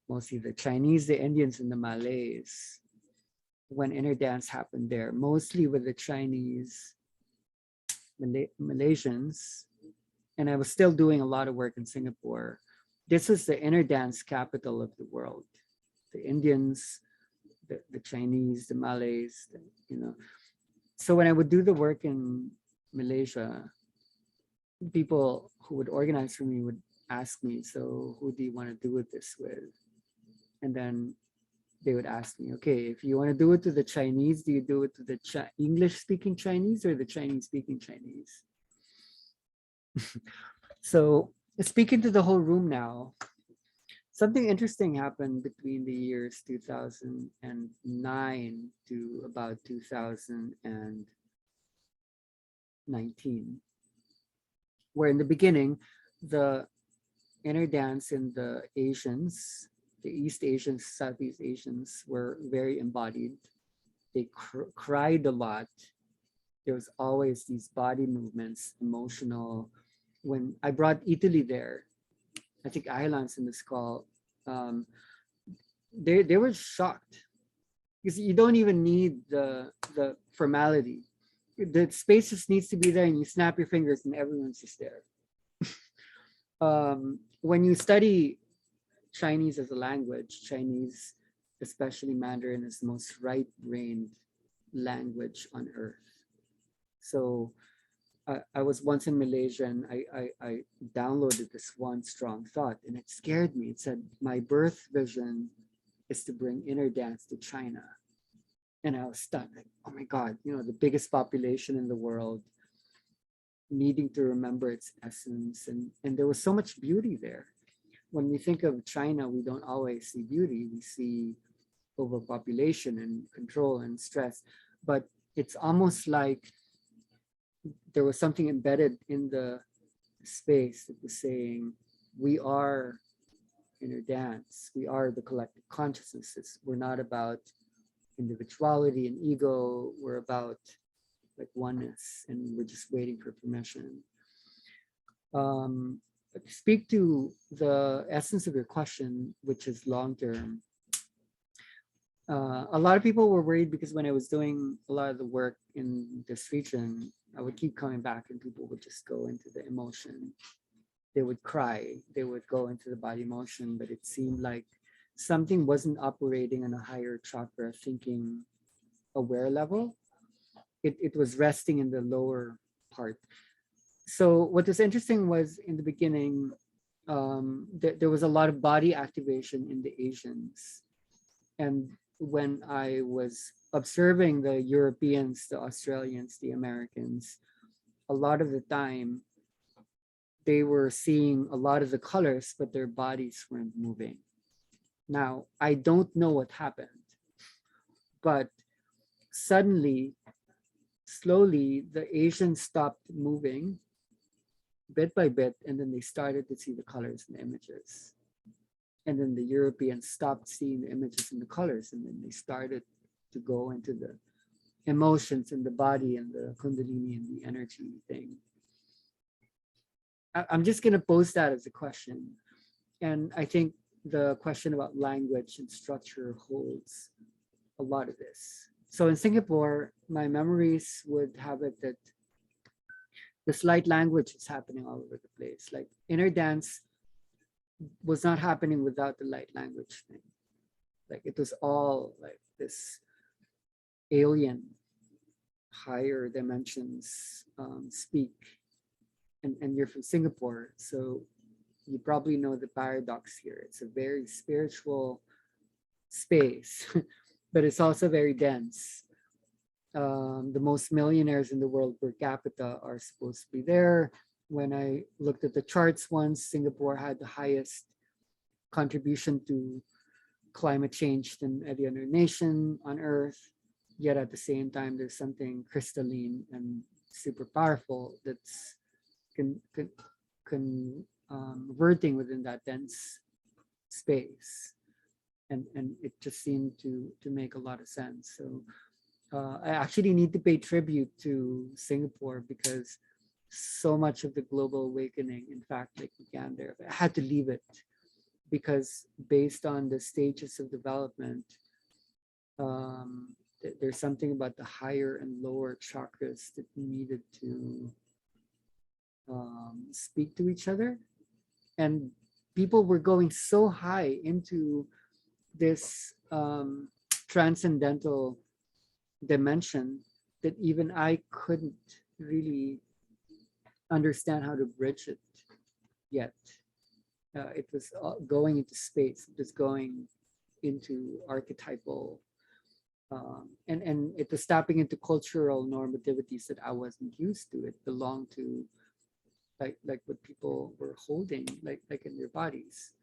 mostly the Chinese, the Indians, and the Malays. When inner dance happened there, mostly with the Chinese, Malaysians, and I was still doing a lot of work in Singapore. This was the inner dance capital of the world. The Indians, the Chinese, the Malays, So when I would do the work in Malaysia, people who would organize for me would ask me, so who do you want to do this with? And then they would ask me, okay, if you want to do it to the Chinese, do you do it to the English-speaking Chinese or the Chinese-speaking Chinese? So speaking to the whole room now, something interesting happened between the years 2009 to about 2019, where in the beginning, the inner dance in the Asians, the East Asians, Southeast Asians were very embodied. They cried a lot. There was always these body movements, emotional. When I brought Italy there, I think Aylan's in this call, they were shocked, because you don't even need the formality. The space just needs to be there, and you snap your fingers and everyone's just there. When you study Chinese as a language, Chinese, especially Mandarin, is the most right-brained language on earth. So I was once in Malaysia, and I downloaded this one strong thought, and it scared me. It said, my birth vision is to bring inner dance to China. And I was stunned, like, oh my God, the biggest population in the world, needing to remember its essence. And there was so much beauty there. When we think of China, we don't always see beauty. We see overpopulation and control and stress. But it's almost like there was something embedded in the space that was saying, we are inner dance. We are the collective consciousnesses. We're not about individuality and ego. We're about like oneness, and we're just waiting for permission. Speak to the essence of your question, which is long-term. A lot of people were worried, because when I was doing a lot of the work in this region, I would keep coming back and people would just go into the emotion. They would cry, they would go into the body emotion, but it seemed like something wasn't operating on a higher chakra thinking aware level. It was resting in the lower part. So what was interesting was, in the beginning, there was a lot of body activation in the Asians. And when I was observing the Europeans, the Australians, the Americans, a lot of the time, they were seeing a lot of the colors, but their bodies weren't moving. Now, I don't know what happened, but suddenly, slowly, the Asians stopped moving bit by bit, and then they started to see the colors and the images. And then the Europeans stopped seeing the images and the colors, and then they started to go into the emotions and the body and the kundalini and the energy thing. I'm just going to pose that as a question. And I think the question about language and structure holds a lot of this. So in Singapore, my memories would have it that this light language is happening all over the place. Like inner dance was not happening without the light language thing. Like it was all like this alien, higher dimensions speak. And you're from Singapore, so you probably know the paradox here. It's a very spiritual space, but it's also very dense. The most millionaires in the world per capita are supposed to be there. When I looked at the charts once, Singapore had the highest contribution to climate change than any other nation on earth. Yet at the same time, there's something crystalline and super powerful that's converting within that dense space. And it just seemed to make a lot of sense. So I actually need to pay tribute to Singapore because so much of the global awakening, in fact, like began there. I had to leave it because based on the stages of development, there's something about the higher and lower chakras that needed to speak to each other. And people were going so high into this transcendental dimension that even I couldn't really understand how to bridge it yet. It was going into space. It was going into archetypal, and it was tapping into cultural normativities that I wasn't used to. It belonged to like what people were holding, like in their bodies.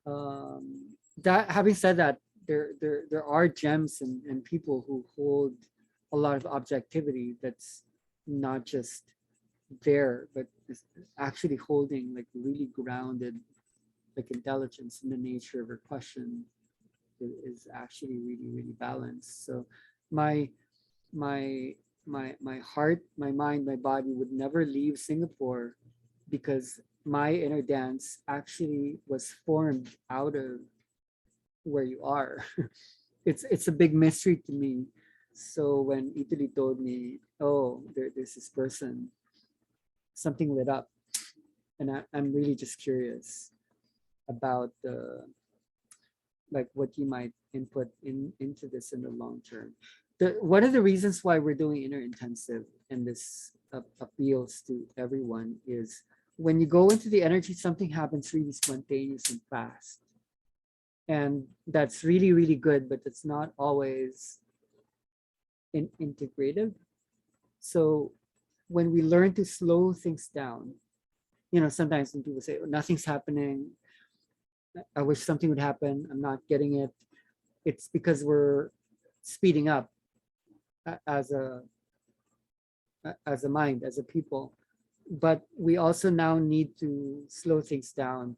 That having said that, there are gems and people who hold a lot of objectivity that's not just there, but is actually holding like really grounded like intelligence in the nature of her question is actually really balanced. So my heart, my mind, my body would never leave Singapore because my inner dance actually was formed out of where you are. It's a big mystery to me. So when Italy told me, oh, there's this person, something lit up. And I'm really just curious about the like what you might input into this in the long term. One of the reasons why we're doing inner intensive and this appeals to everyone is when you go into the energy, something happens really spontaneous and fast. And that's really good, but it's not always integrative. So when we learn to slow things down, you know, sometimes when people say, oh, nothing's happening, I wish something would happen, I'm not getting it. It's because we're speeding up as a mind, as a people. But we also now need to slow things down.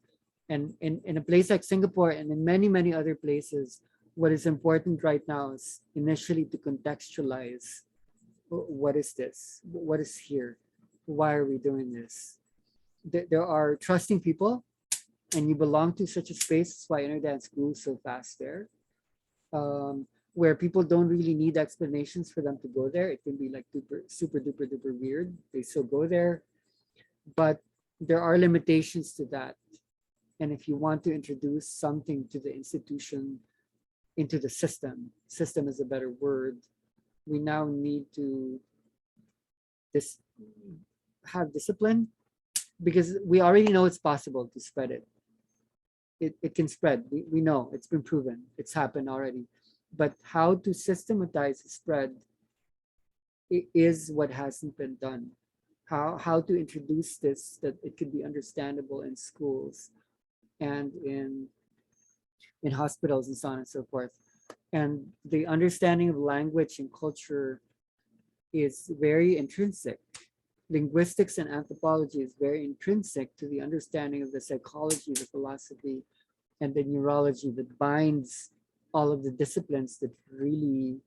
And in a place like Singapore and in many other places, what is important right now is initially to contextualize what is this? What is here? Why are we doing this? There are trusting people and you belong to such a space. That's why inner dance grew so fast there. Where people don't really need explanations for them to go there. It can be like super duper weird. They still go there. But there are limitations to that. And if you want to introduce something to the institution, into the system is a better word, we now need to have discipline because we already know it's possible to spread it. It can spread. We know it's been proven. It's happened already. But how to systematize the spread is what hasn't been done. How to introduce this that it could be understandable in schools and in hospitals and so on and so forth. And the understanding of language and culture is very intrinsic. Linguistics and anthropology is very intrinsic to the understanding of the psychology, the philosophy, and the neurology that binds all of the disciplines that really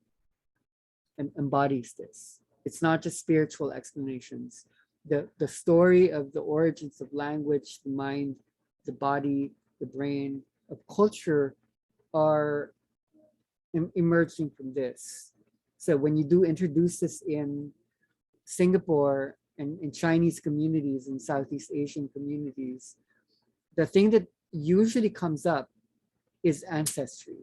embodies this. It's not just spiritual explanations. The story of the origins of language, the mind, the body, the brain, of culture are emerging from this. So when you do introduce this in Singapore and in Chinese communities and Southeast Asian communities, the thing that usually comes up is ancestry.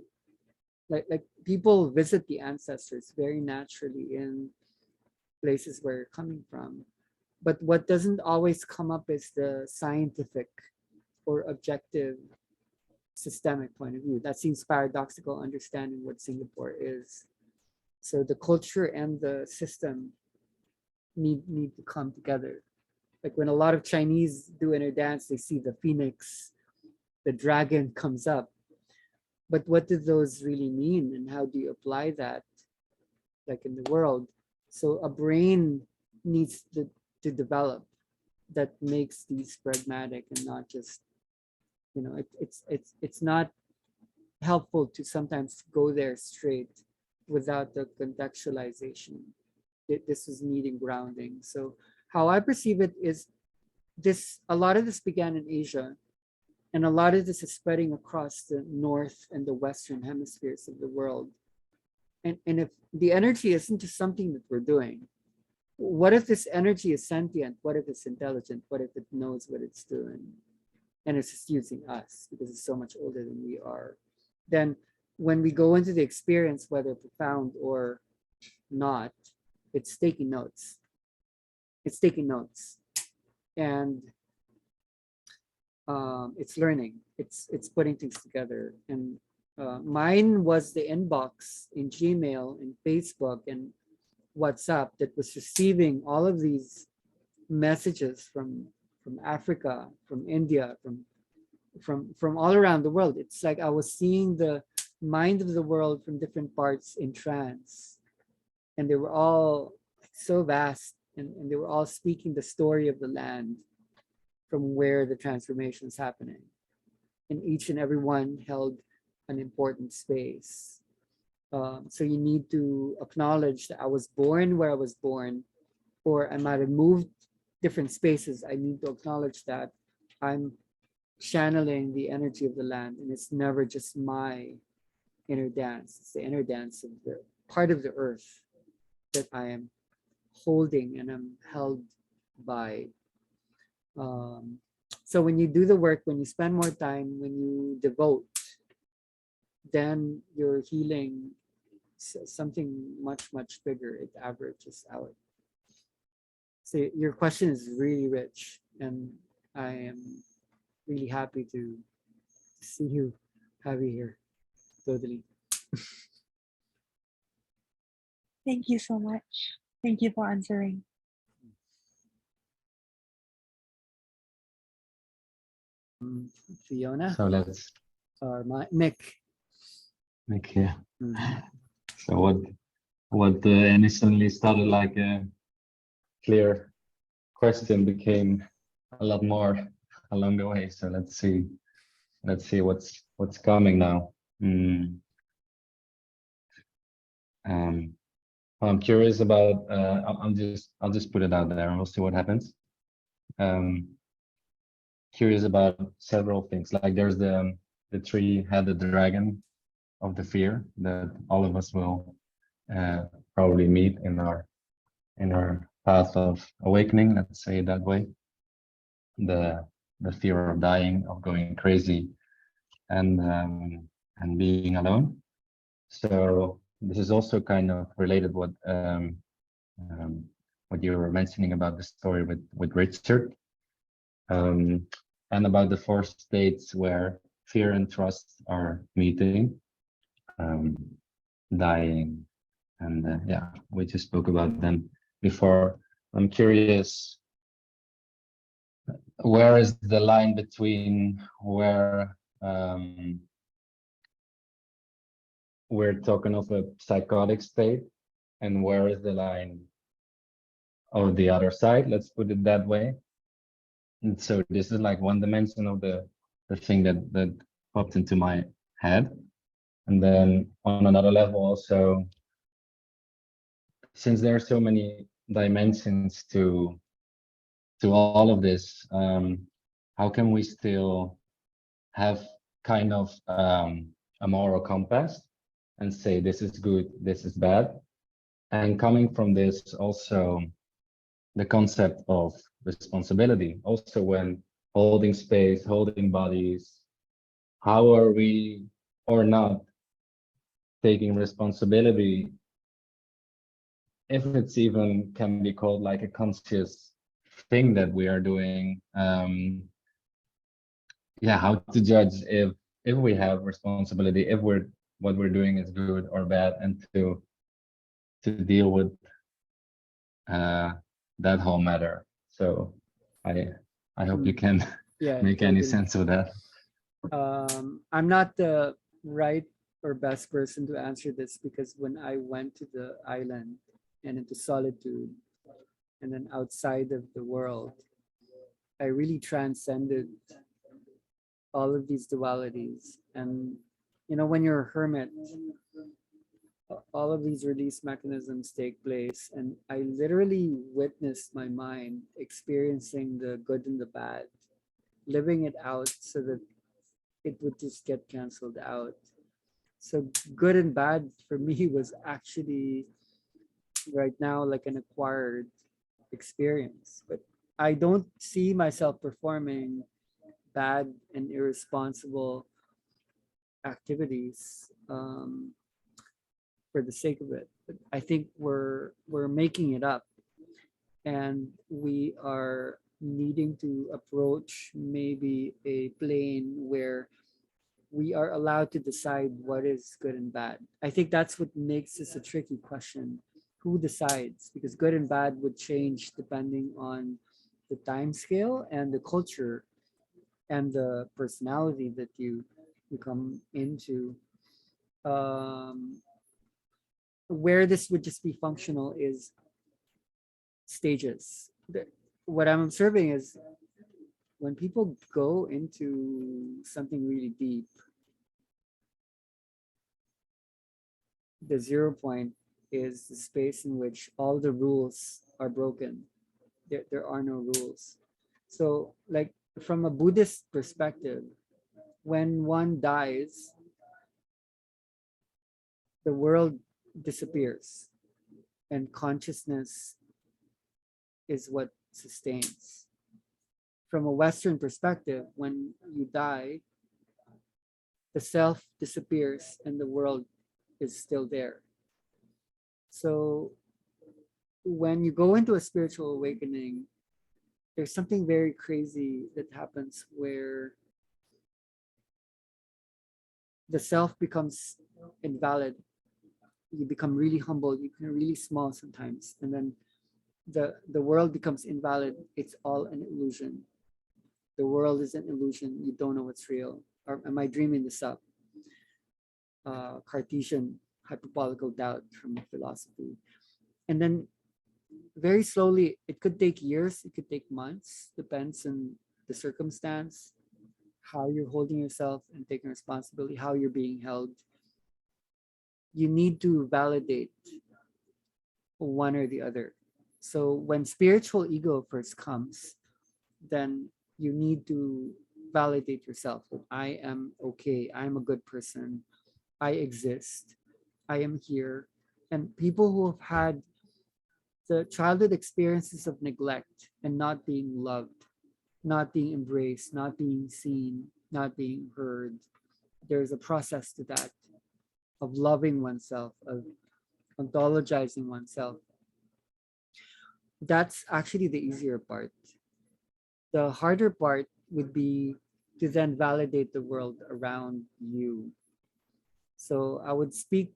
Like people visit the ancestors very naturally in places where you're coming from. But what doesn't always come up is the scientific or objective systemic point of view. That seems paradoxical, understanding what Singapore is. So the culture and the system need to come together. Like when a lot of Chinese do inner dance, they see the phoenix, the dragon comes up. But what do those really mean, and how do you apply that, like in the world? So a brain needs to develop that makes these pragmatic and not just, you know, it's not helpful to sometimes go there straight without the contextualization. This is needing grounding. So how I perceive it is this, a lot of this began in Asia, and a lot of this is spreading across the north and the western hemispheres of the world. And if the energy isn't just something that we're doing, what if this energy is sentient? What if it's intelligent? What if it knows what it's doing? And it's just using us because it's so much older than we are. Then when we go into the experience, whether profound or not, it's taking notes. It's taking notes. And it's learning. It's putting things together. And mine was the inbox in Gmail and Facebook and WhatsApp that was receiving all of these messages from Africa, from India, from all around the world. It's like I was seeing the mind of the world from different parts in trance, and they were all so vast, and they were all speaking the story of the land from where the transformation is happening, and each and every one held an important space. So you need to acknowledge that I was born where I was born, or I might have moved different spaces. I need to acknowledge that I'm channeling the energy of the land, and it's never just my inner dance. It's the inner dance of the part of the earth that I am holding and I'm held by. So when you do the work, when you spend more time, when you devote, then you're healing something much, much bigger. It averages out. So your question is really rich, and I am really happy to see you, have you here. Totally. Thank you so much. Thank you for answering. Fiona So let's or Mick. make here. Mhm. So what initially started like a clear question became a lot more along the way. So let's see what's coming now. I'm curious about. I'll just put it out there and we'll see what happens. Curious about several things. Like there's the three-headed dragon of the fear that all of us will probably meet in our path of awakening. Let's say it that way. The fear of dying, of going crazy, and being alone. So this is also kind of related what you were mentioning about the story with Richard, and about the 4 states where fear and trust are meeting, dying, and yeah, we just spoke about them before. I'm curious, where is the line between where we're talking of a psychotic state, and where is the line of the other side? Let's put it that way. And so this is like one dimension of the thing that popped into my head. And then on another level also, since there are so many dimensions to all of this, how can we still have kind of a moral compass and say this is good, this is bad? And coming from this also, the concept of responsibility, also when holding space, holding bodies, how are we or not taking responsibility, if it's even can be called like a conscious thing that we are doing? Yeah, how to judge if we have responsibility, if what we're doing is good or bad, and to deal with that whole matter. So I hope you can Yeah, make any totally. sense of that. I'm not the right or best person to answer this, because when I went to the island and into solitude and then outside of the world, I really transcended all of these dualities. And you know, when you're a hermit, all of these release mechanisms take place, and I literally witnessed my mind experiencing the good and the bad, living it out so that it would just get canceled out. So good and bad for me was actually right now like an acquired experience, but I don't see myself performing bad and irresponsible activities for the sake of it. But I think we're making it up, and we are needing to approach maybe a plane where we are allowed to decide what is good and bad. I think that's what makes this a tricky question. Who decides? Because good and bad would change depending on the time scale and the culture and the personality that you come into. Where this would just be functional is stages. What I'm observing is when people go into something really deep, the 0 point is the space in which all the rules are broken. There are no rules. So like from a Buddhist perspective, when one dies, the world disappears and consciousness is what sustains. From a Western perspective, when you die, the self disappears and the world is still there. So when you go into a spiritual awakening, there's something very crazy that happens where the self becomes invalid. You become really humble, you become really small sometimes, and then the world becomes invalid. It's all an illusion. The world is an illusion. You don't know what's real. Or am I dreaming this up? Cartesian hyperbolical doubt from philosophy. And then very slowly, it could take years, it could take months, depends on the circumstance, how you're holding yourself and taking responsibility, how you're being held. You need to validate one or the other. So when spiritual ego first comes, then you need to validate yourself that I am okay, I'm a good person, I exist, I am here. And people who have had the childhood experiences of neglect and not being loved, not being embraced, not being seen, not being heard, there's a process to that of loving oneself, of ontologizing oneself. That's actually the easier part. The harder part would be to then validate the world around you. So I would speak,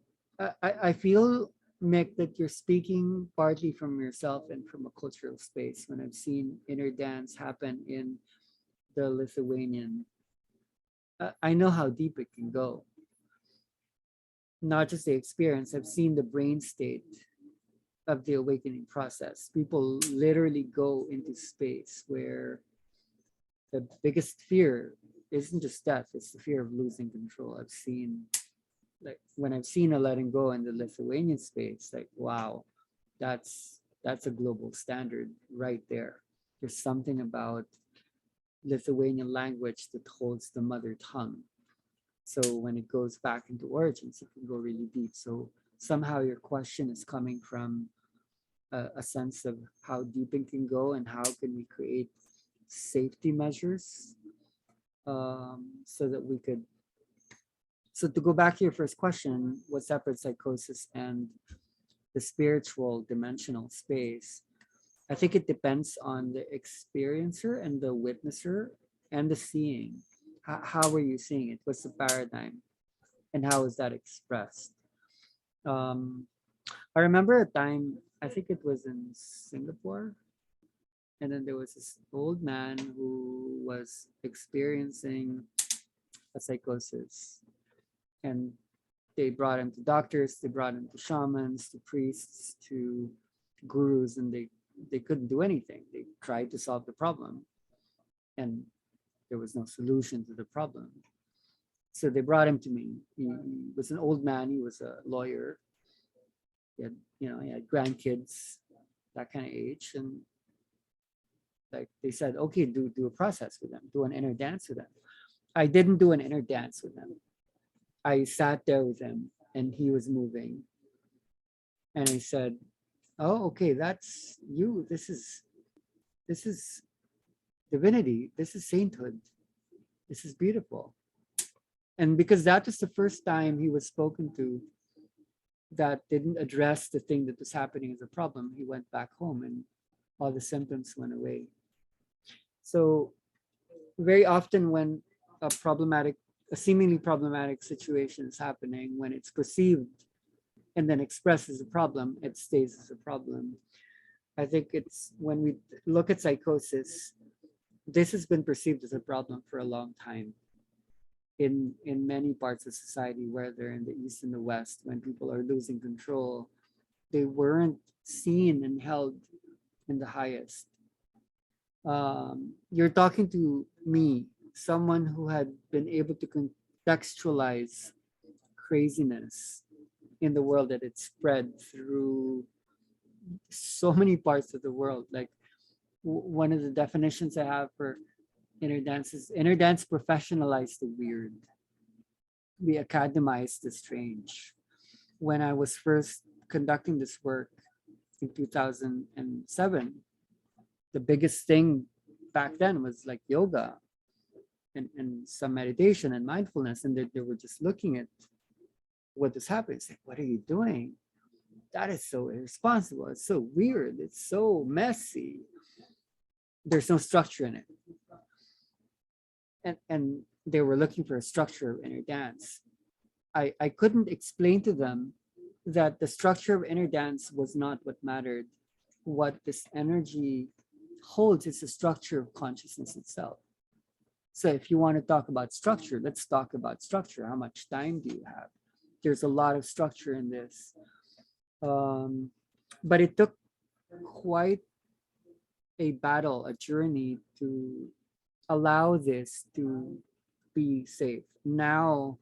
I feel, Mick, that you're speaking partly from yourself and from a cultural space when I've seen inner dance happen in the Lithuanian. I know how deep it can go. not just the experience, I've seen the brain state of the awakening process. People literally go into space where the biggest fear isn't just death, it's the fear of losing control. I've seen, like, when I've seen a letting go in the Lithuanian space, like, wow, that's a global standard right there. There's something about Lithuanian language that holds the mother tongue. So when it goes back into origins, it can go really deep. So somehow your question is coming from a sense of how deep it can go and how can we create safety measures so that we could. So to go back to your first question, what separates psychosis and the spiritual dimensional space? I think it depends on the experiencer and the witnesser and the seeing. How are you seeing it? What's the paradigm? And how is that expressed? I remember a time, I think it was in Singapore, and then there was this old man who was experiencing a psychosis. And they brought him to doctors, they brought him to shamans, to priests, to gurus, and they couldn't do anything. They tried to solve the problem, and there was no solution to the problem. So they brought him to me. He was an old man. He was a lawyer. He had, he had grandkids, that kind of age, and like they said, okay, do a process with them, do an inner dance with them. I didn't do an inner dance with them. I sat there with him, and he was moving, and I said, "Oh, okay, that's you. This is divinity. This is sainthood. This is beautiful." And because that was the first time he was spoken to that didn't address the thing that was happening as a problem, he went back home and all the symptoms went away. So very often when a seemingly problematic situation is happening, when it's perceived and then expressed as a problem, it stays as a problem. I think it's when we look at psychosis, this has been perceived as a problem for a long time in many parts of society, whether in the East and the West. When people are losing control, they weren't seen and held in the highest. You're talking to me, someone who had been able to contextualize craziness in the world that it spread through so many parts of the world. Like one of the definitions I have for inner dance is inner dance professionalized the weird. We academized the strange. When I was first conducting this work in 2007, the biggest thing back then was like yoga and some meditation and mindfulness, and they were just looking at what is happening. It's like, what are you doing? That is so irresponsible. It's so weird. It's so messy. There's no structure in it. And they were looking for a structure of inner dance. I couldn't explain to them that the structure of inner dance was not what mattered. What this energy holds is the structure of consciousness itself. So if you want to talk about structure, let's talk about structure. How much time do you have? There's a lot of structure in this. But it took quite a battle, a journey to allow this to be safe. Now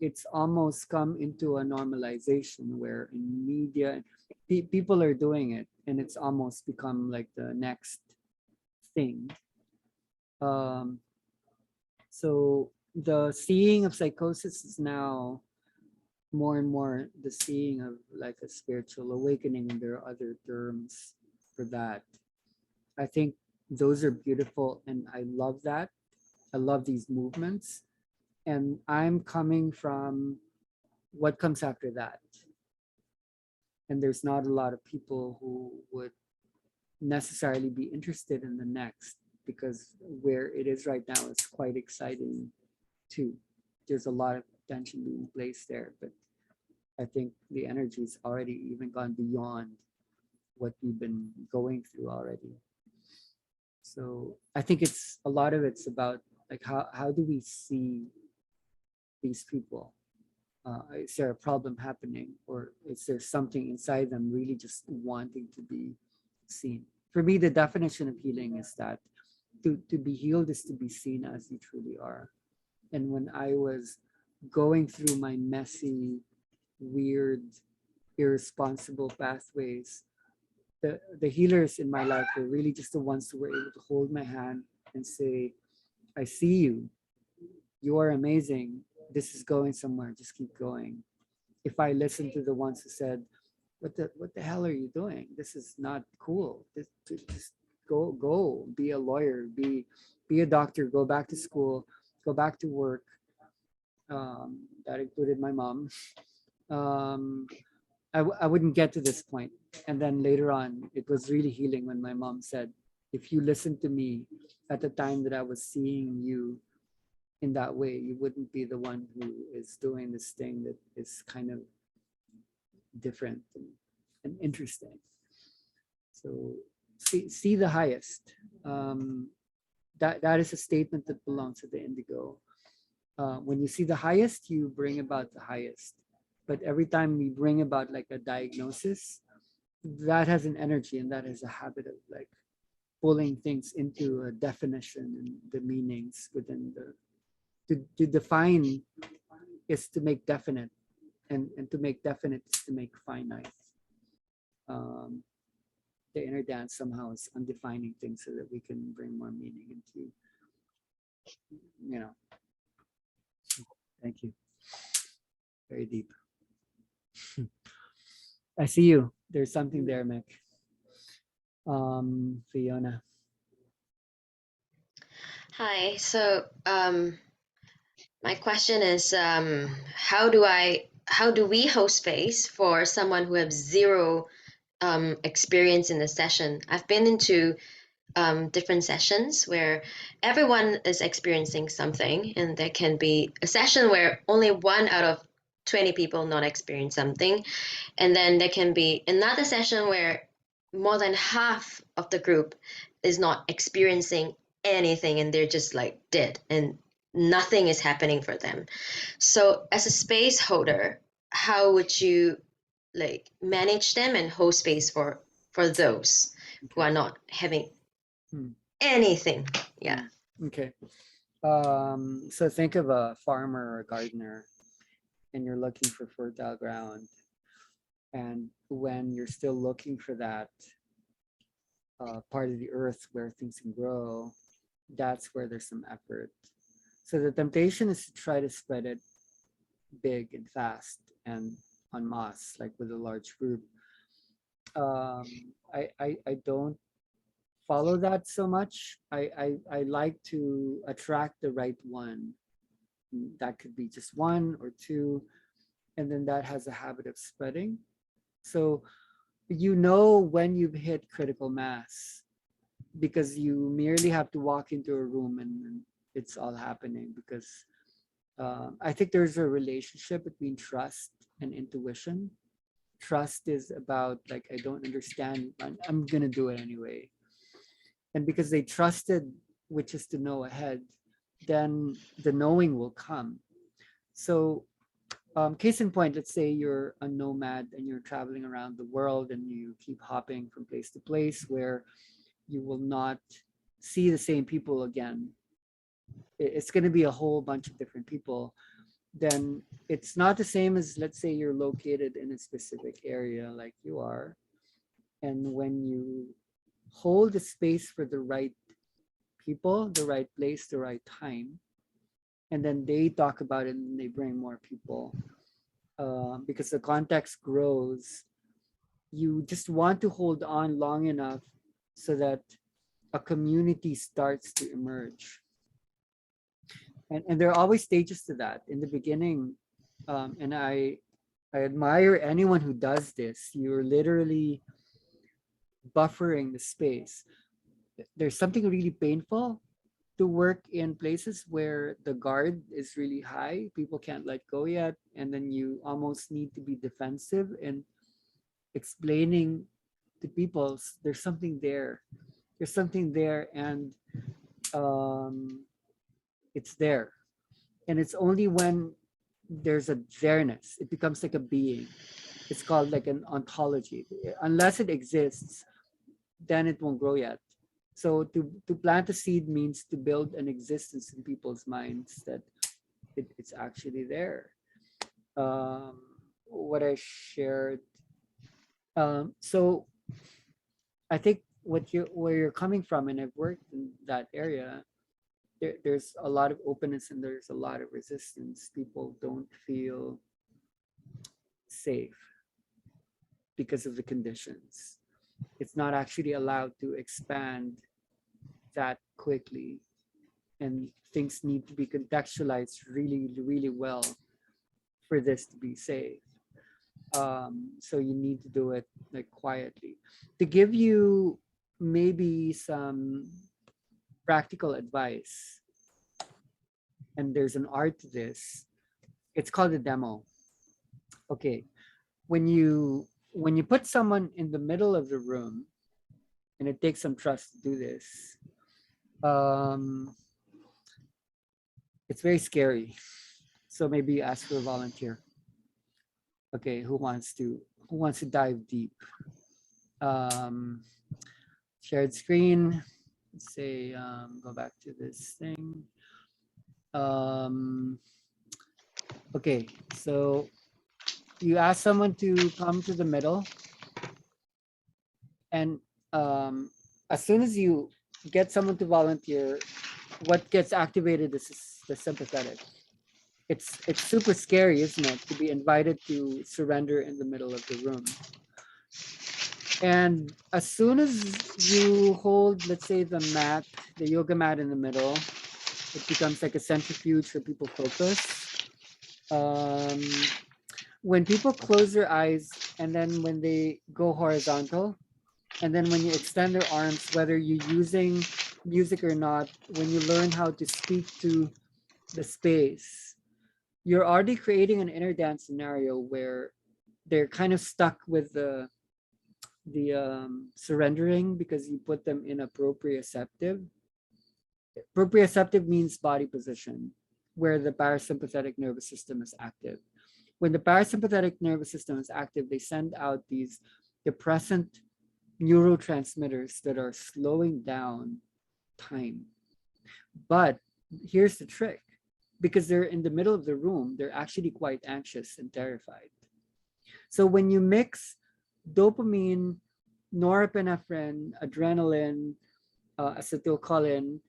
it's almost come into a normalization where in media, people are doing it, and it's almost become like the next thing. So the seeing of psychosis is now more and more the seeing of like a spiritual awakening, and there are other terms for that. I think those are beautiful, and I love that. I love these movements, and I'm coming from what comes after that. And there's not a lot of people who would necessarily be interested in the next, because where it is right now is quite exciting too. There's a lot of attention being placed there, but I think the energy's already even gone beyond what we've been going through already. So I think it's a lot of it's about like how do we see these people? Is there a problem happening, or is there something inside them really just wanting to be seen? For me, the definition of healing is that to be healed is to be seen as you truly are. And when I was going through my messy, weird, irresponsible pathways, the healers in my life were really just the ones who were able to hold my hand and say, I see you. You are amazing. This is going somewhere. Just keep going. If I listened to the ones who said, what the hell are you doing? This is not cool. Just go, be a lawyer, be a doctor, go back to school, go back to work. That included my mom. I wouldn't get to this point. And then later on, it was really healing when my mom said, if you listened to me at the time that I was seeing you in that way, you wouldn't be the one who is doing this thing that is kind of different and interesting. So see the highest. That is a statement that belongs to the indigo. When you see the highest, you bring about the highest. But every time we bring about like a diagnosis, that has an energy and that has a habit of like pulling things into a definition and the meanings within the, to define is to make definite, and to make definite is to make finite. The inner dance somehow is undefining things so that we can bring more meaning into, you know. Thank you. Very deep. I see you. There's something there, Mick. Fiona. Hi. So my question is, how do we hold space for someone who has zero experience in the session? I've been into different sessions where everyone is experiencing something, and there can be a session where only 1 out of 20 people not experience something, and then there can be another session where more than half of the group is not experiencing anything, and they're just like dead and nothing is happening for them. So as a space holder, how would you like manage them and hold space for those who are not having anything? Yeah. Okay. So think of a farmer or a gardener, and you're looking for fertile ground. And when you're still looking for that part of the earth where things can grow, that's where there's some effort. So the temptation is to try to spread it big and fast and en masse, like with a large group. I don't follow that so much. I like to attract the right one. That could be just 1 or 2, and then that has a habit of spreading. So you know when you've hit critical mass, because you merely have to walk into a room and it's all happening. Because I think there's a relationship between trust and intuition. Trust is about like, I don't understand, I'm gonna do it anyway. And because they trusted, which is to know ahead, then the knowing will come. So case in point, let's say you're a nomad and you're traveling around the world and you keep hopping from place to place where you will not see the same people again. It's going to be a whole bunch of different people. Then it's not the same as, let's say you're located in a specific area like you are. And when you hold the space for the right people, the right place, the right time, and then they talk about it and they bring more people, because the context grows, you just want to hold on long enough so that a community starts to emerge. And there are always stages to that. In the beginning, and I admire anyone who does this. You're literally buffering the space. There's something really painful to work in places where the guard is really high, people can't let go yet, and then you almost need to be defensive and explaining to people there's something there. There's something there, and it's there. And it's only when there's a there-ness. It becomes like a being. It's called like an ontology. Unless it exists, then it won't grow yet. So to plant a seed means to build an existence in people's minds that it's actually there. What I shared. So I think where you're coming from, and I've worked in that area, there's a lot of openness and there's a lot of resistance. People don't feel safe because of the conditions. It's not actually allowed to expand that quickly, and things need to be contextualized really, really well for this to be safe. So you need to do it like quietly. To give you maybe some practical advice, and there's an art to this, it's called a demo. Okay, when you put someone in the middle of the room, and it takes some trust to do this, it's very scary. So maybe you ask for a volunteer. Okay, who wants to dive deep? Shared screen. Let's say go back to this thing. Okay, so you ask someone to come to the middle, and as soon as you get someone to volunteer, what gets activated is the sympathetic. It's super scary, isn't it, to be invited to surrender in the middle of the room. And as soon as you hold, let's say, the mat, the yoga mat in the middle, it becomes like a centrifuge for people focus. When people close their eyes, and then when they go horizontal, and then when you extend their arms, whether you're using music or not, when you learn how to speak to the space, you're already creating an inner dance scenario where they're kind of stuck with the surrendering, because you put them in a proprioceptive. Proprioceptive means body position, where the parasympathetic nervous system is active. When the parasympathetic nervous system is active, they send out these depressant neurotransmitters that are slowing down time. But here's the trick. Because they're in the middle of the room, they're actually quite anxious and terrified. So when you mix dopamine, norepinephrine, adrenaline, acetylcholine,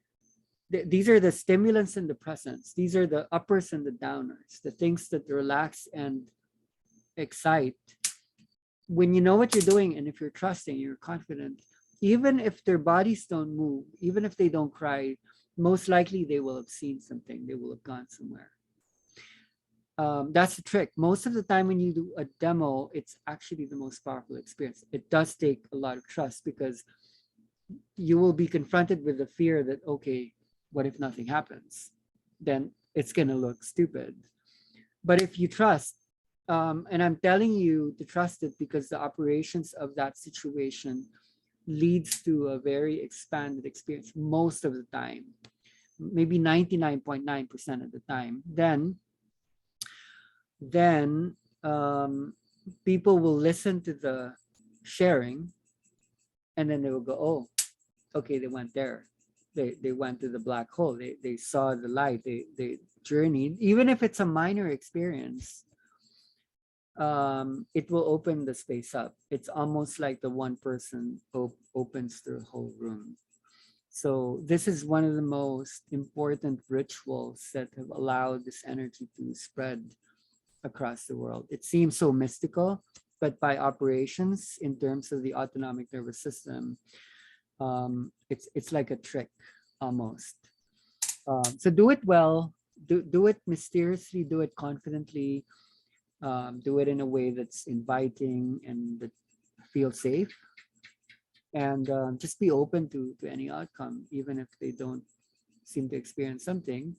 these are the stimulants and depressants. These are the uppers and the downers, the things that relax and excite. When you know what you're doing, and if you're trusting, you're confident, even if their bodies don't move, even if they don't cry, most likely they will have seen something. They will have gone somewhere. That's the trick. Most of the time when you do a demo, it's actually the most powerful experience. It does take a lot of trust, because you will be confronted with the fear that, okay, what if nothing happens? Then it's going to look stupid. But if you trust, and I'm telling you to trust it, because the operations of that situation leads to a very expanded experience most of the time, maybe 99.9% of the time, then people will listen to the sharing, and then they will go, oh, okay, they went there. They went to the black hole. They saw the light. They journeyed. Even if it's a minor experience, it will open the space up. It's almost like the one person opens the whole room. So this is one of the most important rituals that have allowed this energy to spread across the world. It seems so mystical, but by operations in terms of the autonomic nervous system, it's like a trick almost. So do it well, do it mysteriously, do it confidently, do it in a way that's inviting and that feels safe, and just be open to any outcome, even if they don't seem to experience something.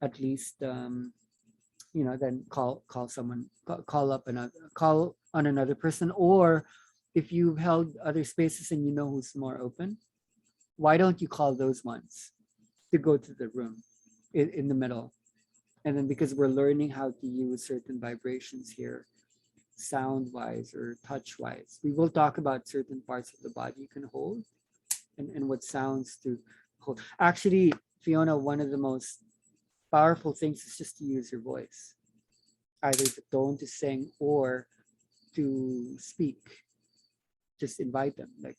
At least then call on another person. Or if you've held other spaces and you know who's more open, why don't you call those ones to go to the room in the middle And then because we're learning how to use certain vibrations here, sound wise or touch wise, we will talk about certain parts of the body you can hold and what sounds to hold. Actually, Fiona, one of the most powerful things is just to use your voice, either the tone to sing or to speak. Just invite them, like,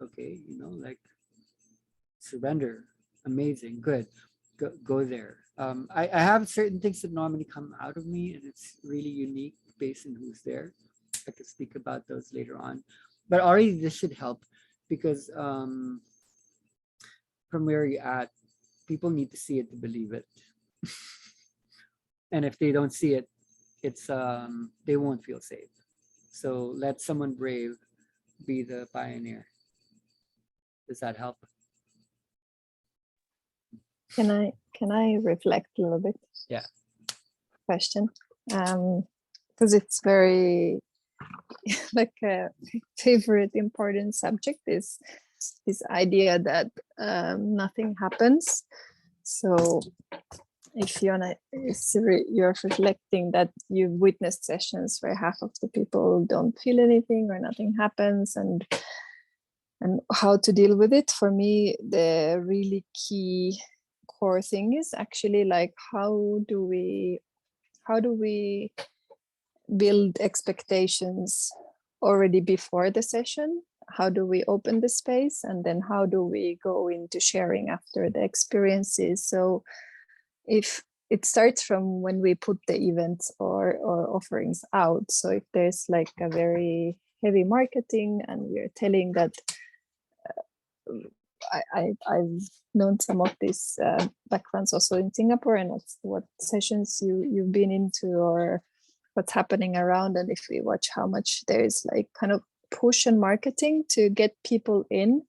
okay, you know, like, surrender, amazing, good, go there. I have certain things that normally come out of me, and it's really unique based on who's there. I can speak about those later on, but already this should help because from where you're at, people need to see it to believe it. And if they don't see it, it's they won't feel safe. So let someone brave be the pioneer. Does that help? Can I reflect a little bit? Yeah. Question. Because it's very like a favorite important subject is this idea that nothing happens. So if you're reflecting that you've witnessed sessions where half of the people don't feel anything or nothing happens, and how to deal with it, for me the really key core thing is actually like how do we build expectations already before the session? How do we open the space, and then how do we go into sharing after the experiences? So if it starts from when we put the events or offerings out, so if there's like a very heavy marketing and we're telling that I've known some of these backgrounds also in Singapore, and what sessions you've been into or what's happening around, and if we watch how much there's like kind of push and marketing to get people in,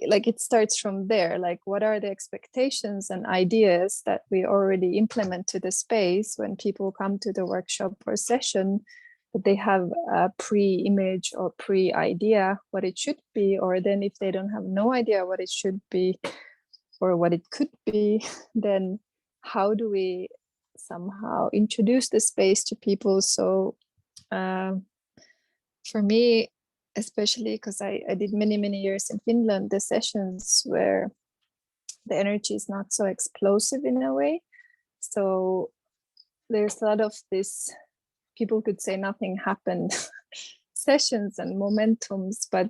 like it starts from there. Like what are the expectations and ideas that we already implement to the space when people come to the workshop or session, that they have a pre-image or pre-idea what it should be, or then if they don't have no idea what it should be or what it could be, then how do we somehow introduce the space to people? So for me, especially because I did many years in Finland, the sessions where the energy is not so explosive in a way. So there's a lot of this, people could say nothing happened sessions and momentums, but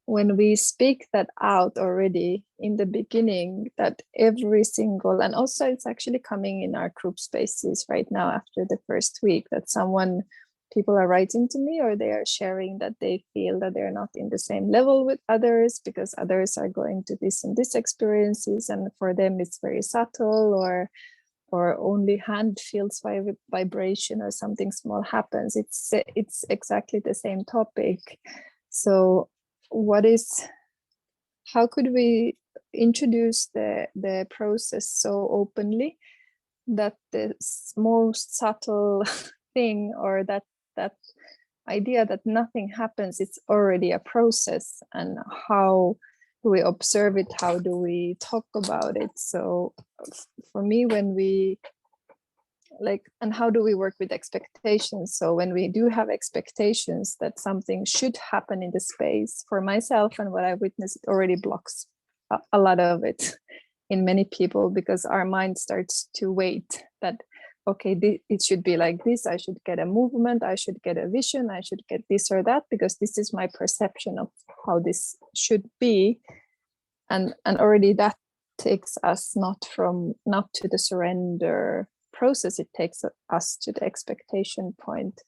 when we speak that out already in the beginning, that every single, and also it's actually coming in our group spaces right now after the first week, that people are writing to me or they are sharing that they feel that they're not in the same level with others because others are going to this and this experiences, and for them it's very subtle, or only hand feels vibration or something small happens. It's exactly the same topic. So how could we introduce the process so openly that the most subtle thing, or that idea that nothing happens, it's already a process, and how do we observe it, how do we talk about it? So for me, when we and how do we work with expectations? So when we do have expectations that something should happen in the space, for myself and what I witnessed, it already blocks a lot of it in many people, because our mind starts to wait that, okay, it should be like this, I should get a movement, I should get a vision, I should get this or that, because this is my perception of how this should be. And already that takes us not to the surrender process, it takes us to the expectation point.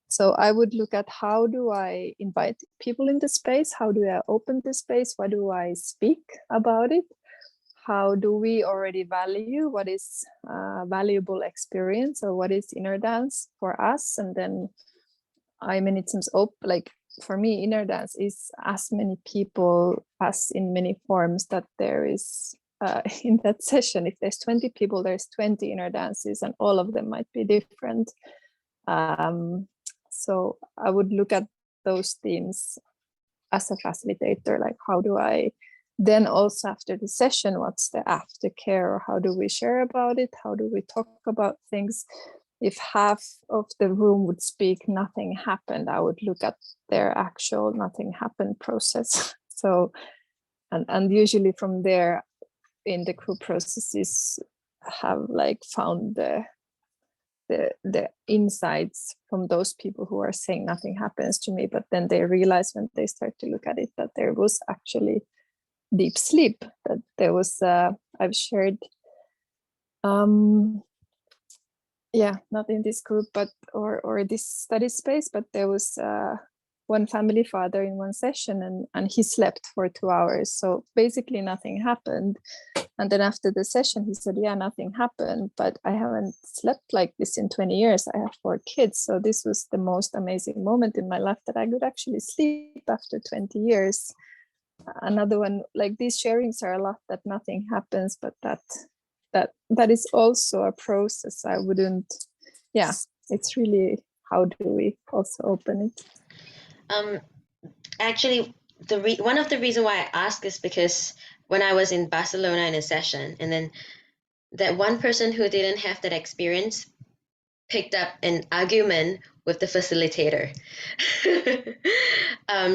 So I would look at, how do I invite people in the space? How do I open the space? What do I speak about it? How do we already value what is a valuable experience, or what is inner dance for us? And then many times for me, inner dance is as many people as in many forms that there is in that session. If there's 20 people, there's 20 inner dances, and all of them might be different. So I would look at those themes as a facilitator, like how do I then also after the session, what's the aftercare, or how do we share about it? How do we talk about things? If half of the room would speak, nothing happened, I would look at their actual nothing happened process. So, and usually from there in the group processes have like found the insights from those people who are saying nothing happens to me, but then they realize when they start to look at it that there was actually deep sleep, that there was I've shared yeah, not in this group, but or this study space, but there was one family father in one session, and he slept for 2 hours, so basically nothing happened. And then after the session he said, yeah, nothing happened, but I haven't slept like this in 20 years. I have 4 kids, so this was the most amazing moment in my life, that I could actually sleep after 20 years. Another one, like these sharings are a lot, that nothing happens, but that is also a process. I wouldn't, yeah, it's really, how do we also open it? Actually, one of the reasons why I ask is because when I was in Barcelona in a session, and then that one person who didn't have that experience picked up an argument with the facilitator.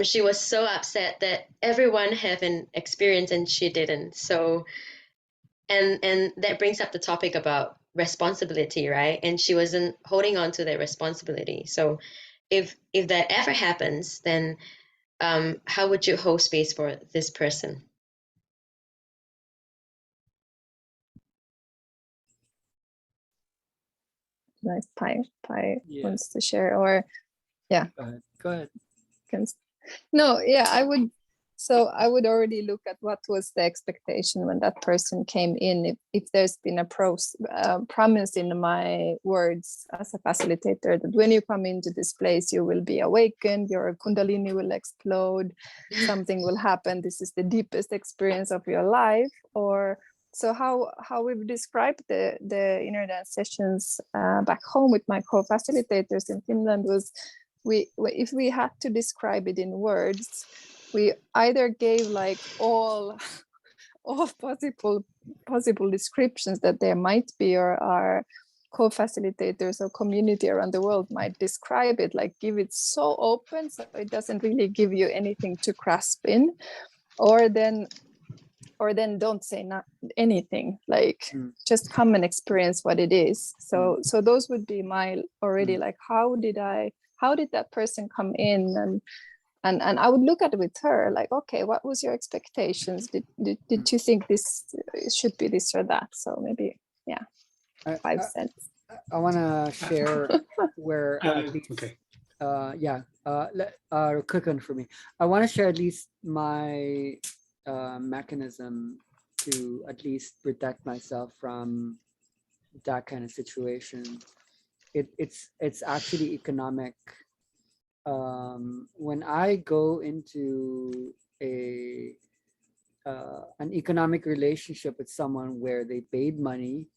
She was so upset that everyone had an experience and she didn't. So, and that brings up the topic about responsibility, right? And she wasn't holding on to that responsibility. So if that ever happens, then how would you hold space for this person? Like Pi Yeah. wants to share, or yeah. Go ahead. No, yeah, I would. So I would already look at what was the expectation when that person came in. If there's been a promise in my words as a facilitator that when you come into this place, you will be awakened, your kundalini will explode, something will happen. This is the deepest experience of your life. Or so how we've described the inner dance sessions back home with my co-facilitators in Finland was, if we had to describe it in words, we either gave like all possible descriptions that there might be, or our co-facilitators or community around the world might describe it, like give it so open so it doesn't really give you anything to grasp in, or then don't say not anything, like just come and experience what it is. So those would be my already like, how did that person come in, and I would look at it with her like, okay, what was your expectations? Did you think this should be this or that? So maybe, yeah, 5 cents. I want to share where at least, okay. Quick one for me. I want to share at least my mechanism to at least protect myself from that kind of situation. It's actually economic. When I go into an economic relationship with someone where they paid money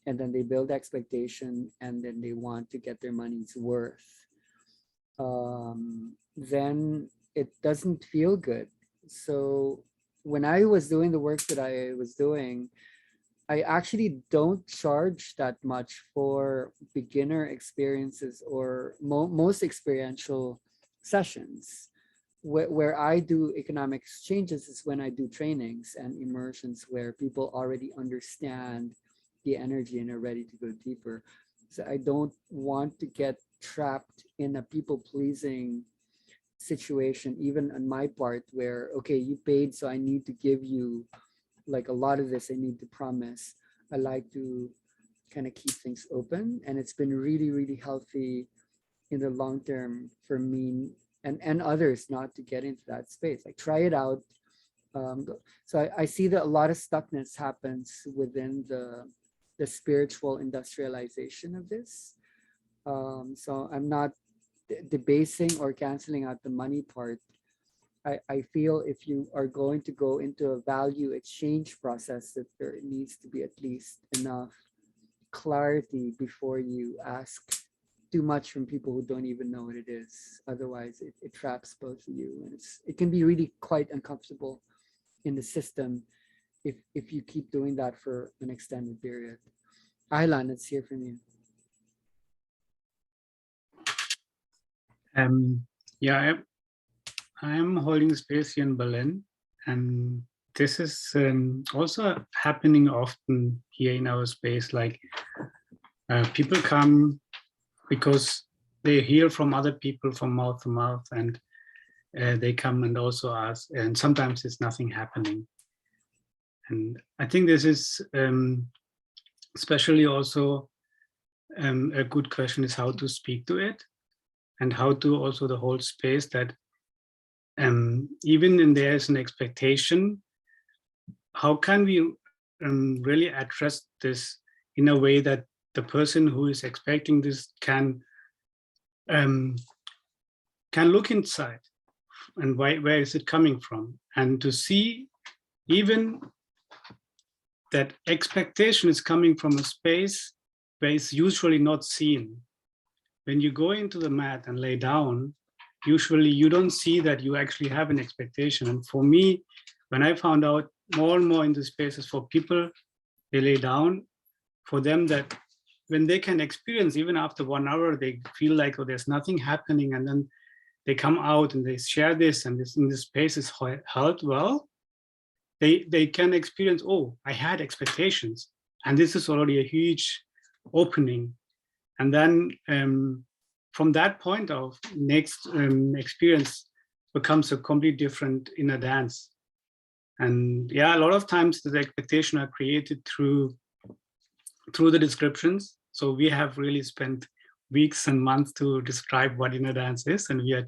and then they build expectation and then they want to get their money's worth, then it doesn't feel good. So when I was doing the work that I was doing, I actually don't charge that much for beginner experiences or most experiential sessions. Where I do economic exchanges is when I do trainings and immersions where people already understand the energy and are ready to go deeper. So I don't want to get trapped in a people-pleasing situation, even on my part, where, okay, you paid, so I need to give you like a lot of this, I need to promise. I like to kind of keep things open, and it's been really, really healthy in the long term for me and others not to get into that space. Like, try it out. So I see that a lot of stuckness happens within the spiritual industrialization of this. So I'm not debasing or canceling out the money part. I feel if you are going to go into a value exchange process, that there needs to be at least enough clarity before you ask too much from people who don't even know what it is. Otherwise, it traps both of you, and it can be really quite uncomfortable in the system if you keep doing that for an extended period. Aylan, let's hear from you. Yeah, I'm holding space here in Berlin, and this is also happening often here in our space. Like people come because they hear from other people from mouth to mouth, and they come and also ask, and sometimes there's nothing happening. And I think this is especially also a good question is how to speak to it, and how to also the whole space that even when there is an expectation, how can we really address this in a way that the person who is expecting this can look inside and where is it coming from, and to see even that expectation is coming from a space where it's usually not seen. When you go into the mat and lay down, usually you don't see that you actually have an expectation. And for me, when I found out more and more in the spaces for people, they lay down, for them that when they can experience, even after 1 hour, they feel like, oh, there's nothing happening. And then they come out and they share this, and this in this space is held well. They can experience, oh, I had expectations. And this is already a huge opening. And then from that point of next experience becomes a completely different inner dance. And yeah, a lot of times the expectations are created through the descriptions. So we have really spent weeks and months to describe what inner dance is, and we are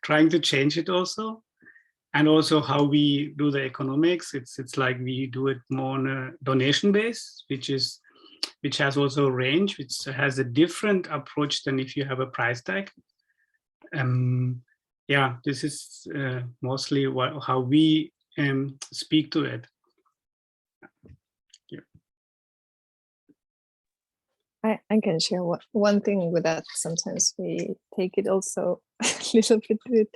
trying to change it also. And also how we do the economics. It's like we do it more on a donation base, which has also a range, which has a different approach than if you have a price tag. Yeah, this is mostly how we speak to it. Yeah. I can share one thing with that. Sometimes we take it also a little bit with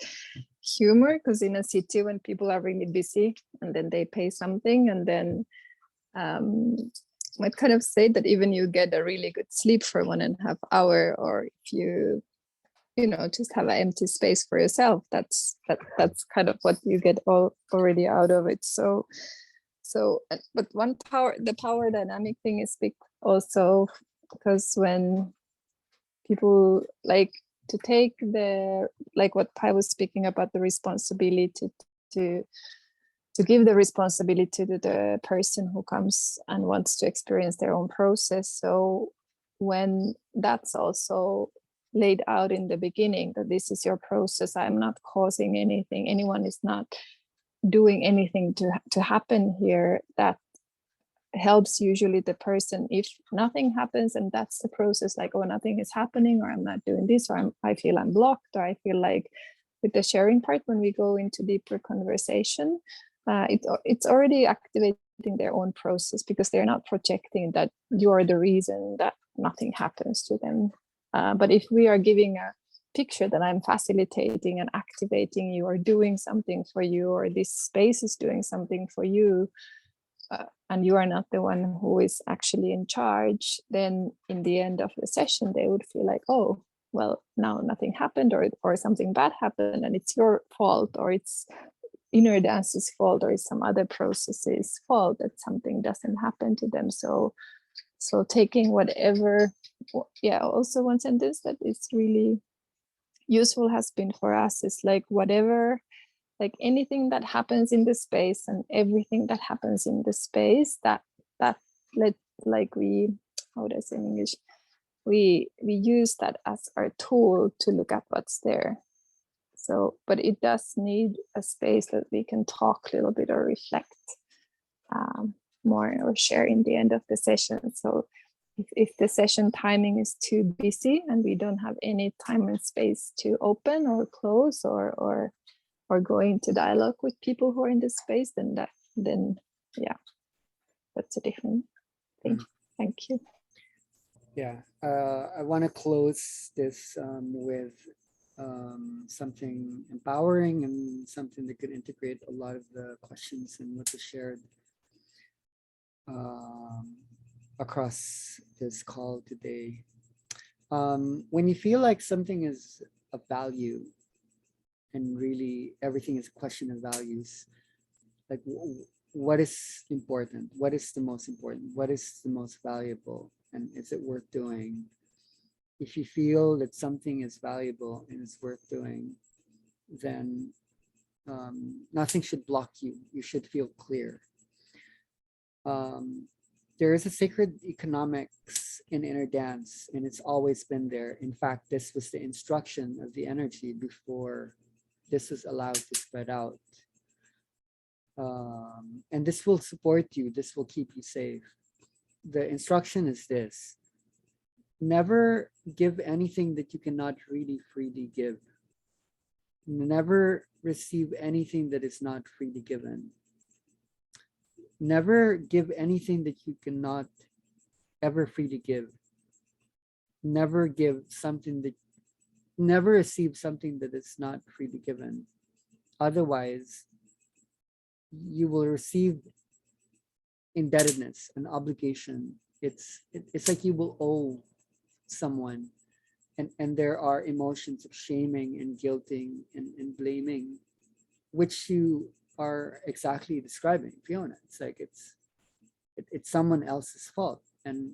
humor, because in a city when people are really busy and then they pay something, and then might kind of say that even you get a really good sleep for 1.5 hours, or if you just have an empty space for yourself, that's kind of what you get already out of it. So but the power dynamic thing is big also, because when people like to take like what Pai was speaking about, the responsibility to give the responsibility to the person who comes and wants to experience their own process. So when that's also laid out in the beginning, that this is your process, I'm not causing anything, anyone is not doing anything to happen here, that helps usually the person. If nothing happens and that's the process, like, oh, nothing is happening, or I'm not doing this, or I feel I'm blocked, or I feel like with the sharing part, when we go into deeper conversation, it's already activating their own process, because they're not projecting that you're the reason that nothing happens to them. But if we are giving a picture that I'm facilitating and activating you, or doing something for you, or this space is doing something for you, and you are not the one who is actually in charge, then in the end of the session, they would feel like, oh, well, now nothing happened, or something bad happened, and it's your fault, or it's inner dance's fault, or it's some other process's fault that something doesn't happen to them. So taking whatever, yeah, also one sentence that is really useful has been for us is like, whatever, like anything that happens in the space and everything that happens in the space, that like we, how would I say in English, we use that as our tool to look at what's there. So, but it does need a space that we can talk a little bit or reflect more, or share in the end of the session. So if the session timing is too busy and we don't have any time and space to open or close or go into dialogue with people who are in this space, then yeah, that's a different thing. Thank you. Yeah, I want to close this with something empowering and something that could integrate a lot of the questions and what was shared across this call today. When you feel like something is of value and really everything is a question of values, like what is important? What is the most important? What is the most valuable? And is it worth doing? If you feel that something is valuable and it's worth doing, then nothing should block you. You should feel clear. There is a sacred economics in inner dance, and it's always been there. In fact, this was the instruction of the energy before this was allowed to spread out. And this will support you. This will keep you safe. The instruction is this: never give anything that you cannot really freely give. Never receive anything that is not freely given. Never give anything that you cannot ever freely give. Never give something that, never receive something that is not freely given. Otherwise, you will receive indebtedness, an obligation. It's like you will owe someone, and there are emotions of shaming and guilting and blaming, which you are exactly describing, Fiona. It's like it's someone else's fault, and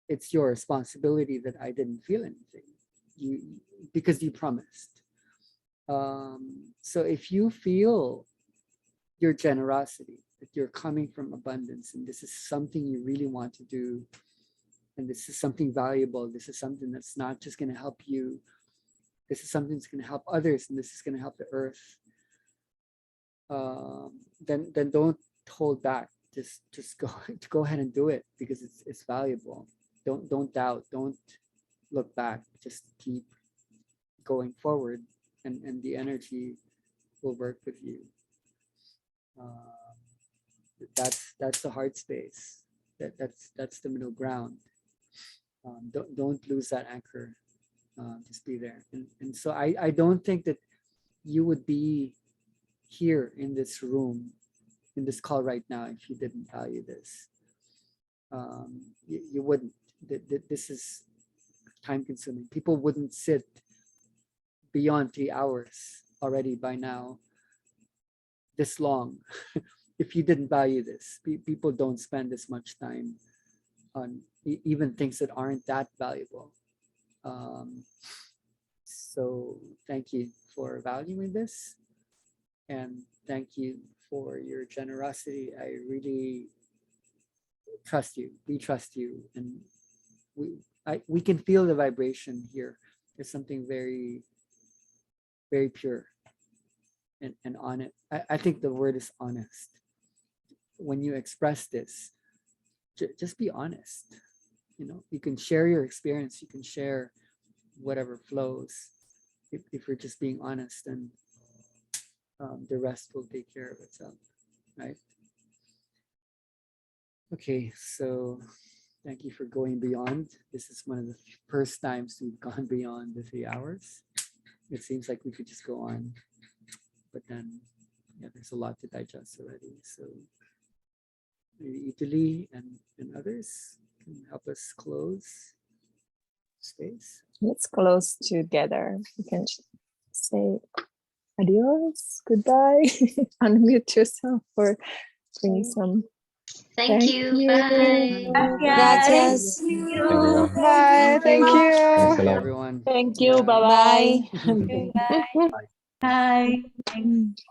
it's your responsibility that I didn't feel anything, because you promised. So if you feel your generosity, that you're coming from abundance, and this is something you really want to do, and this is something valuable, this is something that's not just going to help you, this is something that's going to help others, and this is going to help the earth, then don't hold back. Just go ahead and do it, because it's valuable. Don't doubt, don't look back, just keep going forward, and the energy will work with you. That's the heart space. That's the middle ground. Don't lose that anchor. Just be there. And so I don't think that you would be here in this room, in this call right now, if you didn't value this. You wouldn't. This is time consuming. People wouldn't sit beyond 3 hours already by now, this long, if you didn't value this. People don't spend this much time on even things that aren't that valuable. So thank you for valuing this, and thank you for your generosity. I really trust you. We trust you, and we can feel the vibration here. There's something very, very pure and honest. I think the word is honest. When you express this, just be honest. You can share your experience, you can share whatever flows. If you're just being honest, and the rest will take care of itself, right? Okay, so thank you for going beyond. This is one of the first times we've gone beyond the 3 hours. It seems like we could just go on, but then there's a lot to digest already. So maybe Italy and others can help us close space. Let's close together. You can say adios, goodbye, unmute yourself for bringing some. Thank you. Bye. Thank Gracias. you, everyone. Bye. Thank Thanks a you. lot. Everyone. Thank you. Yeah. Bye-bye. Bye. Bye.